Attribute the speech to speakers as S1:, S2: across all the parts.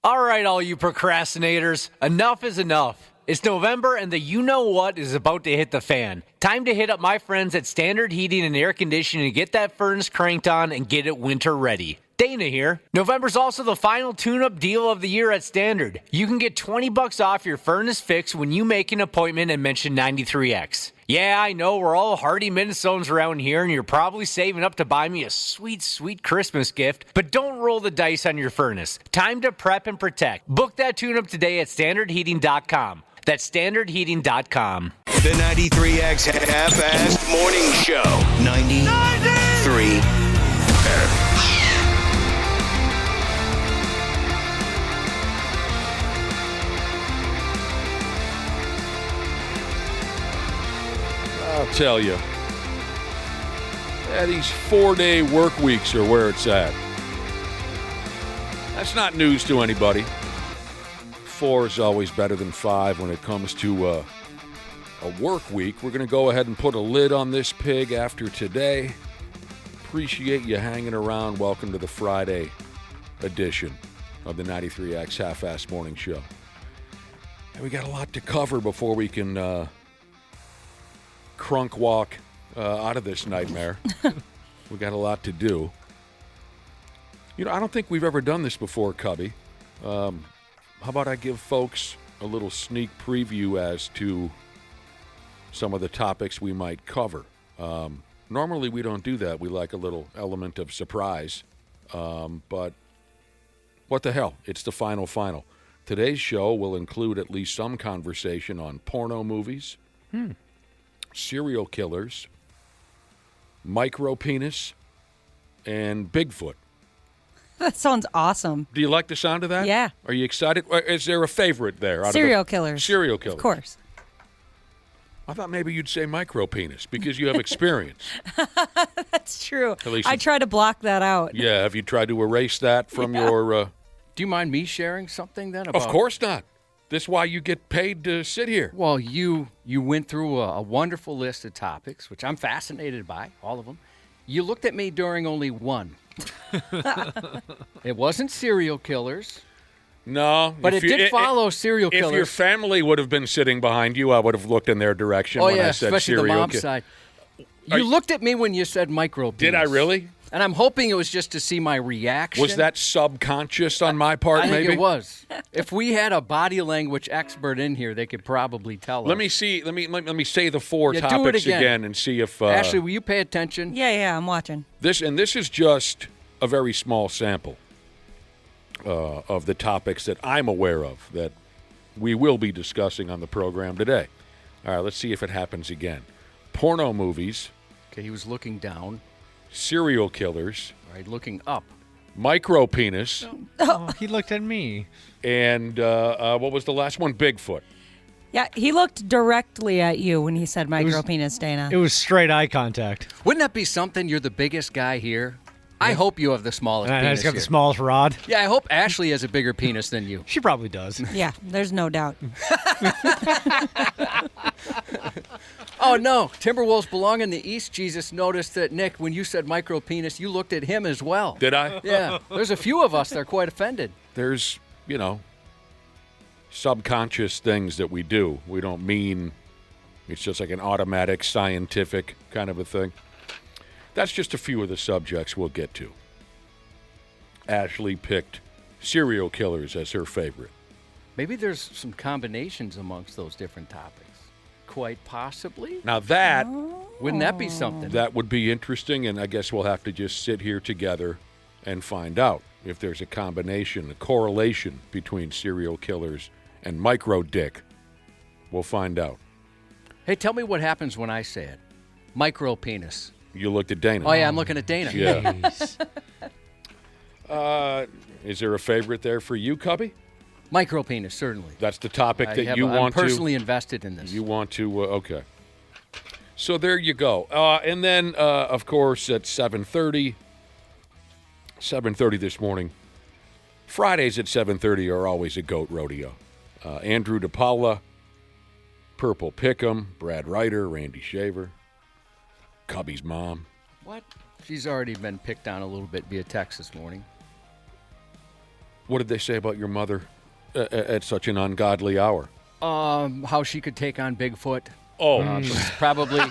S1: All right, all you procrastinators, enough is enough. It's November and the you-know-what is about to hit the fan. Time to hit up my friends at Standard Heating and Air Conditioning to get that furnace cranked on and get it winter ready. Dana here. November's also the final tune-up deal of the year at Standard. You can get $20 off your furnace fix when you make an appointment and mention 93X. Yeah, I know we're all hardy Minnesotans around here, and you're probably saving up to buy me a sweet, sweet Christmas gift, but don't roll the dice on your furnace. Time to prep and protect. Book that tune-up today at standardheating.com. That's standardheating.com.
S2: The 93X Half-Assed Morning Show. 93X.
S3: I'll tell you. Yeah, these 4-day work weeks are where it's at. That's not news to anybody. 4 is always better than 5 when it comes to a work week. We're going to go ahead and put a lid on this pig after today. Appreciate you hanging around. Welcome to the Friday edition of the 93X Half-Assed Morning Show. And we got a lot to cover before we can crunk walk out of this nightmare. We got a lot to do. You know, I don't think we've ever done this before, Cubby. How about I give folks a little sneak preview as to some of the topics we might cover. Normally we don't do that. We like a little element of surprise. But what the hell? It's the final. Today's show will include at least some conversation on porno movies, serial killers, micro-penis, and Bigfoot.
S4: That sounds awesome.
S3: Do you like the sound of that?
S4: Yeah.
S3: Are you excited? Is there a favorite there?
S4: Serial killers.
S3: Serial killers.
S4: Of course.
S3: I thought maybe you'd say micro-penis because you have experience.
S4: That's true.
S3: At least
S4: I try to block that out.
S3: Yeah, have you tried to erase that from your...
S5: Do you mind me sharing something then?
S3: Of course not. This is why you get paid to sit here.
S5: Well, you went through a wonderful list of topics, which I'm fascinated by, all of them. You looked at me during only one. It wasn't serial killers.
S3: No.
S5: But it did follow serial killers.
S3: If your family would have been sitting behind you, I would have looked in their direction when I said
S5: especially
S3: serial
S5: the mom side. You looked at me when you said micro-penis.
S3: Did I really?
S5: And I'm hoping it was just to see my reaction.
S3: Was that subconscious on my part, maybe?
S5: I think it was. If we had a body language expert in here, they could probably tell us.
S3: Let me see. Let me say the 4 topics again and see if...
S5: Ashley, will you pay attention?
S4: Yeah, I'm watching.
S3: This is just a very small sample of the topics that I'm aware of that we will be discussing on the program today. All right, let's see if it happens again. Porno movies.
S5: Okay, he was looking down.
S3: Serial killers.
S5: All right, looking up.
S3: Micro-penis.
S1: Oh, he looked at me.
S3: And what was the last one? Bigfoot.
S4: Yeah, he looked directly at you when he said micro-penis, Dana.
S1: It was straight eye contact.
S5: Wouldn't that be something? You're the biggest guy here. I hope you have the smallest
S1: And I
S5: penis
S1: just got
S5: here.
S1: the smallest rod.
S5: Yeah, I hope Ashley has a bigger penis than you.
S1: She probably does.
S4: Yeah, there's no doubt.
S5: Oh, no. Timberwolves belong in the East. Jesus noticed that, Nick, when you said micro-penis, you looked at him as well.
S3: Did I?
S5: Yeah. There's a few of us that are quite offended.
S3: There's, subconscious things that we do. We don't mean it's just like an automatic scientific kind of a thing. That's just a few of the subjects we'll get to. Ashley picked serial killers as her favorite.
S5: Maybe there's some combinations amongst those different topics. Quite possibly.
S3: Now that...
S5: Wouldn't that be something?
S3: That would be interesting, and I guess we'll have to just sit here together and find out if there's a combination, a correlation between serial killers and micro-dick. We'll find out.
S5: Hey, tell me what happens when I say it. Micro-penis.
S3: You looked at Dana.
S5: Oh, yeah, I'm looking at Dana.
S3: Yeah. Is there a favorite there for you, Cubby?
S5: Micro-penis, certainly.
S3: That's the topic that you want to...
S5: I'm personally invested in this.
S3: You want to... okay. So there you go. And then, of course, at 7:30 this morning, Fridays at 7:30 are always a goat rodeo. Andrew DePaola, Purple Pick'em, Brad Ryder, Randy Shaver, Cubby's mom.
S5: What? She's already been picked on a little bit via text this morning.
S3: What did they say about your mother at such an ungodly hour?
S5: How she could take on Bigfoot.
S3: Oh,
S5: Probably.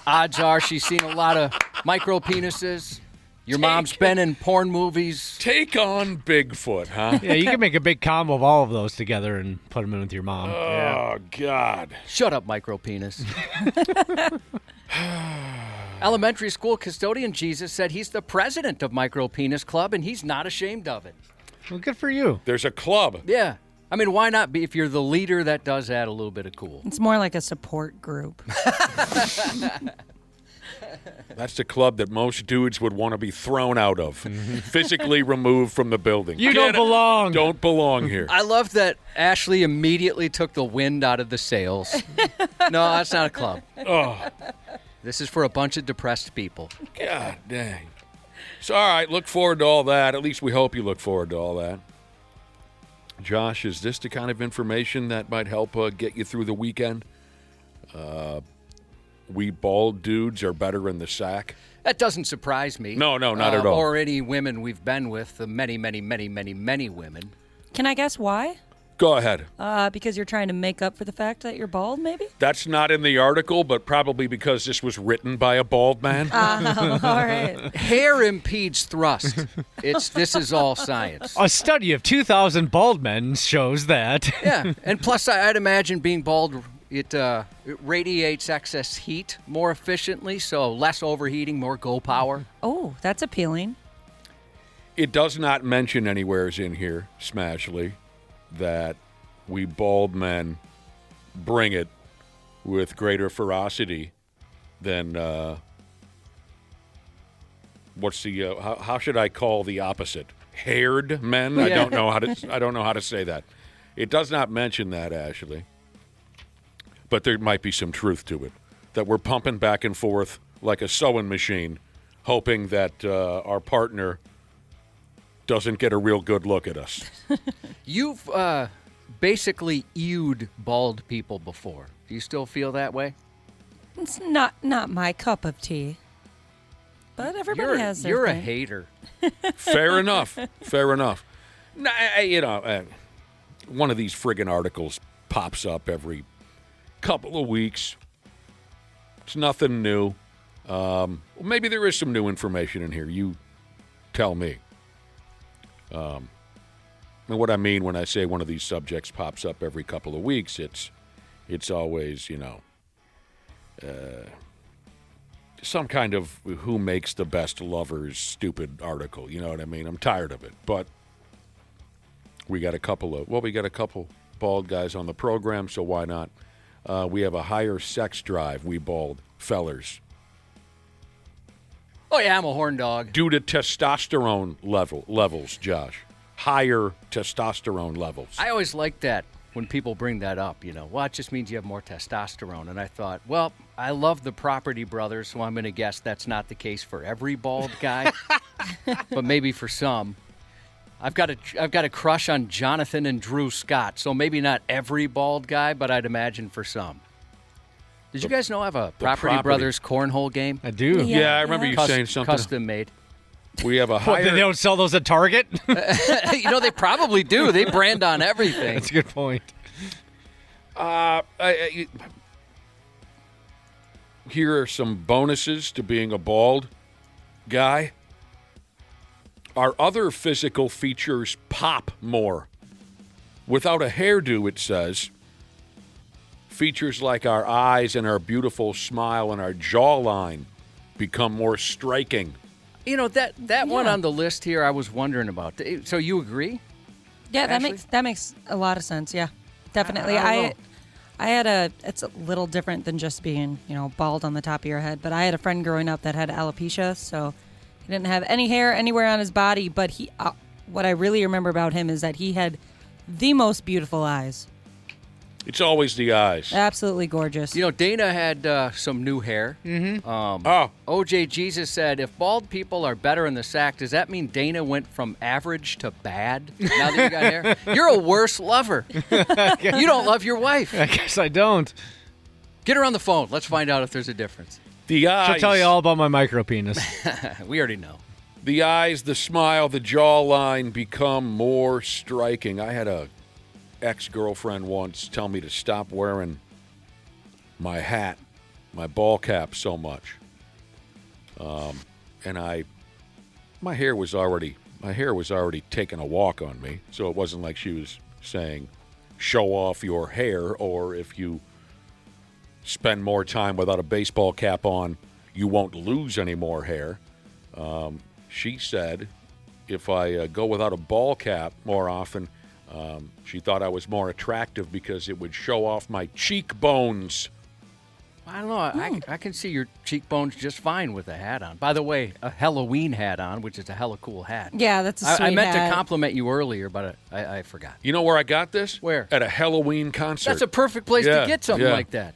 S5: Odds are she's seen a lot of micro penises. Your mom's been in porn movies.
S3: take on Bigfoot, huh?
S1: Yeah, you can make a big combo of all of those together and put them in with your mom.
S3: Oh, God.
S5: Shut up, micro penis. Elementary school custodian Jesus said he's the president of Micro Penis Club, and he's not ashamed of it.
S1: Well, good for you.
S3: There's a club.
S5: Yeah. I mean, why not be? If you're the leader, that does add a little bit of cool.
S4: It's more like a support group.
S3: That's the club that most dudes would want to be thrown out of, physically removed from the building.
S1: You don't belong.
S3: Don't belong here.
S5: I love that Ashley immediately took the wind out of the sails. No, that's not a club.
S3: Oh,
S5: This is for a bunch of depressed people.
S3: God dang. So, all right, look forward to all that. At least we hope you look forward to all that. Josh, is this the kind of information that might help get you through the weekend? We bald dudes are better in the sack.
S5: That doesn't surprise me.
S3: No, not at all.
S5: Or any women we've been with, the many, many, many, many, many women.
S4: Can I guess why?
S3: Go ahead.
S4: Because you're trying to make up for the fact that you're bald, maybe?
S3: That's not in the article, but probably because this was written by a bald man.
S4: All right.
S5: Hair impedes thrust. This is all science.
S1: A study of 2,000 bald men shows that.
S5: Yeah, and plus I'd imagine being bald, it radiates excess heat more efficiently, so less overheating, more go power.
S4: Oh, that's appealing.
S3: It does not mention anywheres in here, Smashley, that we bald men bring it with greater ferocity than what's the how should I call the opposite? Haired men?
S5: Yeah.
S3: I don't know how to say that. It does not mention that, Ashley. But there might be some truth to it. That we're pumping back and forth like a sewing machine, hoping that our partner doesn't get a real good look at us.
S5: You've basically ewed bald people before. Do you still feel that way?
S4: It's not my cup of tea. But everybody has their
S5: You're a
S4: thing.
S5: hater.
S3: Fair enough. Nah, one of these friggin' articles pops up every couple of weeks. It's nothing new. Maybe there is some new information in here. You tell me. And what I mean when I say one of these subjects pops up every couple of weeks, it's always, some kind of who makes the best lovers stupid article. You know what I mean? I'm tired of it. But we got a couple bald guys on the program, so why not? We have a higher sex drive, we bald fellers.
S5: Oh, yeah, I'm a horn dog.
S3: Due to testosterone levels, Josh. Higher testosterone levels.
S5: I always like that when people bring that up, Well, it just means you have more testosterone. And I thought, well, I love the Property Brothers, so I'm going to guess that's not the case for every bald guy, but maybe for some. I've got a crush on Jonathan and Drew Scott, so maybe not every bald guy, but I'd imagine for some. Did you guys know I have a Property Brothers cornhole game?
S1: I do.
S3: Yeah, I remember you saying something.
S5: Custom made.
S3: We have a
S1: What,
S3: higher...
S1: they don't sell those at Target?
S5: They probably do. They brand on everything.
S1: That's a good point.
S3: Here are some bonuses to being a bald guy. Our other physical features pop more. Without a hairdo, it says. Features like our eyes and our beautiful smile and our jawline become more striking.
S5: That one on the list here, I was wondering about. So you agree?
S4: Yeah,
S5: Ashley?
S4: that makes a lot of sense. Yeah, definitely.
S5: I
S4: It's a little different than just being, bald on the top of your head. But I had a friend growing up that had alopecia, so he didn't have any hair anywhere on his body. But what I really remember about him is that he had the most beautiful eyes.
S3: It's always the eyes.
S4: Absolutely gorgeous.
S5: Dana had some new hair. Mm-hmm. OJ Jesus said, if bald people are better in the sack, does that mean Dana went from average to bad now that you got hair? You're a worse lover. You don't love your wife.
S1: I guess I don't.
S5: Get her on the phone. Let's find out if there's a difference.
S3: The eyes.
S1: She'll tell you all about my micro penis.
S5: We already know.
S3: The eyes, the smile, the jawline become more striking. I had a ex-girlfriend once tell me to stop wearing my hat, my ball cap so much. And my hair was already taking a walk on me, so it wasn't like she was saying, show off your hair, or if you spend more time without a baseball cap on, you won't lose any more hair. She said if I go without a ball cap more often, she thought I was more attractive because it would show off my cheekbones.
S5: I don't know. I can see your cheekbones just fine with a hat on. By the way, a Halloween hat on, which is a hella cool hat.
S4: Yeah, that's a sweet
S5: I meant
S4: hat.
S5: to compliment you earlier, but I forgot.
S3: You know where I got this?
S5: Where?
S3: At a Halloween concert.
S5: That's a perfect place to get something like that.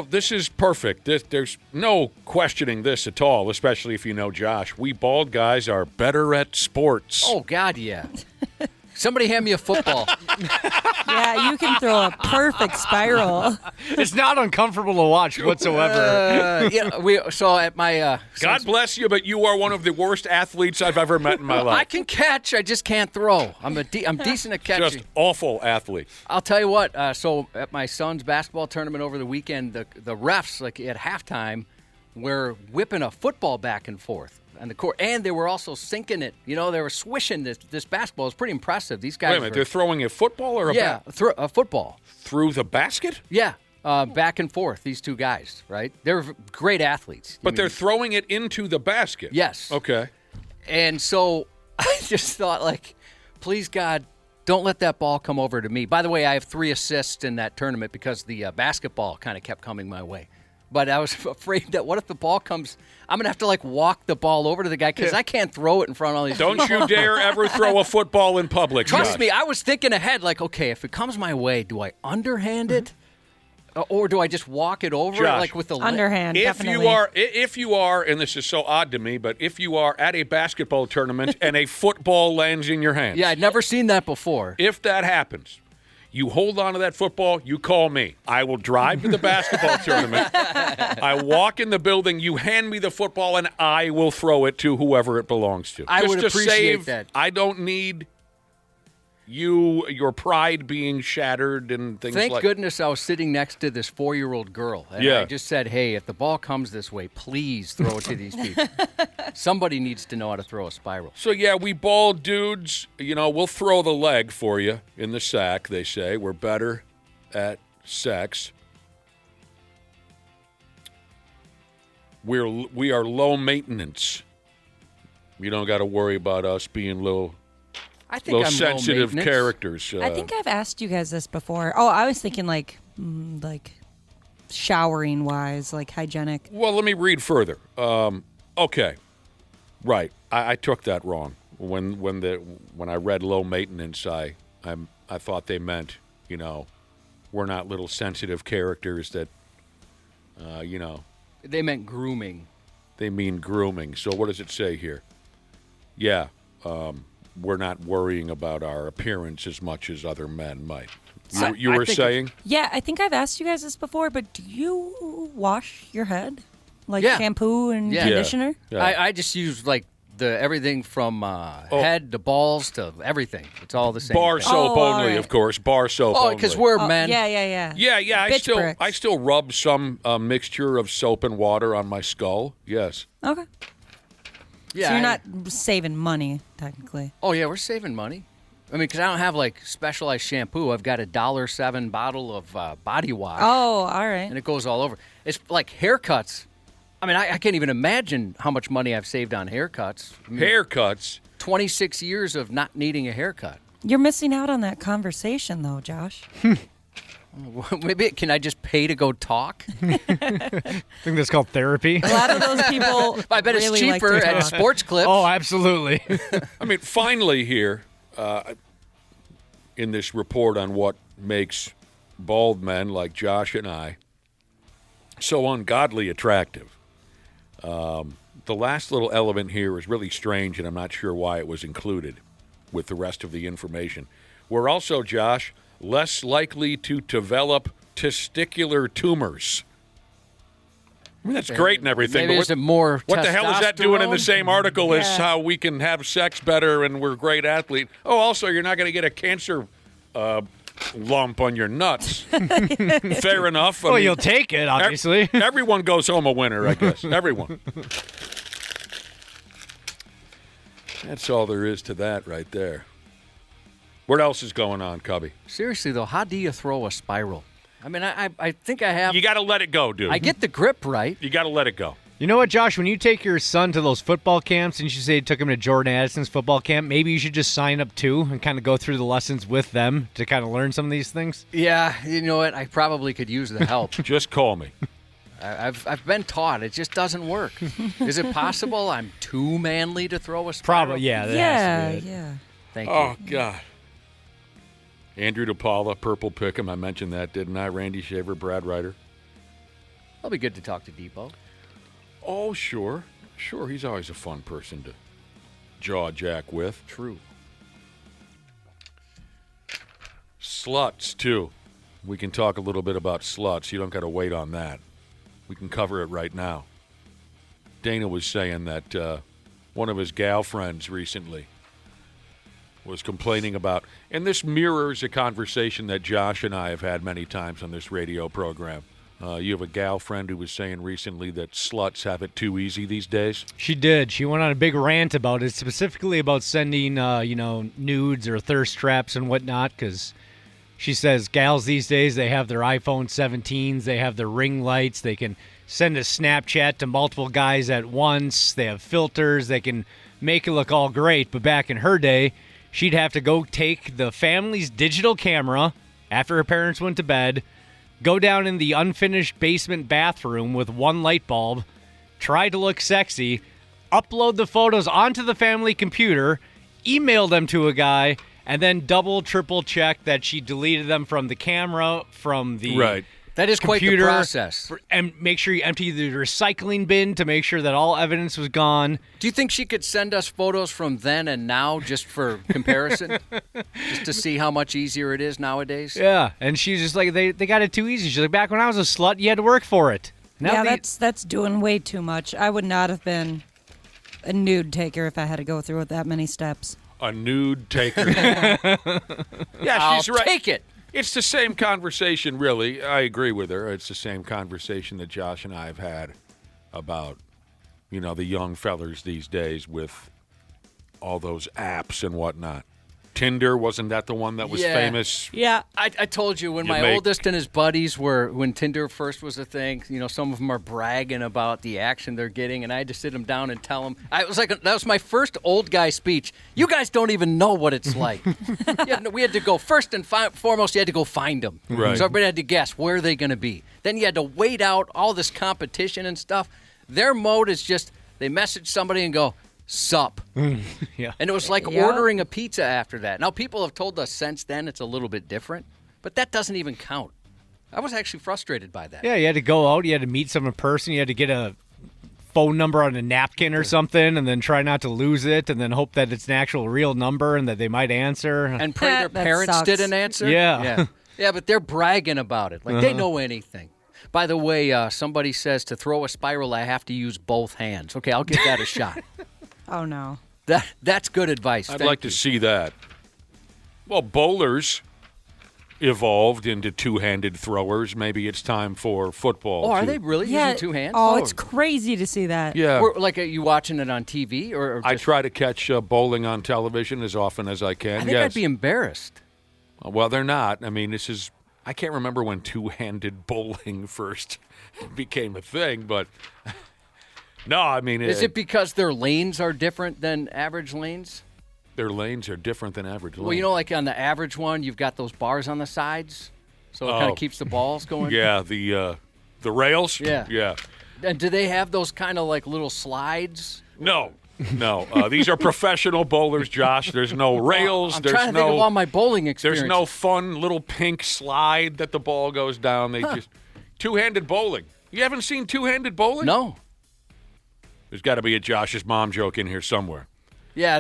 S3: This is perfect. There's no questioning this at all, especially if you know Josh. We bald guys are better at sports.
S5: Oh, God, yeah. Somebody hand me a football.
S4: Yeah, you can throw a perfect spiral.
S1: It's not uncomfortable to watch whatsoever.
S5: So at my
S3: God bless you, but you are one of the worst athletes I've ever met in my life.
S5: I can catch, I just can't throw. I'm decent at catching.
S3: Just awful athlete.
S5: I'll tell you what. So at my son's basketball tournament over the weekend, the refs, like at halftime, were whipping a football back and forth on the court, and they were also sinking it. You know, they were swishing this basketball. It's pretty impressive. These guys.
S3: Wait a minute, they're throwing a football or a
S5: a football
S3: through the basket?
S5: Yeah, back and forth. These two guys, right? They're great athletes.
S3: But they're throwing it into the basket.
S5: Yes.
S3: Okay.
S5: And so I just thought, like, please God, don't let that ball come over to me. By the way, I have 3 assists in that tournament because the basketball kind of kept coming my way. But I was afraid that what if the ball comes, I'm going to have to, like, walk the ball over to the guy because I can't throw it in front of all these
S3: Don't you dare ever throw a football in public.
S5: Trust
S3: Josh.
S5: me, I was thinking ahead, like, okay, if it comes my way, do I underhand it? Or do I just walk it over
S3: Josh,
S5: like with the
S4: Underhand,
S3: If
S4: definitely.
S3: you are, and this is so odd to me, but if you are at a basketball tournament and a football lands in your hands.
S5: Yeah, I'd never seen that before.
S3: If that happens, you hold on to that football, you call me. I will drive to the basketball tournament. I walk in the building, you hand me the football, and I will throw it to whoever it belongs to.
S5: I
S3: Just
S5: would
S3: to
S5: appreciate
S3: save,
S5: that.
S3: I don't need your pride being shattered and things
S5: Thank
S3: like
S5: goodness I was sitting next to this 4-year-old girl. And
S3: Yeah.
S5: I just said, hey, if the ball comes this way, please throw it to these people. Somebody needs to know how to throw a spiral.
S3: So, yeah, we bald dudes, we'll throw the leg for you in the sack, they say. We're better at sex. We are low maintenance. You don't got to worry about us being low
S5: I think I'm
S3: sensitive
S5: low maintenance.
S3: characters.
S4: I think I've asked you guys this before. Oh, I was thinking like showering wise, like hygienic.
S3: Well, let me read further. Okay, right. I took that wrong. When I read low maintenance, I thought they meant we're not little sensitive characters that
S5: They meant grooming.
S3: they mean grooming. So what does it say here? Yeah, we're not worrying about our appearance as much as other men might. You
S5: I
S3: were
S5: think
S3: saying?
S4: Yeah, I think I've asked you guys this before, but do you wash your head? Like
S5: Yeah.
S4: shampoo and
S5: Yeah.
S4: conditioner?
S3: Yeah.
S5: I just use like everything from head to balls to everything. It's all the same.
S3: Bar
S5: thing.
S3: soap
S4: Oh, all
S3: only,
S4: right.
S3: of course. Bar soap
S5: Oh,
S3: only.
S5: because we're
S4: Oh,
S5: men.
S4: yeah.
S3: Yeah.
S4: Bitch
S3: I
S4: bricks.
S3: still rub some mixture of soap and water on my skull. Yes.
S4: Okay.
S5: Yeah,
S4: So you're not saving money, technically.
S5: Oh yeah, we're saving money. I mean, because I don't have like specialized shampoo. I've got a $1.07 bottle of body wash.
S4: Oh, all right.
S5: And it goes all over. It's like haircuts. I mean, I can't even imagine how much money I've saved on haircuts. I mean,
S3: Haircuts.
S5: 26 years of not needing a haircut.
S4: You're missing out on that conversation, though, Josh.
S5: Maybe can I just pay to go talk?
S1: I think that's called therapy.
S4: A lot of those people
S5: I bet
S4: really
S5: it's cheaper
S4: like to
S5: at
S4: talk.
S5: Sports Clips.
S1: Oh, absolutely.
S3: I mean, finally here, in this report on what makes bald men like Josh and I so ungodly attractive, the last little element here is really strange, and I'm not sure why it was included with the rest of the information. We're also, Josh, less likely to develop testicular tumors. I mean, that's great and everything.
S5: Maybe
S3: but
S5: there's more
S3: what the hell is that doing in the
S5: testosterone?
S3: same article as
S4: Yeah.
S3: how we can have sex better and we're great athletes? Oh, also, you're not going to get a cancer lump on your nuts. Fair enough. I
S1: Well,
S3: mean,
S1: you'll take it, obviously.
S3: everyone goes home a winner, I guess. Everyone. That's all there is to that right there. What else is going on, Cubby?
S5: Seriously, though, how do you throw a spiral? I mean, I think I have.
S3: You got to let it go, dude.
S5: I get the grip right.
S3: You got to let it go.
S1: You know what, Josh? When you take your son to those football camps, and you say you took him to Jordan Addison's football camp, maybe you should just sign up too and kind of go through the lessons with them to kind of learn some of these things.
S5: Yeah, you know what? I probably could use the help.
S3: Just call me.
S5: I've been taught it just doesn't work. Is it possible I'm too manly to throw a spiral?
S1: Probably, yeah. That
S4: Yeah,
S1: has to be it.
S4: yeah.
S5: Thank
S3: Oh,
S5: you.
S3: God. Andrew DePaola, Purple Pick'em. I mentioned that, didn't I? Randy Shaver, Brad Ryder.
S5: It'll be good to talk to Depot.
S3: Oh, sure. Sure, he's always a fun person to jaw jack with.
S5: True.
S3: Sluts, too. We can talk a little bit about sluts. You don't got to wait on that. We can cover it right now. Dana was saying that one of his gal friends recently was complaining about, and this mirrors a conversation that Josh and I have had many times on this radio program. You have a gal friend who was saying recently that sluts have it too easy these days.
S1: She did. She went on a big rant about it, specifically about sending, nudes or thirst traps and whatnot, because she says gals these days, they have their iPhone 17s, they have their ring lights, they can send a Snapchat to multiple guys at once, they have filters, they can make it look all great. But back in her day, she'd have to go take the family's digital camera after her parents went to bed, go down in the unfinished basement bathroom with one light bulb, try to look sexy, upload the photos onto the family computer, email them to a guy, and then double, triple check that she deleted them from the camera, from the
S3: Right.
S5: That is quite the
S1: computer,
S5: process.
S1: and make sure you empty the recycling bin to make sure that all evidence was gone.
S5: Do you think she could send us photos from then and now just for comparison? Just to see how much easier it is nowadays?
S1: Yeah, and she's just like, they got it too easy. She's like, back when I was a slut, you had to work for it. Now
S4: Yeah,
S1: they-
S4: that's doing way too much. I would not have been a nude taker if I had to go through with that many steps.
S3: A nude taker. Yeah,
S5: I'll
S3: she's right.
S5: take it.
S3: It's the same conversation, really. I agree with her. It's the same conversation that Josh and I have had about, the young fellers these days with all those apps and whatnot. Tinder, wasn't that the one that was
S5: Yeah.
S3: famous?
S4: Yeah.
S5: I told you when
S3: You
S5: my
S3: make-
S5: oldest and his buddies when Tinder first was a thing, some of them are bragging about the action they're getting, and I had to sit them down and tell them. That was my first old guy speech. You guys don't even know what it's like. We had to go, first and foremost, you had to go find them.
S3: Right.
S5: So everybody had to guess, where are they going to be? Then you had to wait out all this competition and stuff. Their mode is just, they message somebody and go, sup.
S1: yeah.
S5: And it was like
S4: Yeah.
S5: ordering a pizza after that. Now, people have told us since then it's a little bit different, but that doesn't even count. I was actually frustrated by that.
S1: Yeah, you had to go out, you had to meet someone in person, you had to get a phone number on a napkin or something, and then try not to lose it, and then hope that it's an actual real number and that they might answer.
S5: And pray their
S4: That
S5: parents
S4: sucks.
S5: didn't answer?
S1: Yeah.
S5: Yeah, but they're bragging about it. Like, they know anything. By the way, somebody says to throw a spiral, I have to use both hands. Okay, I'll give that a shot.
S4: Oh, no.
S5: That's good advice.
S3: I'd
S5: Thank
S3: like
S5: you.
S3: to see that. Well, bowlers evolved into two-handed throwers. Maybe it's time for football.
S5: Oh, are
S3: to-
S5: they really
S4: Yeah.
S5: using two hands?
S4: Oh, it's crazy to see that.
S3: Yeah.
S5: Like, are you watching it on TV? Or
S3: I
S5: just,
S3: try to catch bowling on television as often as I can.
S5: I think
S3: yes.
S5: I'd be embarrassed.
S3: Well, they're not. I mean, I can't remember when two-handed bowling first became a thing, but no, I mean,
S5: Is it because their lanes are different than average lanes?
S3: their lanes are different than average lanes.
S5: Well, like on the average one, you've got those bars on the sides, so it kind
S3: Oh.
S5: of keeps the balls going.
S3: Yeah, the rails?
S5: Yeah.
S3: Yeah.
S5: And do they have those kind of like little slides?
S3: No. These are professional bowlers, Josh. There's no rails.
S5: I'm
S3: there's
S5: trying to
S3: no,
S5: think of all my bowling experience.
S3: There's no fun little pink slide that the ball goes down. They just two-handed bowling. You haven't seen two-handed bowling?
S5: No.
S3: There's got to be a Josh's mom joke in here somewhere.
S5: Yeah,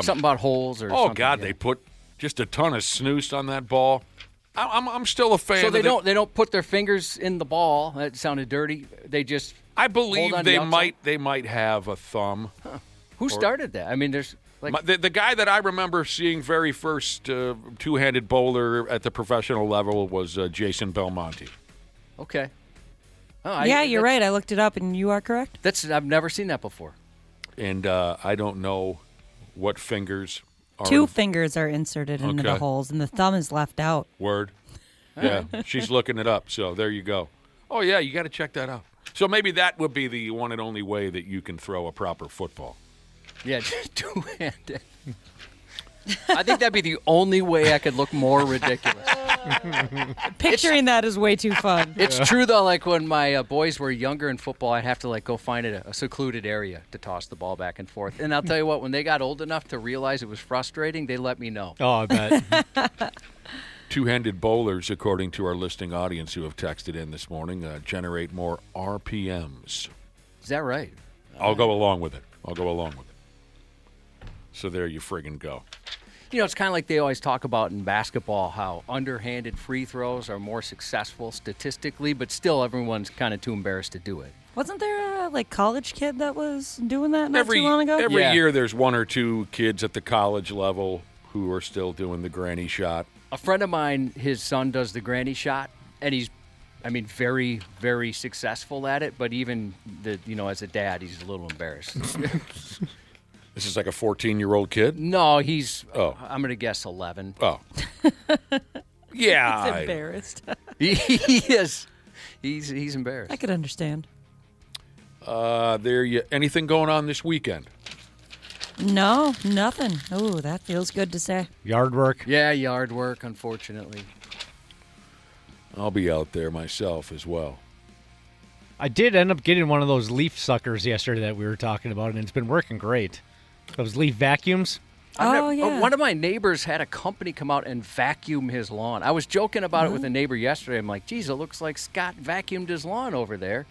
S5: something about holes or
S3: Oh,
S5: something.
S3: God,
S5: yeah.
S3: they put just a ton of snooze on that ball. I'm still a fan.
S5: So
S3: of
S5: they don't put their fingers in the ball. That sounded dirty. They just.
S3: I believe
S5: hold on
S3: they
S5: the outside?
S3: they might have a thumb.
S5: Huh. Who started that? I mean, there's like
S3: The guy that I remember seeing very first two-handed bowler at the professional level was Jason Belmonte.
S5: okay. Oh,
S4: Yeah, you're right. I looked it up, and you are correct.
S5: I've never seen that before.
S3: And I don't know what fingers are.
S4: Two fingers are inserted into the
S3: Okay.
S4: holes, and the thumb is left out.
S3: Word. Yeah, she's looking it up, so there you go. Oh, yeah, you got to check that out. So maybe that would be the one and only way that you can throw a proper football.
S5: Yeah, just two-handed. I think that'd be the only way I could look more ridiculous.
S4: Picturing that is way too fun.
S5: It's true, though, like when my boys were younger in football, I'd have to like go find a secluded area to toss the ball back and forth. And I'll tell you what, when they got old enough to realize it was frustrating, they let me know.
S1: Oh, I bet.
S3: Two-handed bowlers, according to our listening audience who have texted in this morning, generate more RPMs.
S5: Is that right?
S3: I'll go along with it. So there you friggin' go.
S5: You know, it's kind of like they always talk about in basketball how underhanded free throws are more successful statistically, but still everyone's kind of too embarrassed to do it.
S4: Wasn't there a college kid that was doing that not
S3: Every
S4: too long ago?
S5: Yeah.
S3: year there's one or two kids at the college level who are still doing the granny shot.
S5: A friend of mine, his son does the granny shot, and he's, very, very successful at it. But even as a dad, he's a little embarrassed.
S3: This is like a 14-year-old kid?
S5: No, he's.
S3: Oh.
S5: I'm gonna guess 11.
S3: Oh. Yeah.
S4: He's embarrassed.
S5: He is. He's embarrassed.
S4: I could understand.
S3: Anything going on this weekend?
S4: No, nothing. Oh, that feels good to say.
S1: Yard work.
S5: Yeah, yard work. Unfortunately.
S3: I'll be out there myself as well.
S1: I did end up getting one of those leaf suckers yesterday that we were talking about, and it's been working great. Those leaf vacuums.
S4: Yeah.
S5: One of my neighbors had a company come out and vacuum his lawn. I was joking about it with a neighbor yesterday. I'm like, geez, it looks like Scott vacuumed his lawn over there.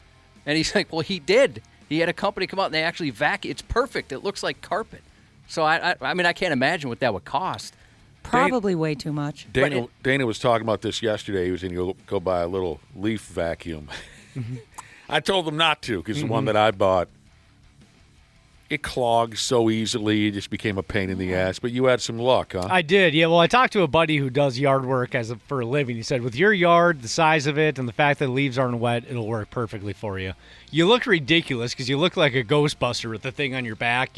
S5: And he's like, well, he did. He had a company come out and they actually vacuum. It's perfect. It looks like carpet. So, I can't imagine what that would cost.
S4: Probably way too much.
S3: Dana was talking about this yesterday. He was going to go buy a little leaf vacuum. I told him not to because the one that I bought, it clogs so easily. It just became a pain in the ass. But you had some luck, huh?
S1: I did, yeah. Well, I talked to a buddy who does yard work for a living. He said, with your yard, the size of it, and the fact that the leaves aren't wet, it'll work perfectly for you. You look ridiculous because you look like a Ghostbuster with the thing on your back,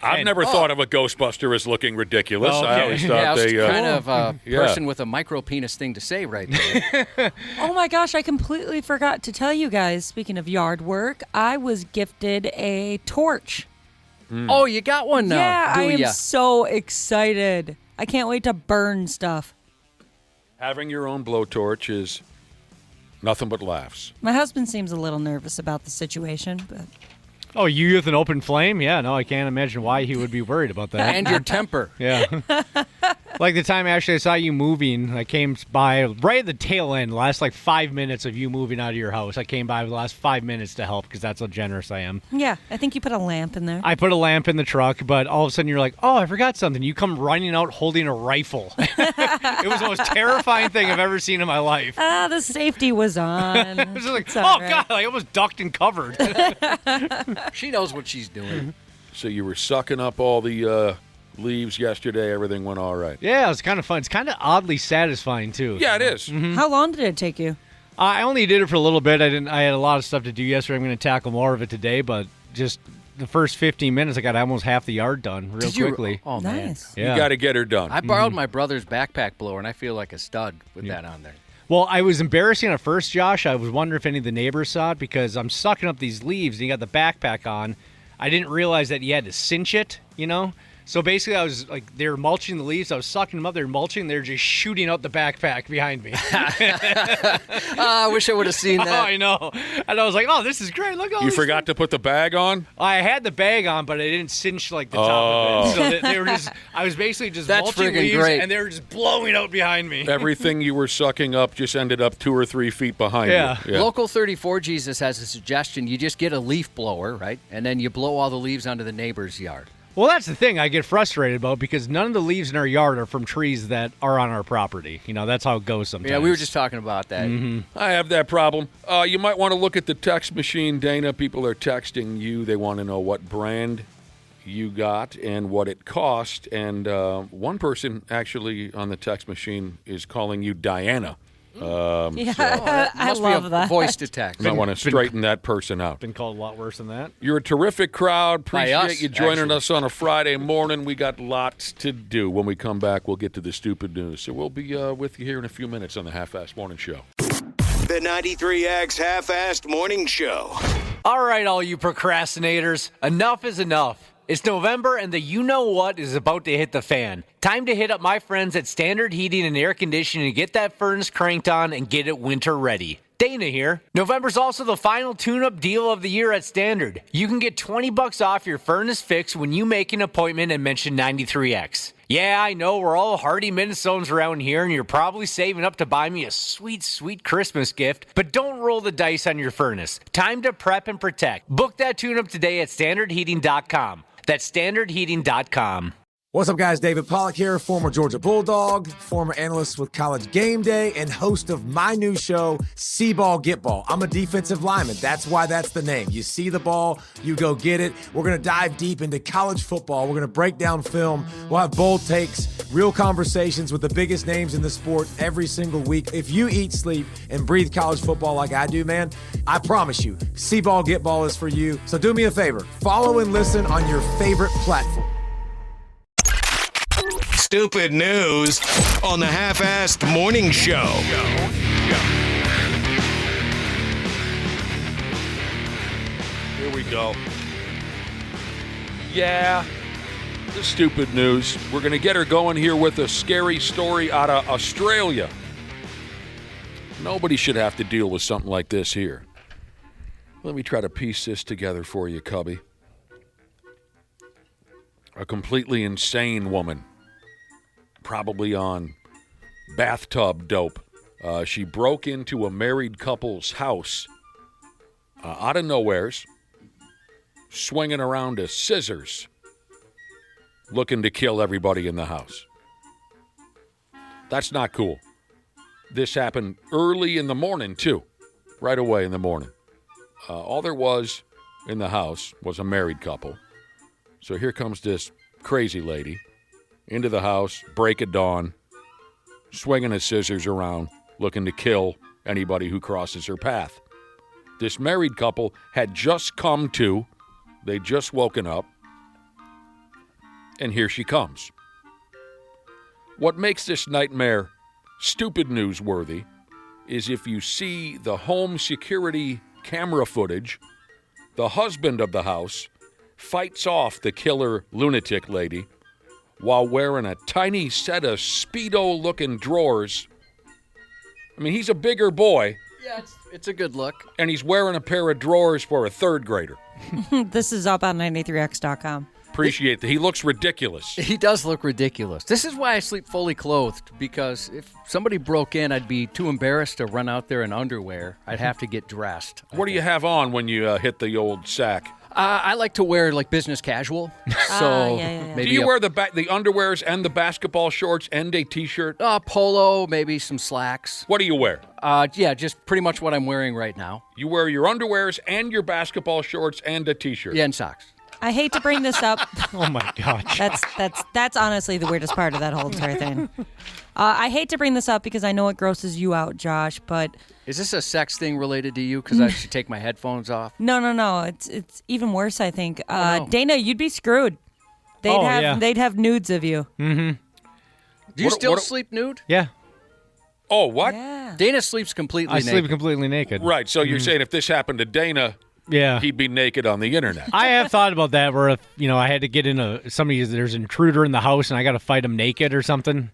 S3: I've never thought of a Ghostbuster as looking ridiculous.
S1: Oh, okay.
S3: I always thought
S5: Yeah, I was
S3: they.
S5: kind of a person with a micro penis thing to say right there.
S4: Oh my gosh, I completely forgot to tell you guys, speaking of yard work, I was gifted a torch.
S5: Oh, you got one now.
S4: Yeah, I am
S5: ya?
S4: so excited. I can't wait to burn stuff.
S3: Having your own blowtorch is nothing but laughs.
S4: My husband seems a little nervous about the situation, but
S1: Oh, you with an open flame? Yeah, no, I can't imagine why he would be worried about that.
S5: And your temper.
S1: Yeah. Like the time actually I saw you moving, I came by right at the tail end, last 5 minutes of you moving out of your house. I came by the last 5 minutes to help because that's how generous I am.
S4: yeah, I think you put a lamp in there.
S1: I put a lamp in the truck, but all of a sudden you're like, oh, I forgot something. You come running out holding a rifle. It was the most terrifying thing I've ever seen in my life.
S4: The safety was on.
S1: It was just like,
S4: It's
S1: oh,
S4: all right.
S1: God, I almost ducked and covered.
S5: She knows what she's doing.
S3: So you were sucking up all the leaves yesterday. Everything went all right.
S1: Yeah, it was kind of fun. It's kind of oddly satisfying, too.
S3: Yeah, it is.
S4: How long did it take you?
S1: I only did it for a little bit. I had a lot of stuff to do yesterday. I'm going to tackle more of it today, but just the first 15 minutes, I got almost half the yard done real quickly.
S5: Oh, man.
S4: Nice.
S1: Yeah.
S3: You got to get her done.
S5: I borrowed my brother's backpack blower, and I feel like a stud with that on there.
S1: Well, I was embarrassing at first, Josh. I was wondering if any of the neighbors saw it because I'm sucking up these leaves, and you got the backpack on. I didn't realize that you had to cinch it, So basically, I was they were mulching the leaves. I was sucking them up. They were mulching. They were just shooting out the backpack behind me.
S5: I wish I would have seen
S1: Oh,
S5: that.
S1: I know. And I was like, oh, this is great. Look, all
S3: You
S1: these
S3: forgot to put the bag on?
S1: I had the bag on, but I didn't cinch the top of it. So they were just. I was basically just
S5: That's
S1: mulching
S5: friggin'
S1: leaves,
S5: great.
S1: and they were just blowing out behind me.
S3: Everything you were sucking up just ended up 2 or 3 feet behind
S1: Yeah.
S3: you.
S5: Local 34 Jesus has a suggestion. You just get a leaf blower, right? And then you blow all the leaves onto the neighbor's yard.
S1: Well, that's the thing I get frustrated about because none of the leaves in our yard are from trees that are on our property. That's how it goes sometimes.
S5: Yeah, we were just talking about that.
S3: I have that problem. You might want to look at the text machine, Dana. People are texting you. They want to know what brand you got and what it cost. And one person actually on the text machine is calling you Diana.
S4: I
S5: Must
S4: love
S5: be a
S4: that.
S5: voice to text.
S3: Might want to straighten that person out.
S1: Been called a lot worse than that.
S3: You're a terrific crowd.
S5: By
S3: Appreciate
S5: us,
S3: you joining
S5: actually.
S3: us on a Friday morning. We got lots to do. When we come back, we'll get to the stupid news. So we'll be with you here in a few minutes on the Half-Assed Morning Show.
S2: The 93X Half-Assed Morning Show.
S1: All right, all you procrastinators, enough is enough. It's November and the you-know-what is about to hit the fan. Time to hit up my friends at Standard Heating and Air Conditioning to get that furnace cranked on and get it winter ready. Dana here. November's also the final tune-up deal of the year at Standard. You can get $20 off your furnace fix when you make an appointment and mention 93X. Yeah, I know we're all hardy Minnesotans around here, and you're probably saving up to buy me a sweet, sweet Christmas gift, but don't roll the dice on your furnace. Time to prep and protect. Book that tune-up today at standardheating.com. That's standardheating.com.
S6: What's up, guys? David Pollack here, former Georgia Bulldog, former analyst with College Game Day, and host of my new show, See Ball, Get Ball. I'm a defensive lineman. That's why that's the name. You see the ball, you go get it. We're going to dive deep into college football. We're going to break down film. We'll have bold takes, real conversations with the biggest names in the sport every single week. If you eat, sleep, and breathe college football like I do, man, I promise you, See Ball, Get Ball is for you. So do me a favor. Follow and listen on your favorite platform.
S2: Stupid news on the Half-Assed Morning Show.
S3: Here we go. Yeah, the stupid news. We're going to get her going here with a scary story out of Australia. Nobody should have to deal with something like this here. Let me try to piece this together for you, Cubby. A completely insane woman, probably on bathtub dope. She broke into a married couple's house out of nowheres, swinging around a scissors, looking to kill everybody in the house. That's not cool. This happened early in the morning, too, right away in the morning. All there was in the house was a married couple. So here comes this crazy lady into the house, break of dawn, swinging his scissors around, looking to kill anybody who crosses her path. This married couple had just come to, they'd just woken up, and here she comes. What makes this nightmare stupid newsworthy is if you see the home security camera footage, the husband of the house fights off the killer lunatic lady while wearing a tiny set of Speedo-looking drawers. I mean, he's a bigger boy.
S5: Yeah, it's a good look.
S3: And he's wearing a pair of drawers for a third grader.
S4: This is up on 93x.com.
S3: Appreciate that. He looks ridiculous.
S5: He does look ridiculous. This is why I sleep fully clothed, because if somebody broke in, I'd be too embarrassed to run out there in underwear. I'd have to get dressed.
S3: What do you have on when you hit the old sack?
S5: I like to wear like business casual. So
S4: yeah.
S5: maybe
S3: Do you wear the underwears and the basketball shorts and a T-shirt?
S5: polo, maybe some slacks.
S3: What do you wear?
S5: Yeah, just pretty much what I'm wearing right now.
S3: You wear your underwears and your basketball shorts and a T-shirt.
S5: Yeah, and socks.
S4: I hate to bring this up.
S1: Oh my gosh.
S4: That's honestly the weirdest part of that whole entire thing. I hate to bring this up because I know it grosses you out, Josh, but
S5: Is this a sex thing related to you? Because I should take my headphones off.
S4: no. It's even worse, I think.
S5: no.
S4: Dana, you'd be screwed. They'd have nudes of you.
S5: Do you still sleep nude?
S1: Yeah.
S3: Oh, what?
S4: Yeah.
S5: Dana sleeps completely
S1: I
S5: naked.
S1: sleep completely naked.
S3: Right, so you're saying if this happened to Dana,
S1: Yeah.
S3: he'd be naked on the internet.
S1: I have thought about that where if, I had to get in there's an intruder in the house and I got to fight him naked or something,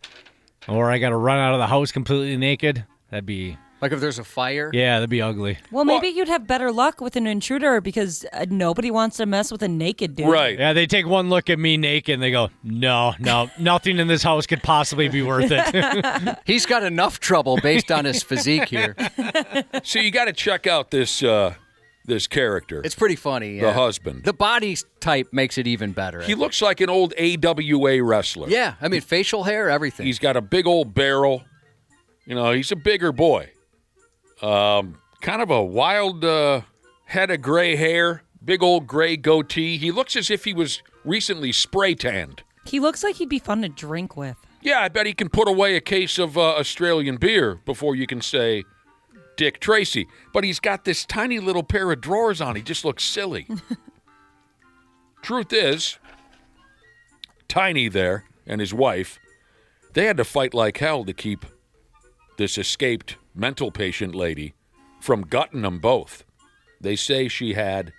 S1: or I got to run out of the house completely naked, that'd be,
S5: Like if there's a fire?
S1: yeah, that'd be ugly.
S4: Well, maybe you'd have better luck with an intruder because nobody wants to mess with a naked dude.
S3: Right.
S1: Yeah, they take one look at me naked and they go, no, nothing in this house could possibly be worth it.
S5: He's got enough trouble based on his physique here.
S3: So you got to check out this this character.
S5: It's pretty funny.
S3: The husband.
S5: The body type makes it even better.
S3: He looks like an old AWA wrestler.
S5: Yeah, I mean, facial hair, everything.
S3: He's got a big old barrel. He's a bigger boy. Kind of a wild head of gray hair, big old gray goatee. He looks as if he was recently spray tanned.
S4: He looks like he'd be fun to drink with.
S3: Yeah, I bet he can put away a case of Australian beer before you can say Dick Tracy. But he's got this tiny little pair of drawers on. He just looks silly. Truth is, Tiny there and his wife, they had to fight like hell to keep this escaped mental patient lady from gutting them both. They say she had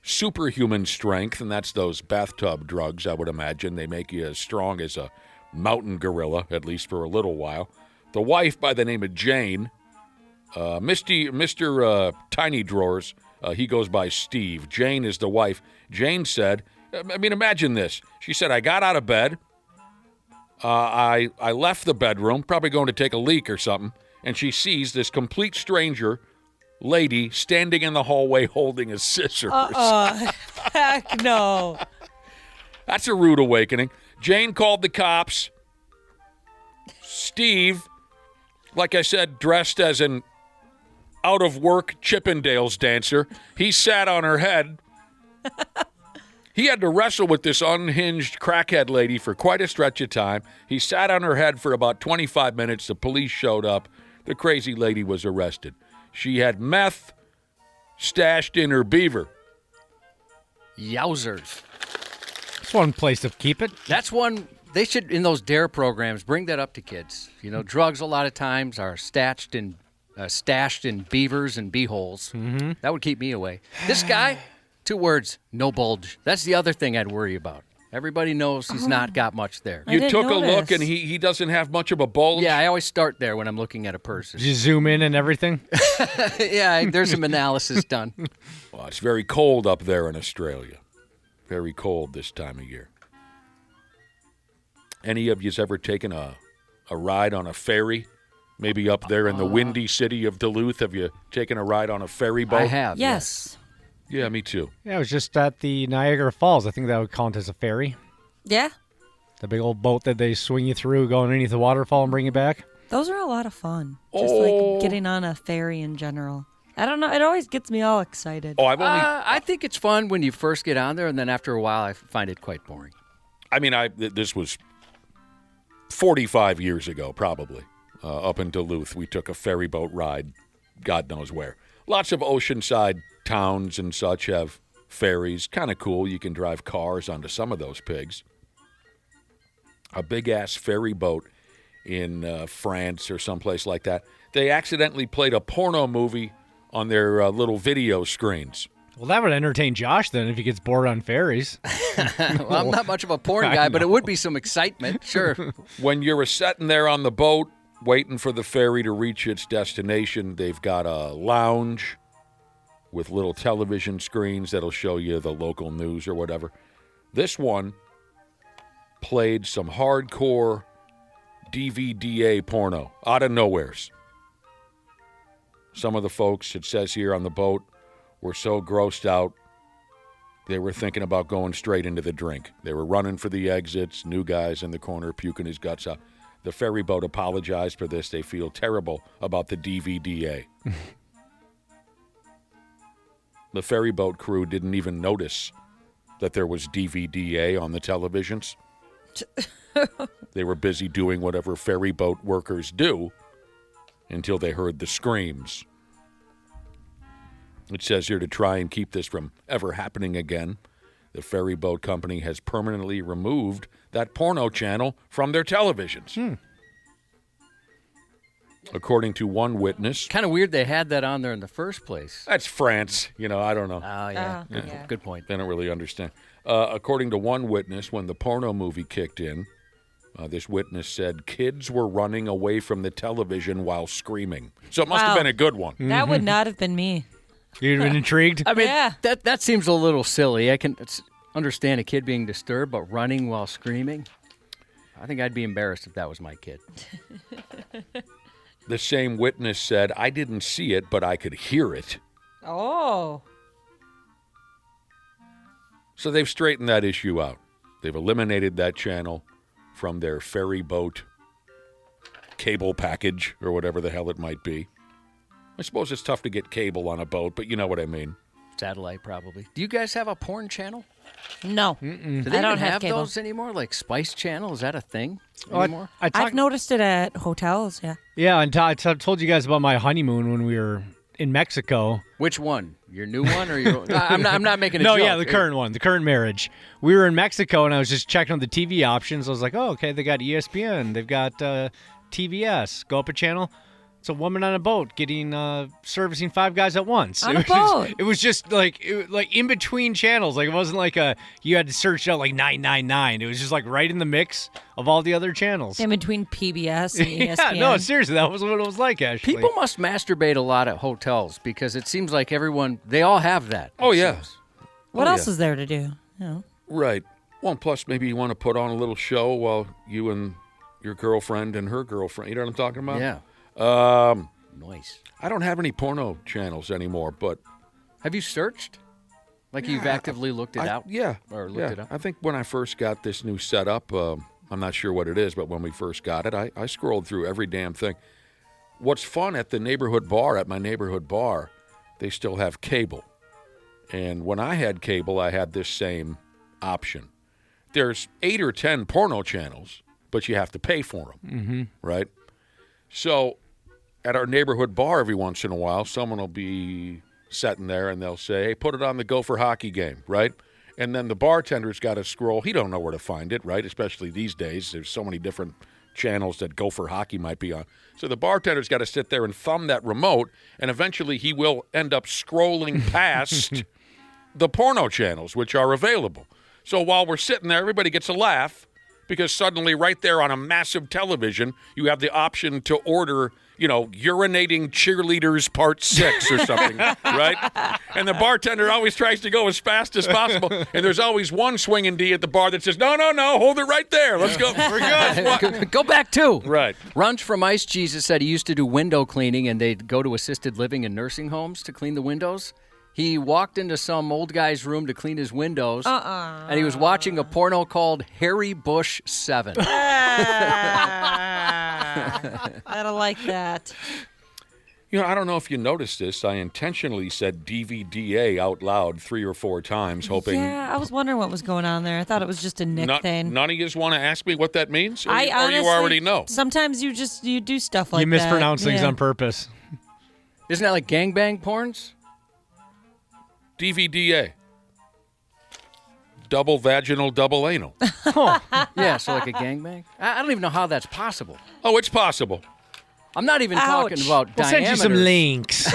S3: superhuman strength, and that's those bathtub drugs, I would imagine. They make you as strong as a mountain gorilla, at least for a little while. The wife, by the name of Jane, Mr. Tiny Drawers, he goes by Steve. Jane is the wife. Jane said, imagine this. She said, I got out of bed. I left the bedroom, probably going to take a leak or something, and she sees this complete stranger lady standing in the hallway holding a scissors.
S4: Heck no.
S3: That's a rude awakening. Jane called the cops. Steve, like I said, dressed as an out-of-work Chippendales dancer, he sat on her head. He had to wrestle with this unhinged crackhead lady for quite a stretch of time. He sat on her head for about 25 minutes. The police showed up. The crazy lady was arrested. She had meth stashed in her beaver.
S5: Yowzers.
S1: That's one place to keep it.
S5: That's one, they should, in those DARE programs, bring that up to kids. Drugs a lot of times are stashed in beavers and beeholes. Mm-hmm. That would keep me away. This guy, 2 words, no bulge. That's the other thing I'd worry about. Everybody knows he's not got much there.
S3: You took a look, and he doesn't have much of a bulge?
S5: Yeah, I always start there when I'm looking at a person.
S1: Did you zoom in and everything?
S5: Yeah, there's some analysis done.
S3: Well, it's very cold up there in Australia. Very cold this time of year. Any of you's ever taken a ride on a ferry? Maybe up there in the windy city of Duluth, have you taken a ride on a ferry boat?
S5: I have,
S4: Yes.
S3: Yeah, me too.
S1: Yeah, I was just at the Niagara Falls. I think that would count as a ferry.
S4: Yeah.
S1: The big old boat that they swing you through, go underneath the waterfall and bring you back.
S4: Those are a lot of fun. Just like getting on a ferry in general. I don't know. It always gets me all excited.
S3: Oh, I've only.
S5: I think it's fun when you first get on there, and then after a while, I find it quite boring.
S3: I mean, this was 45 years ago, probably. Up in Duluth, we took a ferry boat ride, God knows where. Lots of oceanside towns and such have ferries. Kind of cool. You can drive cars onto some of those pigs. A big-ass ferry boat in France or someplace like that. They accidentally played a porno movie on their little video screens.
S1: Well, that would entertain Josh then if he gets bored on ferries.
S5: Well, I'm not much of a porn guy, but it would be some excitement, sure.
S3: When you're sitting there on the boat waiting for the ferry to reach its destination, they've got a lounge with little television screens that'll show you the local news or whatever. This one played some hardcore DVDA porno out of nowheres. Some of the folks, it says here on the boat, were so grossed out, they were thinking about going straight into the drink. They were running for the exits, new guys in the corner puking his guts out. The ferry boat apologized for this. They feel terrible about the DVDA. The ferry boat crew didn't even notice that there was DVDA on the televisions. They were busy doing whatever ferry boat workers do until they heard the screams. It says here to try and keep this from ever happening again, the ferry boat company has permanently removed that porno channel from their televisions. According to one witness.
S5: Kind of weird they had that on there in the first place.
S3: That's France. I don't know.
S5: Oh, yeah.
S4: Yeah.
S5: Good point.
S3: They don't really understand. According to one witness, when the porno movie kicked in, this witness said kids were running away from the television while screaming. So it must have
S4: Wow.
S3: been a good one.
S4: That would not have been me.
S1: You'd been intrigued?
S5: I mean,
S4: Yeah.
S5: that seems a little silly. I can understand a kid being disturbed, but running while screaming? I think I'd be embarrassed if that was my kid.
S3: The same witness said, I didn't see it, but I could hear it.
S4: Oh.
S3: So they've straightened that issue out. They've eliminated that channel from their ferry boat cable package or whatever the hell it might be. I suppose it's tough to get cable on a boat, but you know what I mean.
S5: Satellite, probably. Do you guys have a porn channel?
S4: No,
S5: Do they
S4: I
S5: even
S4: don't have cable.
S5: those anymore? Like Spice Channel? Is that a thing anymore?
S4: I've noticed it at hotels. Yeah.
S1: Yeah, and I told you guys about my honeymoon when we were in Mexico.
S5: Which one? Your new one or your? I'm not making a
S1: No,
S5: joke.
S1: yeah, the current one, the current marriage. We were in Mexico, and I was just checking on the TV options. I was like, oh, okay, they got ESPN, they've got TBS. Go up a channel. It's a woman on a boat getting servicing 5 guys at once.
S4: On a boat.
S1: It was just like in between channels. Like it wasn't like you had to search out like 999. It was just like right in the mix of all the other channels.
S4: In between PBS and ESPN.
S1: Yeah, no, seriously, that was what it was like. Actually,
S5: People must masturbate a lot at hotels because it seems like they all have that.
S3: Oh, yeah.
S4: What
S3: Oh,
S4: else
S3: yeah.
S4: is there to do? You know.
S3: Right. Well, plus maybe you want to put on a little show while you and your girlfriend and her girlfriend. You know what I'm talking about?
S5: Yeah. Nice.
S3: I don't have any porno channels anymore, but
S5: Have you searched? Like you've actively looked it out?
S3: Yeah.
S5: Or looked it up?
S3: I think when I first got this new setup, I'm not sure what it is, but when we first got it, I scrolled through every damn thing. What's fun at my neighborhood bar, they still have cable. And when I had cable, I had this same option. There's 8 or 10 porno channels, but you have to pay for them, right? So at our neighborhood bar every once in a while, someone will be sitting there and they'll say, hey, put it on the Gopher hockey game, right? And then the bartender's got to scroll. He don't know where to find it, right? Especially these days. There's so many different channels that Gopher hockey might be on. So the bartender's got to sit there and thumb that remote, and eventually he will end up scrolling past the porno channels, which are available. So while we're sitting there, everybody gets a laugh because suddenly right there on a massive television, you have the option to order, urinating cheerleaders part 6 or something, right? And the bartender always tries to go as fast as possible. And there's always one swinging D at the bar that says, no, hold it right there. Let's go. We're good.
S5: Go back too.
S3: Right.
S5: Runch from Ice Jesus said he used to do window cleaning, and they'd go to assisted living and nursing homes to clean the windows. He walked into some old guy's room to clean his windows, and he was watching a porno called Harry Bush 7.
S4: I don't like that.
S3: I don't know if you noticed this. I intentionally said DVDA out loud 3 or 4 times, hoping.
S4: Yeah, I was wondering what was going on there. I thought it was just a Nick thing.
S3: None of you want to ask me what that means? Or,
S4: I
S3: or
S4: honestly,
S3: you already know?
S4: Sometimes you do stuff like that.
S1: you mispronounce things
S4: Yeah.
S1: on purpose.
S5: Isn't that like gangbang porns?
S3: DVDA. Double vaginal, double anal.
S5: Yeah, so like a gangbang? I don't even know how that's possible.
S3: Oh, it's possible.
S5: I'm not even talking about
S1: We'll send you
S5: diameters.
S1: some links.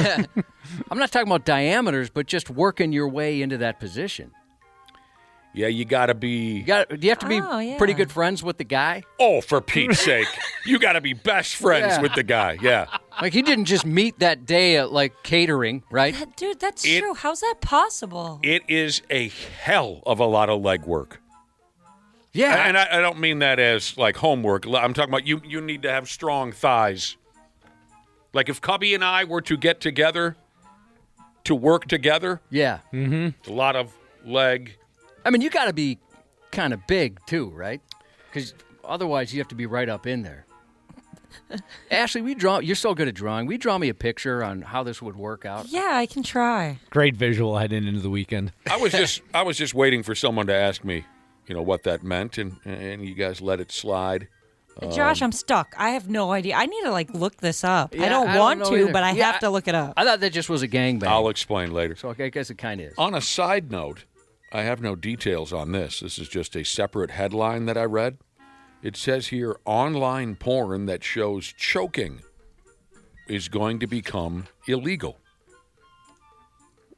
S5: I'm not talking about diameters, but just working your way into that position.
S3: Yeah, you got to be.
S5: Do you have to be
S4: Oh, yeah.
S5: pretty good friends with the guy?
S3: Oh, for Pete's sake. You got to be best friends
S5: Yeah.
S3: with the guy. Yeah.
S5: Like, he didn't just meet that day at, like, catering, right?
S4: Dude, that's true. How's that possible?
S3: It is a hell of a lot of legwork.
S5: Yeah.
S3: And I don't mean that as, like, homework. I'm talking about you need to have strong thighs. Like, if Cubby and I were to get together to work together,
S5: Yeah.
S3: it's a lot of leg.
S5: I mean, you got to be kind of big, too, right? Because otherwise you have to be right up in there. Ashley, you're so good at drawing. Will you draw me a picture on how this would work out?
S4: Yeah, I can try.
S1: Great visual heading into the weekend.
S3: I was just waiting for someone to ask me, what that meant, and you guys let it slide.
S4: Josh, I'm stuck. I have no idea. I need to look this up.
S5: Yeah,
S4: I don't
S5: I don't
S4: want
S5: know
S4: to,
S5: either.
S4: but I
S5: Yeah,
S4: have to look it up.
S5: I thought that just was a gangbang.
S3: I'll explain later.
S5: So I guess it kind of is.
S3: On a side note, I have no details on this. This is just a separate headline that I read. It says here, online porn that shows choking is going to become illegal.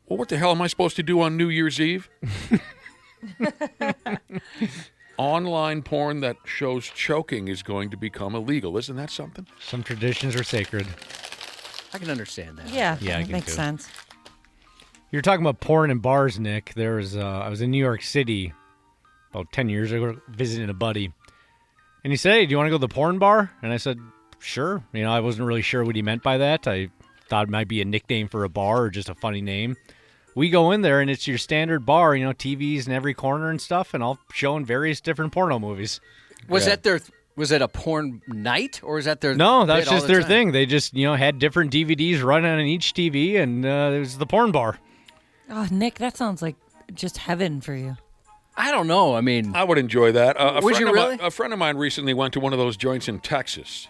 S3: Well, what the hell am I supposed to do on New Year's Eve? Online porn that shows choking is going to become illegal. Isn't that something?
S1: Some traditions are sacred.
S5: I can understand that.
S4: Yeah,
S1: Yeah, I
S4: that
S1: can
S4: makes
S1: too.
S4: sense.
S1: You're talking about porn in bars, Nick. I was in New York City about 10 years ago visiting a buddy. And he said, hey, do you want to go to the porn bar? And I said, sure. I wasn't really sure what he meant by that. I thought it might be a nickname for a bar or just a funny name. we go in there and it's your standard bar, TVs in every corner and stuff, and all showing various different porno movies.
S5: Was it a porn night, or is that their?
S1: No, that's
S5: bit all
S1: just
S5: the
S1: their
S5: time?
S1: thing. They just had different DVDs running on each TV, and it was the porn bar.
S4: Oh, Nick, that sounds like just heaven for you.
S5: I don't know. I mean,
S3: I would enjoy that.
S5: Would you really?
S3: A friend of mine recently went to one of those joints in Texas.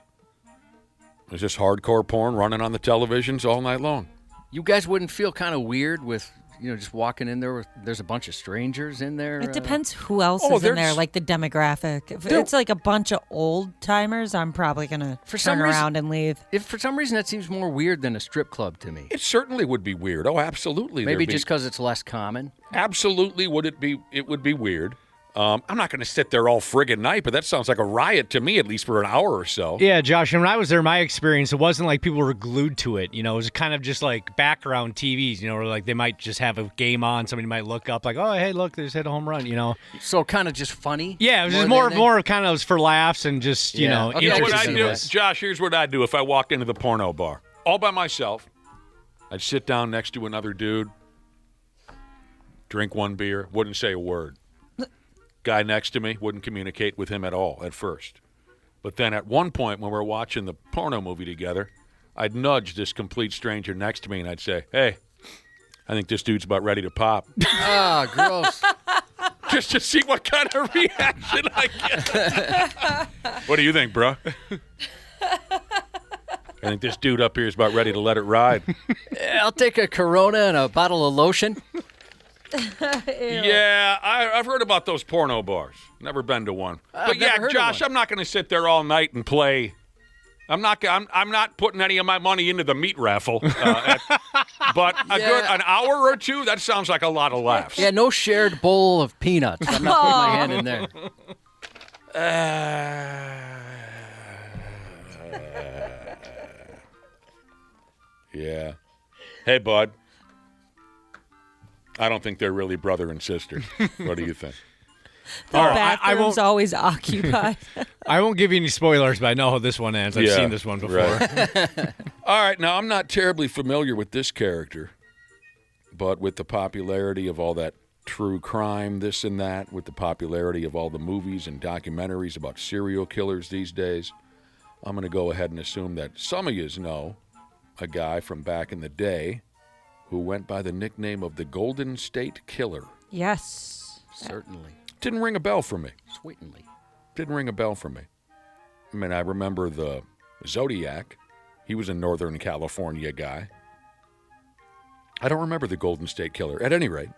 S3: There's just hardcore porn running on the televisions all night long.
S5: you guys wouldn't feel kind of weird with just walking in there. There's a bunch of strangers in there.
S4: It depends who else is in there, like the demographic. If it's like a bunch of old timers, I'm probably gonna turn around and leave.
S5: If for some reason that seems more weird than a strip club to me.
S3: It certainly would be weird. Oh, absolutely.
S5: Maybe just because it's less common.
S3: Absolutely, it would be weird. I'm not going to sit there all friggin' night, but that sounds like a riot to me, at least for an hour or so.
S1: Yeah, Josh, and when I was there, my experience, it wasn't like people were glued to it. It was kind of just like background TVs, where like they might just have a game on. Somebody might look up like, oh, hey, look, they just hit a home run,
S5: So kind of just funny?
S1: Yeah, it was just more kind of for laughs and just,
S5: Okay.
S3: You know what
S1: interested
S3: I'd
S1: in
S3: do?
S1: this.
S3: Josh, here's what I'd do if I walked into the porno bar. All by myself. I'd sit down next to another dude, drink one beer, wouldn't say a word. Guy next to me, wouldn't communicate with him at all at first. But then at one point when we're watching the porno movie together, I'd nudge this complete stranger next to me and I'd say, hey, I think this dude's about ready to pop.
S5: Ah, gross.
S3: Just to see what kind of reaction I get. What do you think, bro? I think this dude up here is about ready to let it ride.
S5: I'll take a Corona and a bottle of lotion.
S3: Yeah, I've heard about those porno bars. Never been to one. But yeah,
S5: never heard of
S3: Josh,
S5: one.
S3: I'm not going to sit there all night and play. I'm not putting any of my money into the meat raffle. But an hour or two, that sounds like a lot of laughs.
S5: Yeah, no shared bowl of peanuts. I'm not putting my hand in there.
S3: Yeah. Hey, bud. I don't think they're really brother and sister. What do you think?
S4: The bathroom's always occupied.
S1: I won't give you any spoilers, but I know how this one ends. I've seen this one before.
S3: Right. All right, now I'm not terribly familiar with this character, but with the popularity of all that true crime, this and that, with the popularity of all the movies and documentaries about serial killers these days, I'm going to go ahead and assume that some of you know a guy from back in the day who went by the nickname of the Golden State Killer.
S4: Yes.
S5: Certainly.
S3: Didn't ring a bell for me.
S5: Sweetly.
S3: Didn't ring a bell for me. I mean, I remember the Zodiac. He was a Northern California guy. I don't remember the Golden State Killer. At any rate,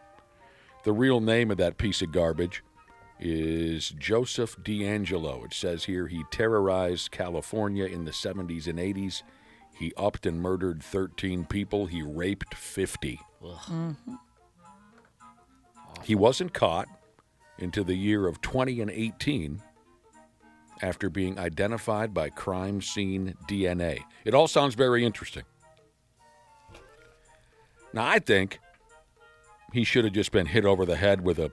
S3: the real name of that piece of garbage is Joseph D'Angelo. It says here he terrorized California in the 70s and 80s. He upped and murdered 13 people. He raped 50.
S4: Mm-hmm.
S3: He wasn't caught until the year of 2018 after being identified by crime scene DNA. It all sounds very interesting. Now, I think he should have just been hit over the head with a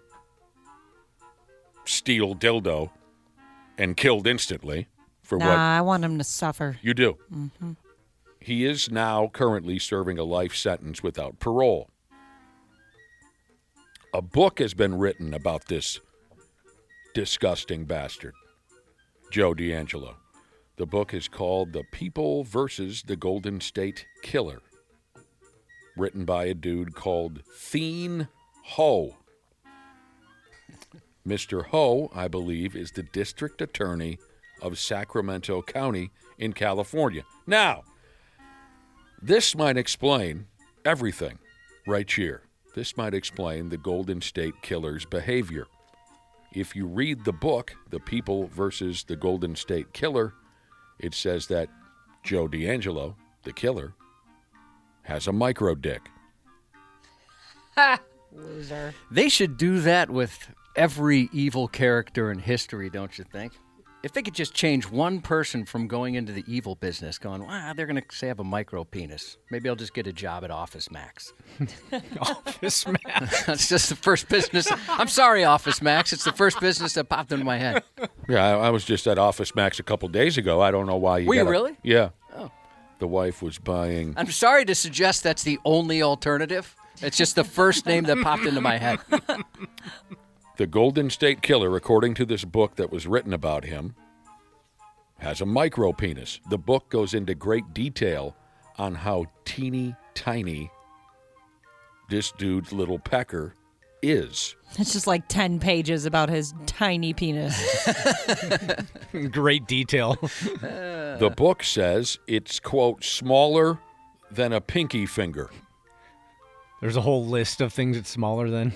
S3: steel dildo and killed instantly for what
S4: I want him to suffer.
S3: you do.
S4: Mm-hmm.
S3: He is now currently serving a life sentence without parole. A book has been written about this disgusting bastard, Joe D'Angelo. The book is called The People versus the Golden State Killer, written by a dude called Thien Ho. Mr. Ho, I believe, is the district attorney of Sacramento County in California. Now, this might explain everything right here. This might explain the Golden State Killer's behavior. If you read the book, The People versus the Golden State Killer, it says that Joe D'Angelo, the killer, has a micro dick.
S4: Loser.
S5: They should do that with every evil character in history, don't you think? If they could just change one person from going into the evil business, going, they're going to say I have a micro penis. Maybe I'll just get a job at Office Max.
S1: Office Max.
S5: That's just the first business. I'm sorry, Office Max. It's the first business that popped into my head.
S3: Yeah, I was just at Office Max a couple days ago. I don't know why you
S5: Were you
S3: gotta-
S5: really?
S3: Yeah.
S5: Oh.
S3: The wife was buying...
S5: I'm sorry to suggest that's the only alternative. It's just the first name that popped into my head.
S3: The Golden State Killer, according to this book that was written about him, has a micro penis. The book goes into great detail on how teeny tiny this dude's little pecker is.
S4: It's just like 10 pages about his tiny penis.
S1: Great detail.
S3: The book says it's, quote, smaller than a pinky finger.
S1: There's a whole list of things that's smaller than.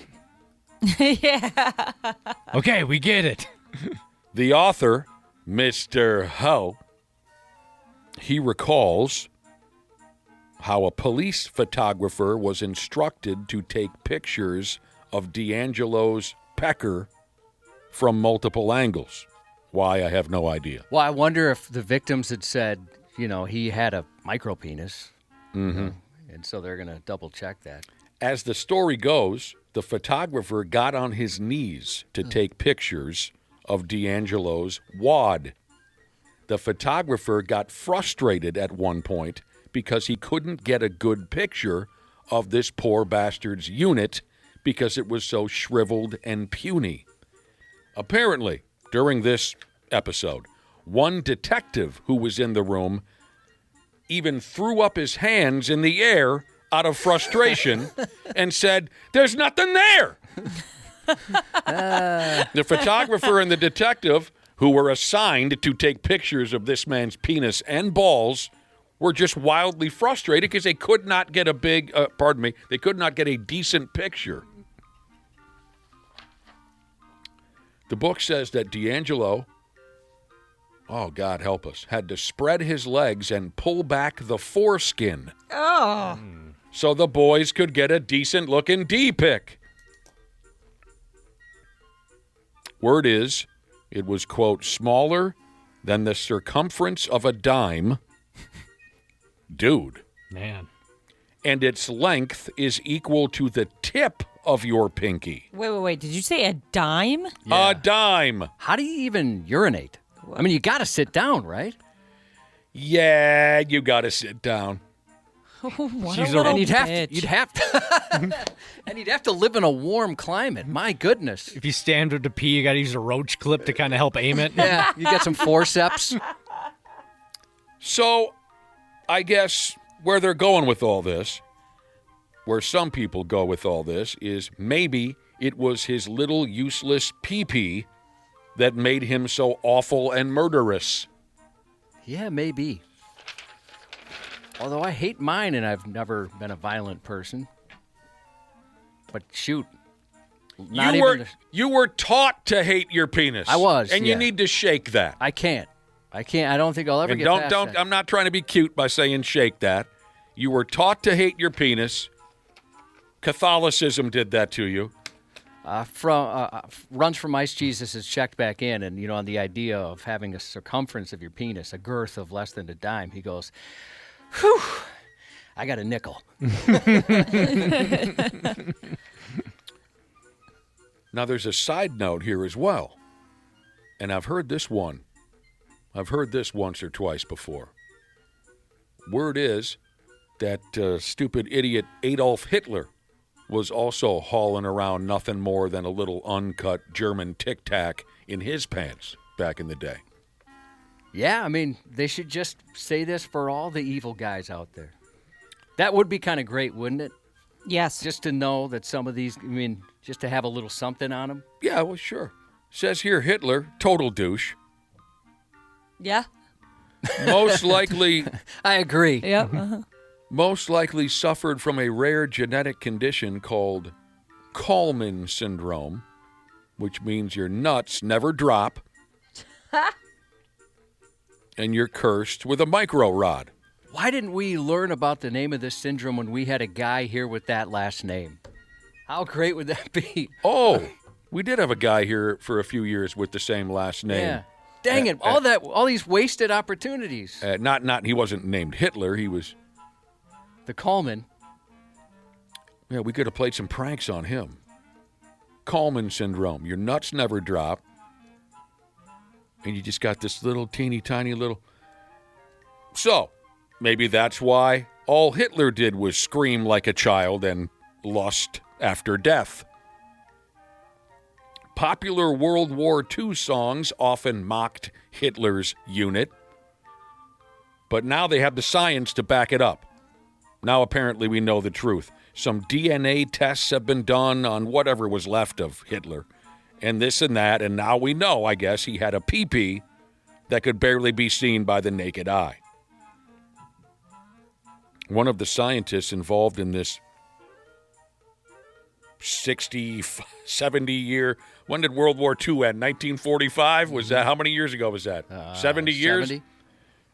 S4: Yeah.
S1: Okay, we get it.
S3: The author, Mr. Ho, he recalls how a police photographer was instructed to take pictures of D'Angelo's pecker from multiple angles. Why, I have no idea.
S5: Well, I wonder if the victims had said, he had a micro penis.
S3: Mm-hmm.
S5: And so they're going to double check that.
S3: As the story goes, the photographer got on his knees to take pictures of D'Angelo's wad. The photographer got frustrated at one point because he couldn't get a good picture of this poor bastard's unit because it was so shriveled and puny. Apparently, during this episode, one detective who was in the room even threw up his hands in the air out of frustration and said, "There's nothing there." The photographer and the detective, who were assigned to take pictures of this man's penis and balls, were just wildly frustrated because they could not get they could not get a decent picture. The book says that D'Angelo, oh, God help us, had to spread his legs and pull back the foreskin.
S4: Oh.
S3: So the boys could get a decent-looking D-pic. Word is, it was, quote, smaller than the circumference of a dime. Dude.
S1: Man.
S3: And its length is equal to the tip of your pinky.
S4: Wait. Did you say a dime?
S5: Yeah.
S3: A dime.
S5: How do you even urinate? I mean, you got to sit down, right?
S3: Yeah, you got to sit down.
S4: What
S1: She's
S4: a little
S5: And you'd
S4: bitch.
S5: have to live in a warm climate. My goodness.
S1: If you stand with to pee, you got to use a roach clip to kind of help aim it.
S5: Yeah, you get some forceps.
S3: So, I guess where they're going with all this, where some people go with all this, is maybe it was his little useless pee-pee that made him so awful and murderous.
S5: Yeah, maybe. Although I hate mine and I've never been a violent person. But shoot.
S3: You were taught to hate your penis.
S5: I was,
S3: and
S5: yeah.
S3: you need to shake that.
S5: I can't. I don't think I'll ever
S3: And
S5: get past that.
S3: I'm not trying to be cute by saying shake that. You were taught to hate your penis. Catholicism did that to you.
S5: Runs from Ice Jesus is checked back in, and on the idea of having a circumference of your penis, a girth of less than a dime, he goes, "Whew, I got a nickel."
S3: Now, there's a side note here as well, and I've heard this once or twice before. Word is that stupid idiot Adolf Hitler was also hauling around nothing more than a little uncut German Tic Tac in his pants back in the day.
S5: Yeah, I mean, they should just say this for all the evil guys out there. That would be kind of great, wouldn't it?
S4: Yes.
S5: Just to know that some of these, just to have a little something on them.
S3: Yeah, well, sure. Says here Hitler, total douche.
S4: Yeah.
S3: Most likely,
S5: I agree.
S4: Yep.
S3: most likely suffered from a rare genetic condition called Kallman syndrome, which means your nuts never drop and you're cursed with a micro rod.
S5: Why didn't we learn about the name of this syndrome when we had a guy here with that last name? How great would that be?
S3: Oh, we did have a guy here for a few years with the same last name.
S5: Yeah. Dang it! All these wasted opportunities.
S3: Not he wasn't named Hitler. He was.
S5: The Coleman.
S3: Yeah, we could have played some pranks on him. Kallman syndrome. Your nuts never drop, and you just got this little teeny tiny little. So, maybe that's why all Hitler did was scream like a child and lust after death. Popular World War II songs often mocked Hitler's unit, but now they have the science to back it up. Now apparently we know the truth. Some DNA tests have been done on whatever was left of Hitler, and this and that, and now we know, I guess, he had a pee-pee that could barely be seen by the naked eye. One of the scientists involved in this 60, 70 year, when did World War II end? 1945? Was that, how many years ago was that? 70 years?
S5: 70.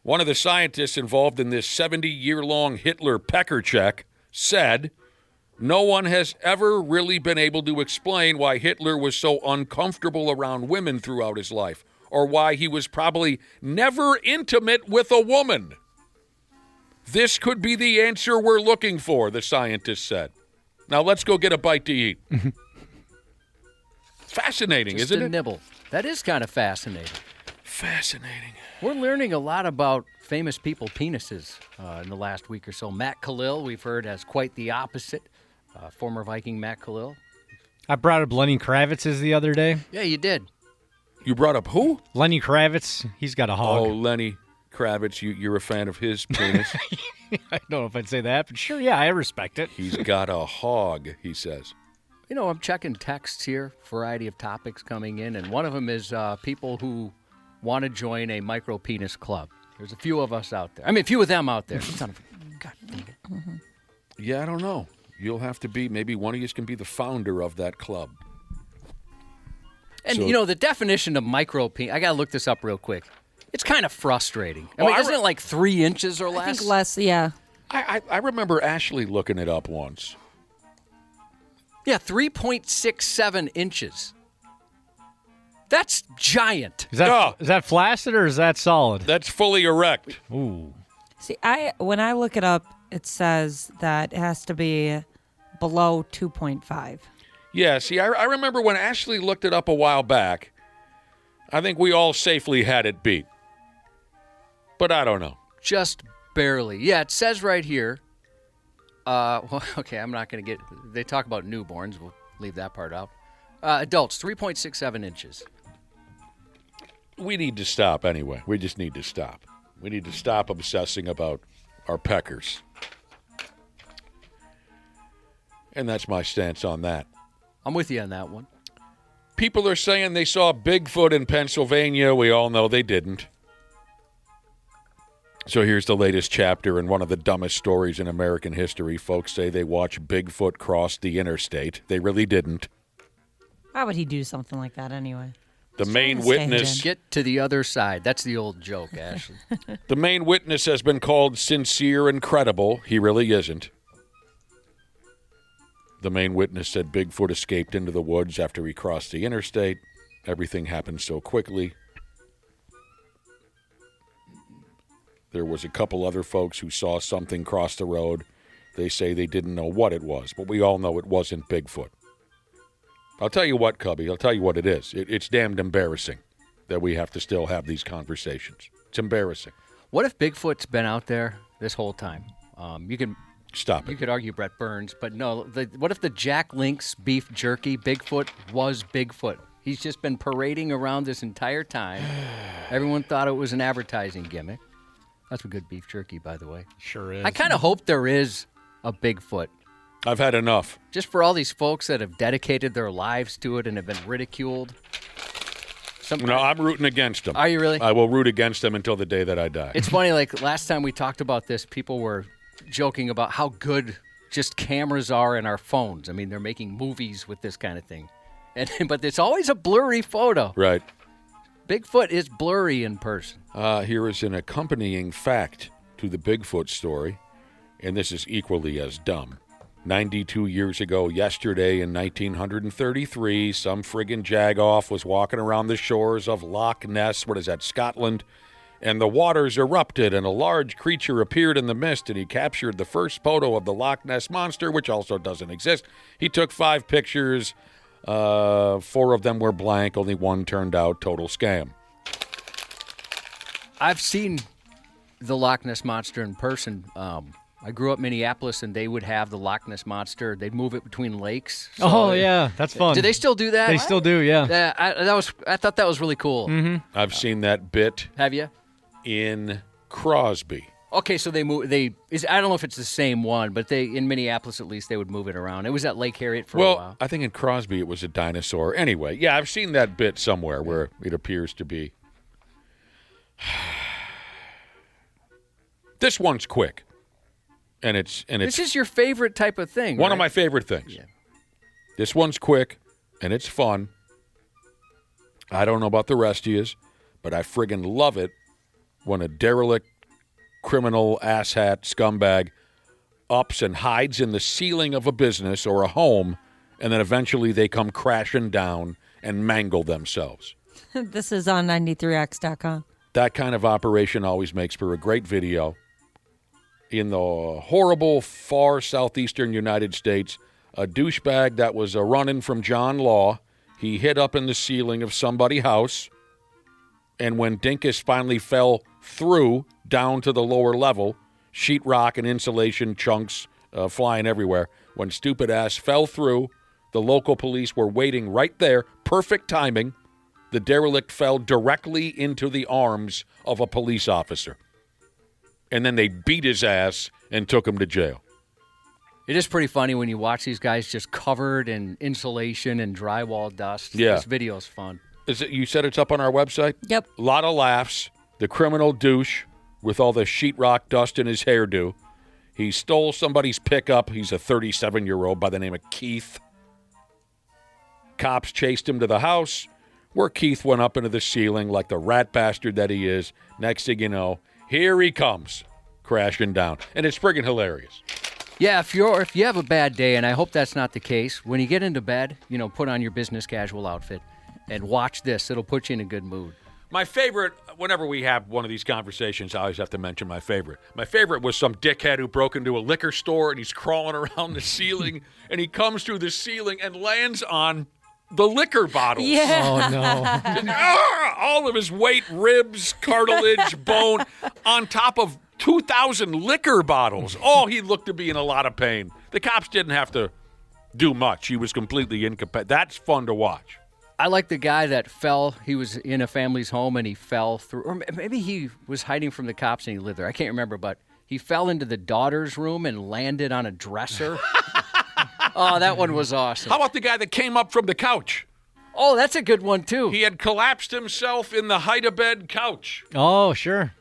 S3: One of the scientists involved in this 70-year-long Hitler pecker check said, no one has ever really been able to explain why Hitler was so uncomfortable around women throughout his life, or why he was probably never intimate with a woman. This could be the answer we're looking for, the scientist said. Now let's go get a bite to eat. Fascinating,
S5: Just
S3: isn't
S5: a
S3: it?
S5: nibble. That is kind of fascinating.
S3: Fascinating.
S5: We're learning a lot about famous people penises in the last week or so. Matt Khalil, we've heard, has quite the opposite. Former Viking Matt Khalil.
S1: I brought up Lenny Kravitz's the other day.
S5: Yeah, you did.
S3: You brought up who?
S1: Lenny Kravitz, he's got a hog.
S3: Oh, Lenny Kravitz. You're a fan of his penis?
S1: I don't know if I'd say that, but sure, yeah, I respect it.
S3: He's got a hog, he says.
S5: You know, I'm checking texts here, variety of topics coming in, and one of them is people who want to join a micro penis club. There's a few of us out there. I mean, a few of them out there. Son of a, God dang it.
S3: Yeah, I don't know. You'll have to be, maybe one of you can be the founder of that club.
S5: And,
S3: So-
S5: you know, the definition of micro penis, I got to look this up real quick. It's kind of frustrating. I mean, isn't it like 3 inches or less?
S4: I think less, yeah.
S3: I remember Ashley looking it up once.
S5: Yeah, 3.67 inches. That's giant.
S1: Is that
S3: Yeah.
S1: is that flaccid or is that solid?
S3: That's fully erect.
S1: Ooh.
S4: See, when I look it up, it says that it has to be below 2.5.
S3: Yeah, see, I remember when Ashley looked it up a while back, I think we all safely had it beat. But I don't know.
S5: Just barely. Yeah, it says right here. Well, okay, I'm not going to get. They talk about newborns. We'll leave that part out. Adults, 3.67 inches.
S3: We need to stop anyway. We just need to stop. We need to stop obsessing about our peckers. And that's my stance on that.
S5: I'm with you on that one.
S3: People are saying they saw Bigfoot in Pennsylvania. We all know they didn't. So here's the latest chapter in one of the dumbest stories in American history. Folks say they watched Bigfoot cross the interstate. They really didn't.
S4: Why would he do something like that anyway?
S3: The main
S4: trying to stay
S3: witness,
S4: hidden.
S5: Get to the other side. That's the old joke, Ashley.
S3: the main witness has been called sincere and credible. He really isn't. The main witness said Bigfoot escaped into the woods after he crossed the interstate. Everything happened so quickly. There was a couple other folks who saw something cross the road. They say they didn't know what it was, but we all know it wasn't Bigfoot. I'll tell you what, Cubby, I'll tell you what it is. It's damned embarrassing that we have to still have these conversations. It's embarrassing.
S5: What if Bigfoot's been out there this whole time?
S3: Stop
S5: You
S3: it.
S5: could argue Brett Burns, but no. What if the Jack Link's beef jerky Bigfoot was Bigfoot? He's just been parading around this entire time. Everyone thought it was an advertising gimmick. That's a good beef jerky, by the way.
S1: Sure is.
S5: I kind of hope there is a Bigfoot.
S3: I've had enough.
S5: Just for all these folks that have dedicated their lives to it and have been ridiculed.
S3: No, I'm rooting against them.
S5: Are you really?
S3: I will root against them until the day that I die.
S5: It's funny, like last time we talked about this, people were joking about how good just cameras are in our phones. I mean, they're making movies with this kind of thing. But it's always a blurry photo.
S3: Right.
S5: Bigfoot is blurry in person.
S3: Here is an accompanying fact to the Bigfoot story, and this is equally as dumb. 92 years ago yesterday in 1933, some friggin' jagoff was walking around the shores of Loch Ness, what is that, Scotland, and the waters erupted and a large creature appeared in the mist, and he captured the first photo of the Loch Ness Monster, which also doesn't exist. He took 5 pictures. 4 of them were blank. Only 1 turned out total scam.
S5: I've seen the Loch Ness Monster in person. I grew up in Minneapolis, and they would have the Loch Ness Monster. They'd move it between lakes. So
S1: Oh, yeah. That's fun.
S5: Do they still do that?
S1: They still do, yeah.
S5: Yeah, I thought that was really cool.
S1: Mm-hmm.
S3: I've seen that bit
S5: Have you?
S3: in Crosby.
S5: Okay, so they move. I don't know if it's the same one, but in Minneapolis at least they would move it around. It was at Lake Harriet for a
S3: Well,
S5: while.
S3: I think in Crosby it was a dinosaur. Anyway, yeah, I've seen that bit somewhere where it appears to be. This one's quick, and it's
S5: This is your favorite type of thing.
S3: one of
S5: right?
S3: my favorite things.
S5: Yeah.
S3: This one's quick, and it's fun. I don't know about the rest of yous, but I friggin' love it when a derelict, criminal, asshat, scumbag ups and hides in the ceiling of a business or a home, and then eventually they come crashing down and mangle themselves.
S4: This is on 93x.com.
S3: That kind of operation always makes for a great video. In the horrible, far southeastern United States, a douchebag that was running from John Law, he hid up in the ceiling of somebody's house, and when Dinkus finally fell through down to the lower level, sheetrock and insulation chunks flying everywhere, when stupid ass fell through, the local police were waiting right there, perfect timing. The derelict fell directly into the arms of a police officer. And then they beat his ass and took him to jail.
S5: It is pretty funny when you watch these guys just covered in insulation and drywall dust.
S3: Yeah.
S5: This video's fun.
S3: You said it's up on our website?
S4: Yep.
S3: A lot of laughs. The criminal douche with all the sheetrock dust in his hairdo. He stole somebody's pickup. He's a 37-year-old by the name of Keith. Cops chased him to the house, where Keith went up into the ceiling like the rat bastard that he is. Next thing you know, here he comes, crashing down. And it's friggin' hilarious.
S5: Yeah, if you have a bad day, and I hope that's not the case, when you get into bed, put on your business casual outfit and watch this. It'll put you in a good mood.
S3: My favorite, whenever we have one of these conversations, I always have to mention my favorite. My favorite was some dickhead who broke into a liquor store, and he's crawling around the ceiling, and he comes through the ceiling and lands on the liquor bottles.
S4: Yeah.
S1: Oh, no.
S3: All of his weight, ribs, cartilage, bone, on top of 2,000 liquor bottles. Oh, he looked to be in a lot of pain. The cops didn't have to do much. He was completely incompetent. That's fun to watch.
S5: I like the guy that fell. He was in a family's home and he fell through, or maybe he was hiding from the cops and he lived there. I can't remember, but he fell into the daughter's room and landed on a dresser. Oh, that one was awesome.
S3: How about the guy that came up from the couch?
S5: Oh, that's a good one, too.
S3: He had collapsed himself in the hide-a-bed couch.
S1: Oh, sure.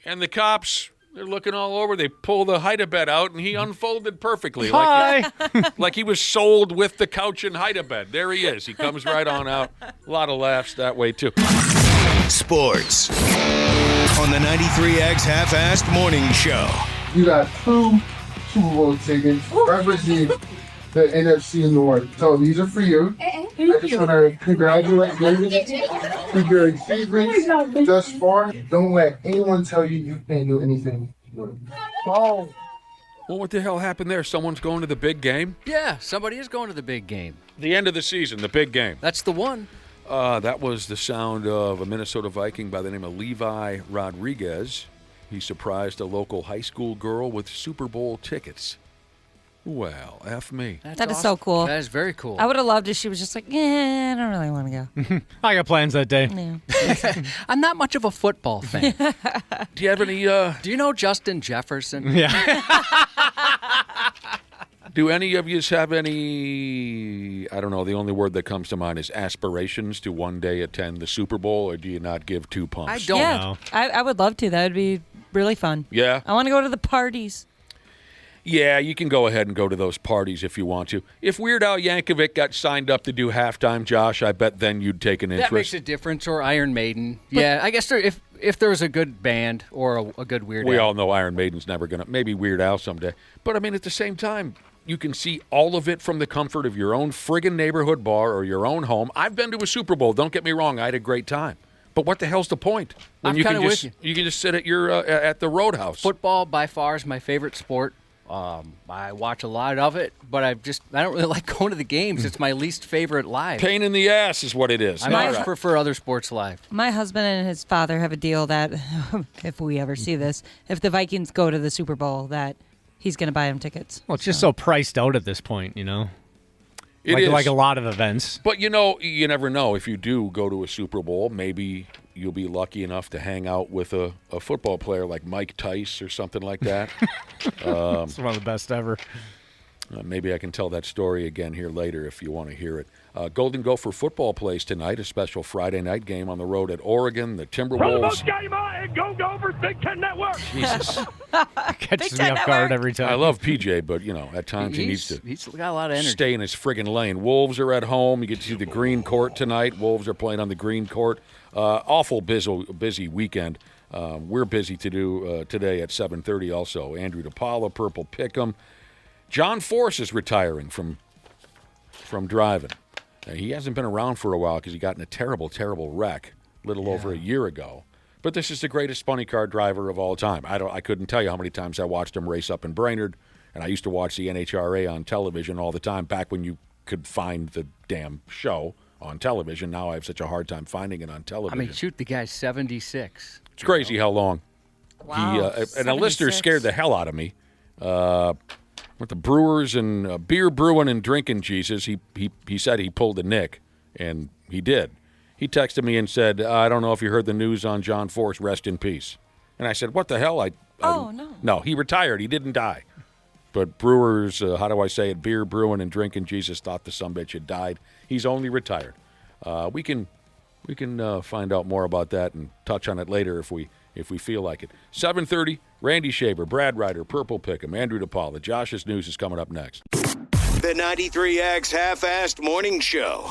S3: And the cops, they're looking all over. They pull the hide-a-bed out, and he unfolded perfectly.
S1: Hi.
S3: Like he was sold with the couch and hide-a-bed. There he is. He comes right on out. A lot of laughs that way, too.
S2: Sports on the 93X Half-Assed Morning Show.
S7: You got 2 Super Bowl tickets representing the NFC North. So these are for you. I just want to congratulate you for your achievements thus far. Don't let anyone tell you you can't do anything. Oh.
S3: Well, what the hell happened there? Someone's going to the big game?
S5: Yeah, somebody is going to the big game.
S3: The end of the season, the big game.
S5: That's the one.
S3: That was the sound of a Minnesota Viking by the name of Levi Rodriguez. He surprised a local high school girl with Super Bowl tickets. Well, F me.
S4: That is so cool.
S5: That is very cool.
S4: I would have loved if she was just like, I don't really want to go.
S1: I got plans that day.
S4: Yeah.
S5: I'm not much of a football fan.
S3: Do you have any,
S5: Do you know Justin Jefferson?
S1: Yeah.
S3: do any of you have any, I don't know, the only word that comes to mind is aspirations to one day attend the Super Bowl, or do you not give two pumps?
S5: I don't
S4: Yeah,
S1: know.
S4: I would love to. That would be really fun.
S3: Yeah?
S4: I want to go to the parties.
S3: Yeah, you can go ahead and go to those parties if you want to. If Weird Al Yankovic got signed up to do halftime, Josh, I bet then you'd take an interest.
S5: That makes a difference, or Iron Maiden. Yeah, I guess if there was a good band or a good Weird
S3: We
S5: Al.
S3: all know Iron Maiden's never going to, maybe Weird Al someday. But, I mean, at the same time, you can see all of it from the comfort of your own friggin' neighborhood bar or your own home. I've been to a Super Bowl. Don't get me wrong. I had a great time. But what the hell's the point? When
S5: I'm
S3: you can
S5: kinda
S3: just
S5: with
S3: you can just sit at your at the Roadhouse.
S5: Football, by far, is my favorite sport. I watch a lot of it, but I don't really like going to the games. It's my least favorite live.
S3: Pain in the ass is what it is.
S5: I much prefer other sports live.
S4: My husband and his father have a deal that if we ever see this, if the Vikings go to the Super Bowl, that he's going to buy him tickets.
S1: Well, it's just so priced out at this point, you know?
S3: It is.
S1: Like a lot of events.
S3: But, you know, you never know. If you do go to a Super Bowl, maybe you'll be lucky enough to hang out with a football player like Mike Tice or something like that.
S1: It's one of the best ever.
S3: Maybe I can tell that story again here later if you want to hear it. Golden Gopher football plays tonight, a special Friday night game on the road at Oregon. The Timberwolves.
S8: Go Gophers, Big Ten Network.
S3: Jesus.
S1: Catches me off guard every time.
S3: I love PJ, but, you know, at times he needs to
S5: He's got a lot of energy.
S3: stay in his friggin' lane. Wolves are at home. You get to see the green court tonight. Wolves are playing on the green court. Awful busy weekend. We're busy to do today at 7:30 also. Andrew DePaola, Purple Pick'em. John Force is retiring from driving. He hasn't been around for a while because he got in a terrible, terrible wreck a little over a year ago. But this is the greatest funny car driver of all time. I couldn't tell you how many times I watched him race up in Brainerd, and I used to watch the NHRA on television all the time back when you could find the damn show on television. Now I have such a hard time finding it on television.
S5: I mean, shoot, the guy's 76.
S3: It's crazy how long.
S4: Wow.
S3: And a listener scared the hell out of me. With the Brewers and beer brewing and drinking Jesus, he said he pulled a Nick, and he did. He texted me and said, I don't know if you heard the news on John Force, rest in peace. And I said, what the hell?
S4: No.
S3: No, he retired. He didn't die. But Brewers, how do I say it, beer brewing and drinking Jesus thought the sumbitch had died. He's only retired. We can find out more about that and touch on it later if we feel like it. 7:30, Randy Shaver, Brad Ryder, Purple Pick'em, Andrew DePaula. Josh's News is coming up next.
S2: The 93X Half-Assed Morning Show.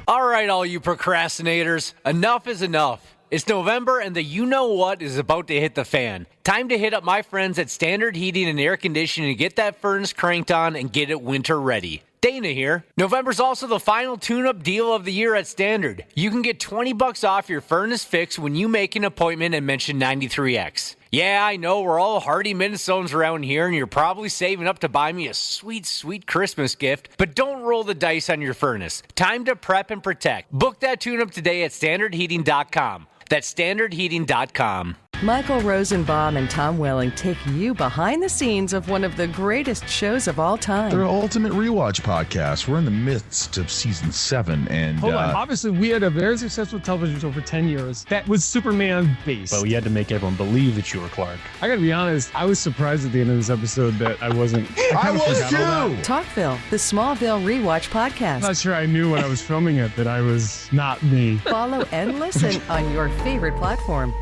S1: All right, all you procrastinators, enough is enough. It's November and the you-know-what is about to hit the fan. Time to hit up my friends at Standard Heating and Air Conditioning to get that furnace cranked on and get it winter ready. Dana here. November's also the final tune-up deal of the year at Standard. You can get $20 off your furnace fix when you make an appointment and mention 93X. Yeah, I know we're all hardy Minnesotans around here, and you're probably saving up to buy me a sweet, sweet Christmas gift, but don't roll the dice on your furnace. Time to prep and protect. Book that tune-up today at standardheating.com. That's standardheating.com.
S9: Michael Rosenbaum and Tom Welling take you behind the scenes of one of the greatest shows of all time.
S10: They're an ultimate rewatch podcast. We're in the midst of season 7, and
S8: Hold on. Obviously, we had a very successful television show for 10 years. That was Superman based.
S10: but we had to make everyone believe that you were Clark.
S8: I gotta be honest, I was surprised at the end of this episode that I wasn't.
S10: I was too.
S9: Talkville, the Smallville rewatch podcast.
S8: I'm not sure I knew when I was filming it that I was not me.
S9: Follow and listen on your favorite platform.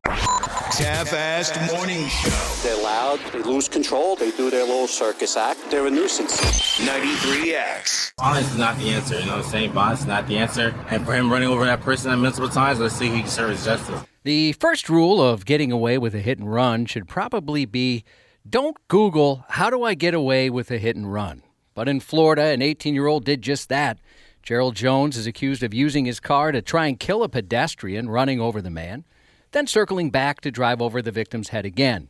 S2: Half-Assed Morning Show.
S11: They're loud, they lose control, they do their little circus act, they're a nuisance.
S2: 93X.
S12: Violence is not the answer, you know what I'm saying? Violence is not the answer. And for him running over that person multiple times, let's see if he can serve his justice.
S5: The first rule of getting away with a hit and run should probably be don't Google, how do I get away with a hit and run? But in Florida, an 18-year-old did just that. Gerald Jones is accused of using his car to try and kill a pedestrian running over the man, then circling back to drive over the victim's head again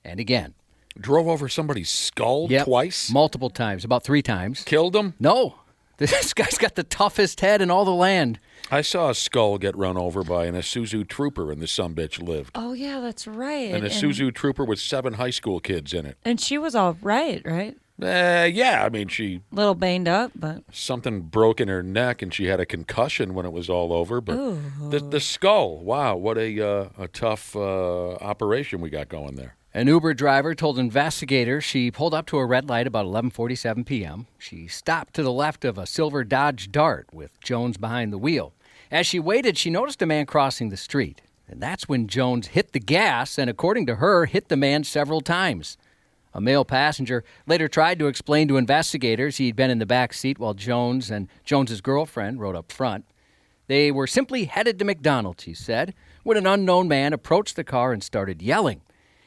S5: and again.
S3: Drove over somebody's skull twice?
S5: Multiple times, about 3 times.
S3: Killed him?
S5: No. This guy's got the toughest head in all the land.
S3: I saw a skull get run over by an Isuzu Trooper, and the sumbitch lived.
S4: Oh, yeah, that's right.
S3: An Isuzu Trooper with 7 high school kids in it.
S4: And she was all right?
S3: Yeah, I mean, she...
S4: A little banged up, but...
S3: Something broke in her neck, and she had a concussion when it was all over. But the skull, wow, what a tough operation we got going there.
S5: An Uber driver told investigators she pulled up to a red light about 11:47 p.m. She stopped to the left of a silver Dodge Dart with Jones behind the wheel. As she waited, she noticed a man crossing the street. And that's when Jones hit the gas and, according to her, hit the man several times. A male passenger later tried to explain to investigators he'd been in the back seat while Jones and Jones's girlfriend rode up front. They were simply headed to McDonald's, he said, when an unknown man approached the car and started yelling.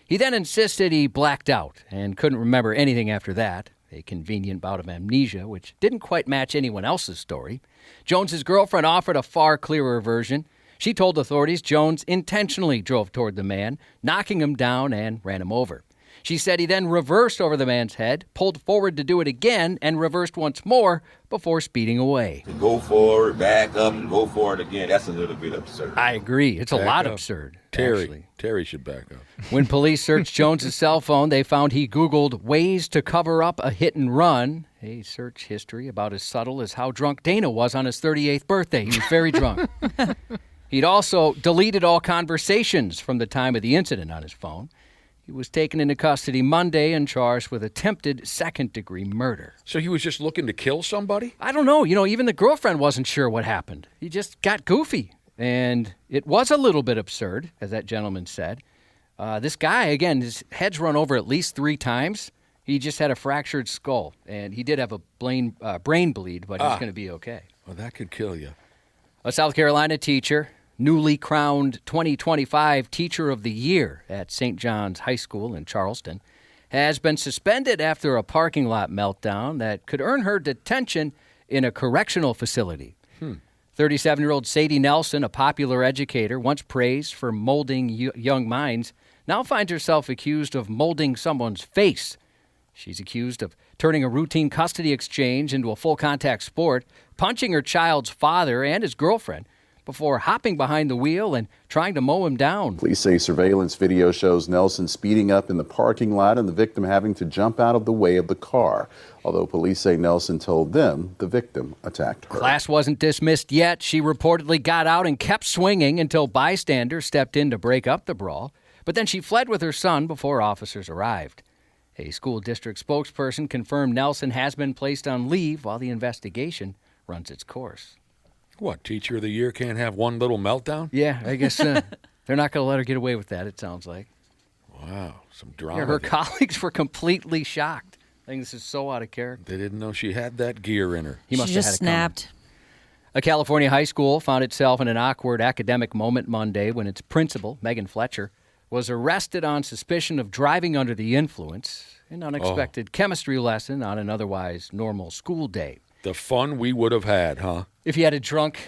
S5: He then insisted he blacked out and couldn't remember anything after that, a convenient bout of amnesia which didn't quite match anyone else's story. Jones's girlfriend offered a far clearer version. She told authorities Jones intentionally drove toward the man, knocking him down and ran him over. She said he then reversed over the man's head, pulled forward to do it again, and reversed once more before speeding away.
S13: Go forward, back up, and go forward again. That's a little bit absurd.
S5: I agree. It's a
S3: Back
S5: lot
S3: up.
S5: absurd.
S3: Terry should back up.
S5: When police searched Jones's cell phone, they found he Googled ways to cover up a hit and run, a search history about as subtle as how drunk Dana was on his 38th birthday. He was very drunk. He'd also deleted all conversations from the time of the incident on his phone. He was taken into custody Monday and charged with attempted second-degree murder.
S3: So he was just looking to kill somebody?
S5: I don't know. Even the girlfriend wasn't sure what happened. He just got goofy. And it was a little bit absurd, as that gentleman said. This guy, again, his head's run over at least 3 times. He just had a fractured skull. And he did have a brain bleed, but he's going to be okay.
S3: Well, that could kill you.
S5: A South Carolina teacher, newly crowned 2025 Teacher of the Year at St. John's High School in Charleston, has been suspended after a parking lot meltdown that could earn her detention in a correctional facility. 37-year-old Sadie Nelson, a popular educator, once praised for molding young minds, now finds herself accused of molding someone's face. She's accused of turning a routine custody exchange into a full-contact sport, punching her child's father and his girlfriend, before hopping behind the wheel and trying to mow him down.
S14: Police say surveillance video shows Nelson speeding up in the parking lot and the victim having to jump out of the way of the car. Although police say Nelson told them the victim attacked her.
S5: Class wasn't dismissed yet. She reportedly got out and kept swinging until bystanders stepped in to break up the brawl. But then she fled with her son before officers arrived. A school district spokesperson confirmed Nelson has been placed on leave while the investigation runs its course.
S3: What, Teacher of the Year can't have one little meltdown?
S5: Yeah, I guess they're not going to let her get away with that, it sounds like.
S3: Wow, some drama.
S5: Yeah, her
S3: there.
S5: colleagues were completely shocked. I think this is so out of character.
S3: They didn't know she had that gear in her.
S5: He must
S4: She
S5: have
S4: just
S5: had it coming.
S4: snapped.
S5: A California high school found itself in an awkward academic moment Monday when its principal, Megan Fletcher, was arrested on suspicion of driving under the influence, an unexpected chemistry lesson on an otherwise normal school day.
S3: The fun we would have had, huh?
S5: If you had a drunk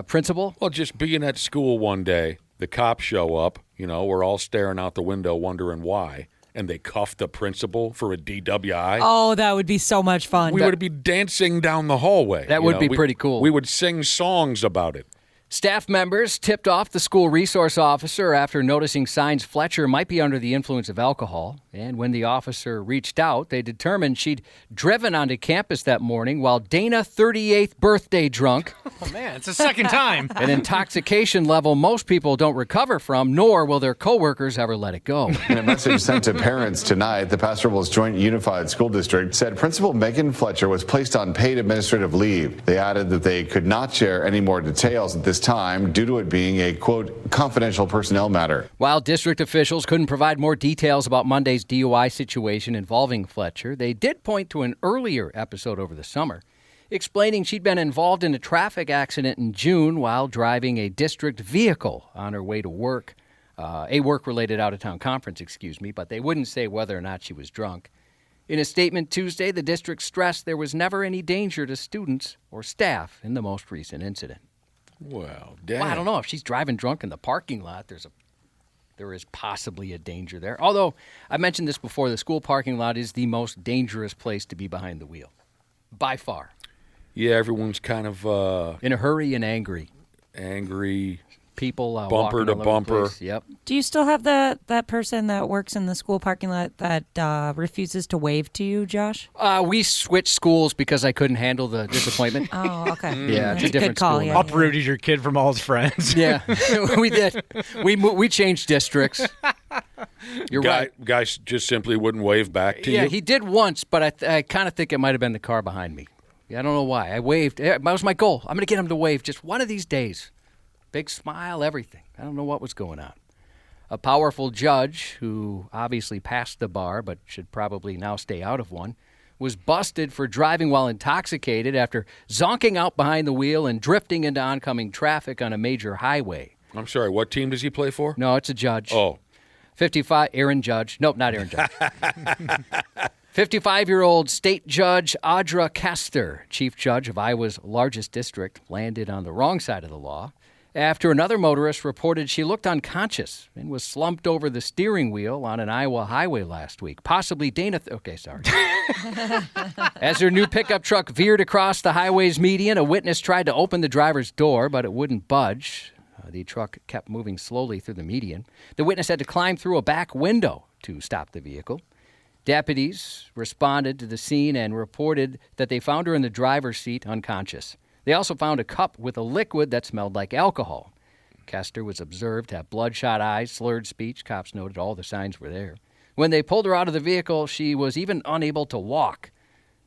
S5: principal?
S3: Well, just being at school one day, the cops show up, we're all staring out the window wondering why, and they cuff the principal for a DWI.
S4: Oh, that would be so much fun.
S3: We would be dancing down the hallway.
S5: That would be pretty cool.
S3: We would sing songs about it.
S5: Staff members tipped off the school resource officer after noticing signs Fletcher might be under the influence of alcohol. And when the officer reached out, they determined she'd driven onto campus that morning while Dana's 38th birthday drunk.
S1: Oh, man, it's the second time.
S5: An intoxication level most people don't recover from, nor will their coworkers ever let it go.
S15: In a message sent to parents tonight, the Paso Robles Joint Unified School District said Principal Megan Fletcher was placed on paid administrative leave. They added that they could not share any more details at this time due to it being a, quote, confidential personnel matter.
S5: While district officials couldn't provide more details about Monday's DUI situation involving Fletcher, they did point to an earlier episode over the summer, explaining she'd been involved in a traffic accident in June while driving a district vehicle on her way to work, a work-related out-of-town conference, but they wouldn't say whether or not she was drunk. In a statement Tuesday, the district stressed there was never any danger to students or staff in the most recent incident.
S3: Well, damn.
S5: Well, I don't know. If she's driving drunk in the parking lot, there is possibly a danger there. Although, I mentioned this before, the school parking lot is the most dangerous place to be behind the wheel. By far.
S3: Yeah, everyone's kind of...
S5: in a hurry and angry.
S3: Angry.
S5: People
S3: bumper
S5: walking
S3: to
S5: all over the
S3: bumper.
S5: place. Yep.
S4: Do you still have that person that works in the school parking lot that refuses to wave to you, Josh?
S5: We switched schools because I couldn't handle the disappointment.
S4: Oh, okay.
S5: Yeah,
S4: That's
S5: it's a different
S4: good call,
S5: school.
S4: yeah.
S1: Uprooted your kid from all his friends.
S5: Yeah, we did. We changed districts. You're right.
S3: Guy just simply wouldn't wave back to you?
S5: Yeah, he did once, but I kind of think it might have been the car behind me. I don't know why. I waved. That was my goal. I'm going to get him to wave just one of these days. Big smile, everything. I don't know what was going on. A powerful judge, who obviously passed the bar but should probably now stay out of one, was busted for driving while intoxicated after zonking out behind the wheel and drifting into oncoming traffic on a major highway.
S3: I'm sorry, what team does he play for?
S5: No, it's a judge.
S3: Oh.
S5: 55, Aaron Judge. Nope, not Aaron Judge. 55-year-old state judge Audra Kester, chief judge of Iowa's largest district, landed on the wrong side of the law after another motorist reported she looked unconscious and was slumped over the steering wheel on an Iowa highway last week. Possibly Dana... Okay, sorry. As her new pickup truck veered across the highway's median, a witness tried to open the driver's door, but it wouldn't budge. The truck kept moving slowly through the median. The witness had to climb through a back window to stop the vehicle. Deputies responded to the scene and reported that they found her in the driver's seat unconscious. They also found a cup with a liquid that smelled like alcohol. Kester was observed to have bloodshot eyes, slurred speech. Cops noted all the signs were there. When they pulled her out of the vehicle, she was even unable to walk.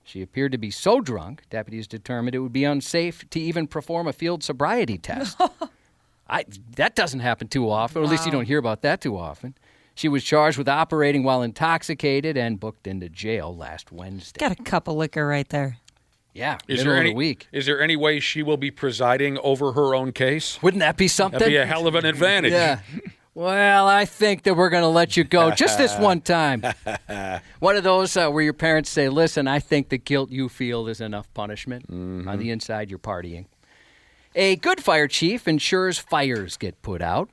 S5: She appeared to be so drunk, deputies determined it would be unsafe to even perform a field sobriety test. That doesn't happen too often, or at least you don't hear about that too often. She was charged with operating while intoxicated and booked into jail last Wednesday.
S4: Got a cup of liquor right there.
S5: Yeah, middle of the week.
S3: Is there any way she will be presiding over her own case?
S5: Wouldn't that be something?
S3: That'd be a hell of an advantage.
S5: Yeah. Well, I think that we're going to let you go just this one time. One of those where your parents say, listen, I think the guilt you feel is enough punishment. Mm-hmm. On the inside, you're partying. A good fire chief ensures fires get put out.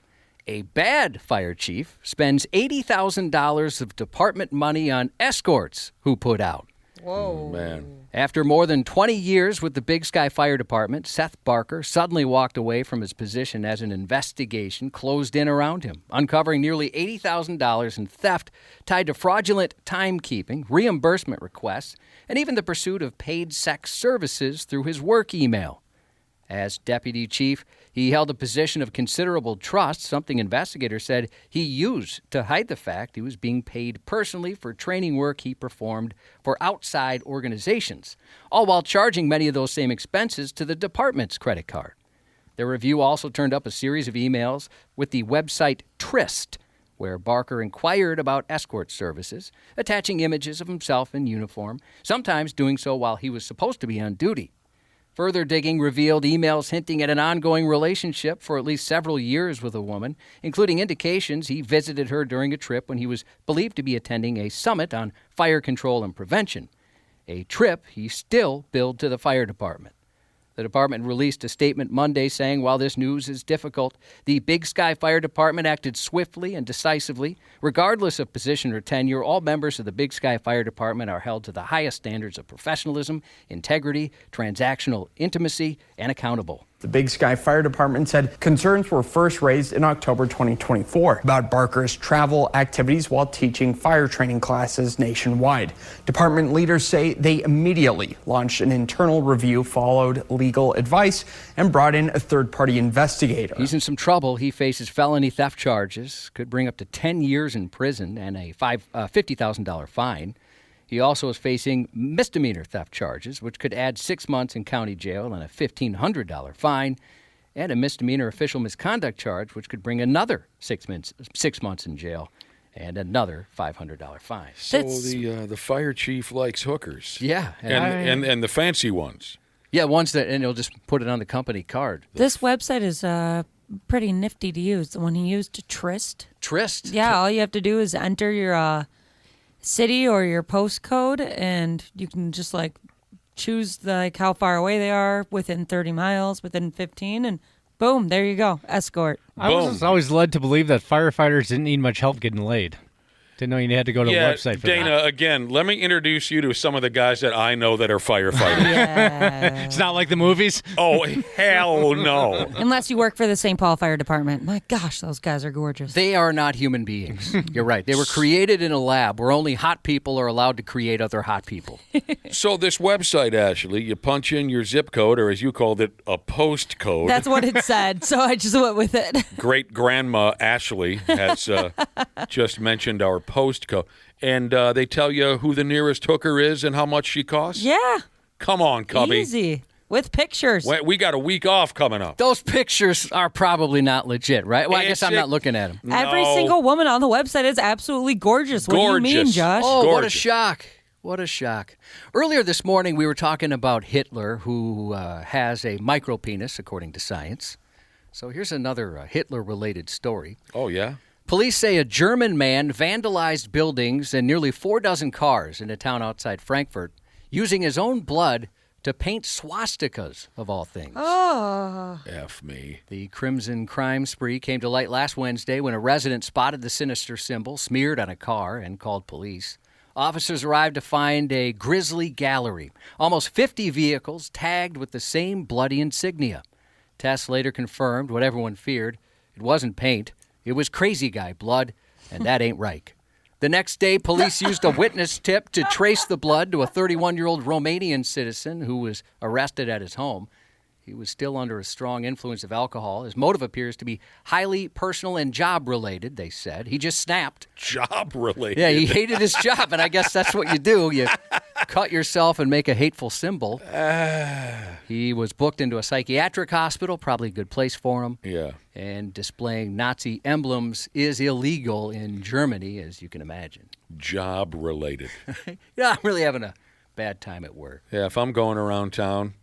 S5: A bad fire chief spends $80,000 of department money on escorts who put out.
S4: Whoa.
S3: Man.
S5: After more than 20 years with the Big Sky Fire Department, Seth Barker suddenly walked away from his position as an investigation closed in around him, uncovering nearly $80,000 in theft tied to fraudulent timekeeping, reimbursement requests, and even the pursuit of paid sex services through his work email. As deputy chief, he held a position of considerable trust, something investigators said he used to hide the fact he was being paid personally for training work he performed for outside organizations, all while charging many of those same expenses to the department's credit card. The review also turned up a series of emails with the website Tryst, where Barker inquired about escort services, attaching images of himself in uniform, sometimes doing so while he was supposed to be on duty. Further digging revealed emails hinting at an ongoing relationship for at least several years with a woman, including indications he visited her during a trip when he was believed to be attending a summit on fire control and prevention, a trip he still billed to the fire department. The department released a statement Monday saying while this news is difficult, the Big Sky Fire Department acted swiftly and decisively. Regardless of position or tenure, all members of the Big Sky Fire Department are held to the highest standards of professionalism, integrity, transactional intimacy, and accountable.
S16: The Big Sky Fire Department said concerns were first raised in October 2024 about Barker's travel activities while teaching fire training classes nationwide. Department leaders say they immediately launched an internal review, followed legal advice, and brought in a third-party investigator.
S5: He's in some trouble. He faces felony theft charges, could bring up to 10 years in prison and a $50,000 fine. He also is facing misdemeanor theft charges, which could add 6 months in county jail and a $1,500 fine, and a misdemeanor official misconduct charge, which could bring another 6 months in jail and another $500 fine.
S3: So the fire chief likes hookers.
S5: Yeah.
S3: And the fancy ones.
S5: Yeah, ones that, and he'll just put it on the company card.
S4: This website is pretty nifty to use. The one he used, Tryst.
S5: Tryst?
S4: Yeah, all you have to do is enter your city or your postcode, and you can just choose how far away they are, within 30 miles, within 15, and boom, there you go, escort.
S1: I was always led to believe that firefighters didn't need much help getting laid. Didn't know you had to go to a website for
S3: Dana,
S1: that.
S3: again, let me introduce you to some of the guys that I know that are firefighters.
S4: Yeah.
S1: It's not like the movies?
S3: Oh, hell no.
S4: Unless you work for the St. Paul Fire Department. My gosh, those guys are gorgeous.
S5: They are not human beings. You're right. They were created in a lab where only hot people are allowed to create other hot people.
S3: So this website, Ashley, you punch in your zip code, or as you called it, a postcode.
S4: That's what it said, so I just went with it.
S3: Great-grandma Ashley has just mentioned our postcode. And they tell you who the nearest hooker is and how much she costs?
S4: Yeah.
S3: Come on, Cubby.
S4: Easy. With pictures.
S3: We got a week off coming up.
S5: Those pictures are probably not legit, right? Well, I guess I'm not looking at them.
S3: No.
S4: Every single woman on the website is absolutely gorgeous. What do you mean, Josh?
S5: Oh, what a shock. What a shock. Earlier this morning, we were talking about Hitler, who has a micropenis, according to science. So here's another Hitler-related story.
S3: Oh, yeah?
S5: Police say a German man vandalized buildings and nearly 4 dozen cars in a town outside Frankfurt using his own blood to paint swastikas, of all things.
S4: Oh.
S3: F me.
S5: The crimson crime spree came to light last Wednesday when a resident spotted the sinister symbol smeared on a car and called police. Officers arrived to find a grisly gallery, almost 50 vehicles tagged with the same bloody insignia. Tests later confirmed what everyone feared. It wasn't paint. It was crazy guy blood, and that ain't right. The next day, police used a witness tip to trace the blood to a 31-year-old Romanian citizen who was arrested at his home. He was still under a strong influence of alcohol. His motive appears to be highly personal and job-related, they said. He just snapped.
S3: Job-related?
S5: Yeah, he hated his job, and I guess that's what you do. You cut yourself and make a hateful symbol. He was booked into a psychiatric hospital, probably a good place for him.
S3: Yeah.
S5: And displaying Nazi emblems is illegal in Germany, as you can imagine.
S3: Job-related.
S5: Yeah, I'm really having a bad time at work.
S3: Yeah, if I'm going around town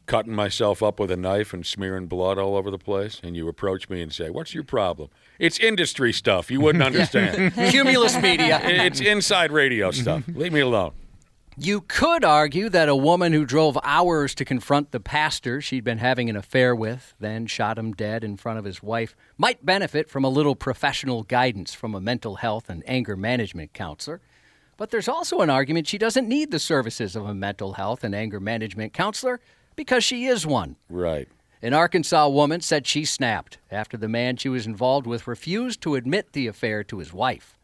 S3: cutting myself up with a knife and smearing blood all over the place, and you approach me and say, what's your problem? It's industry stuff. You wouldn't understand.
S5: Cumulus media.
S3: It's inside radio stuff. Leave me alone.
S5: You could argue that a woman who drove hours to confront the pastor she'd been having an affair with, then shot him dead in front of his wife, might benefit from a little professional guidance from a mental health and anger management counselor. But there's also an argument she doesn't need the services of a mental health and anger management counselor because she is one.
S3: Right.
S5: An Arkansas woman said she snapped after the man she was involved with refused to admit the affair to his wife.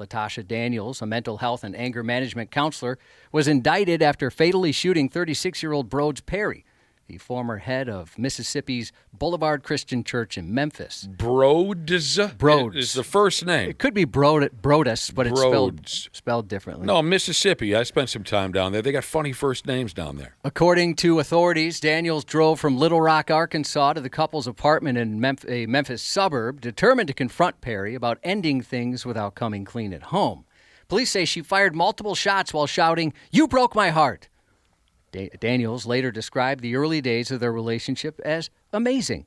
S5: Latasha Daniels, a mental health and anger management counselor, was indicted after fatally shooting 36-year-old Broads Perry, the former head of Mississippi's Boulevard Christian Church in Memphis.
S3: Broads?
S5: Broads.
S3: Is the first name.
S5: It could be Brodus, but it's spelled differently.
S3: No, Mississippi. I spent some time down there. They got funny first names down there.
S5: According to authorities, Daniels drove from Little Rock, Arkansas to the couple's apartment in a Memphis suburb, determined to confront Perry about ending things without coming clean at home. Police say she fired multiple shots while shouting, "You broke my heart." Daniels later described the early days of their relationship as amazing,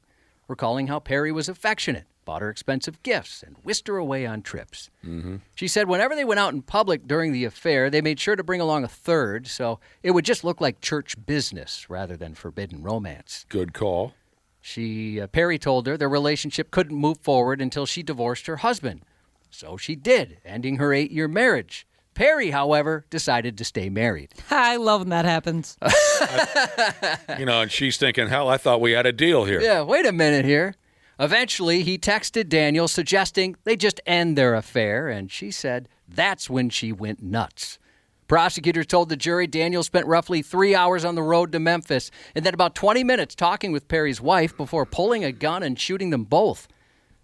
S5: recalling how Perry was affectionate, bought her expensive gifts, and whisked her away on trips.
S3: Mm-hmm.
S5: She said whenever they went out in public during the affair, they made sure to bring along a third, so it would just look like church business rather than forbidden romance.
S3: Good call.
S5: Perry told her their relationship couldn't move forward until she divorced her husband. So she did, ending her 8-year marriage. Perry, however, decided to stay married.
S4: I love when that happens.
S3: And she's thinking, hell, I thought we had a deal here.
S5: Yeah, wait a minute here. Eventually, he texted Daniel suggesting they just end their affair, and she said that's when she went nuts. Prosecutors told the jury Daniel spent roughly 3 hours on the road to Memphis and then about 20 minutes talking with Perry's wife before pulling a gun and shooting them both.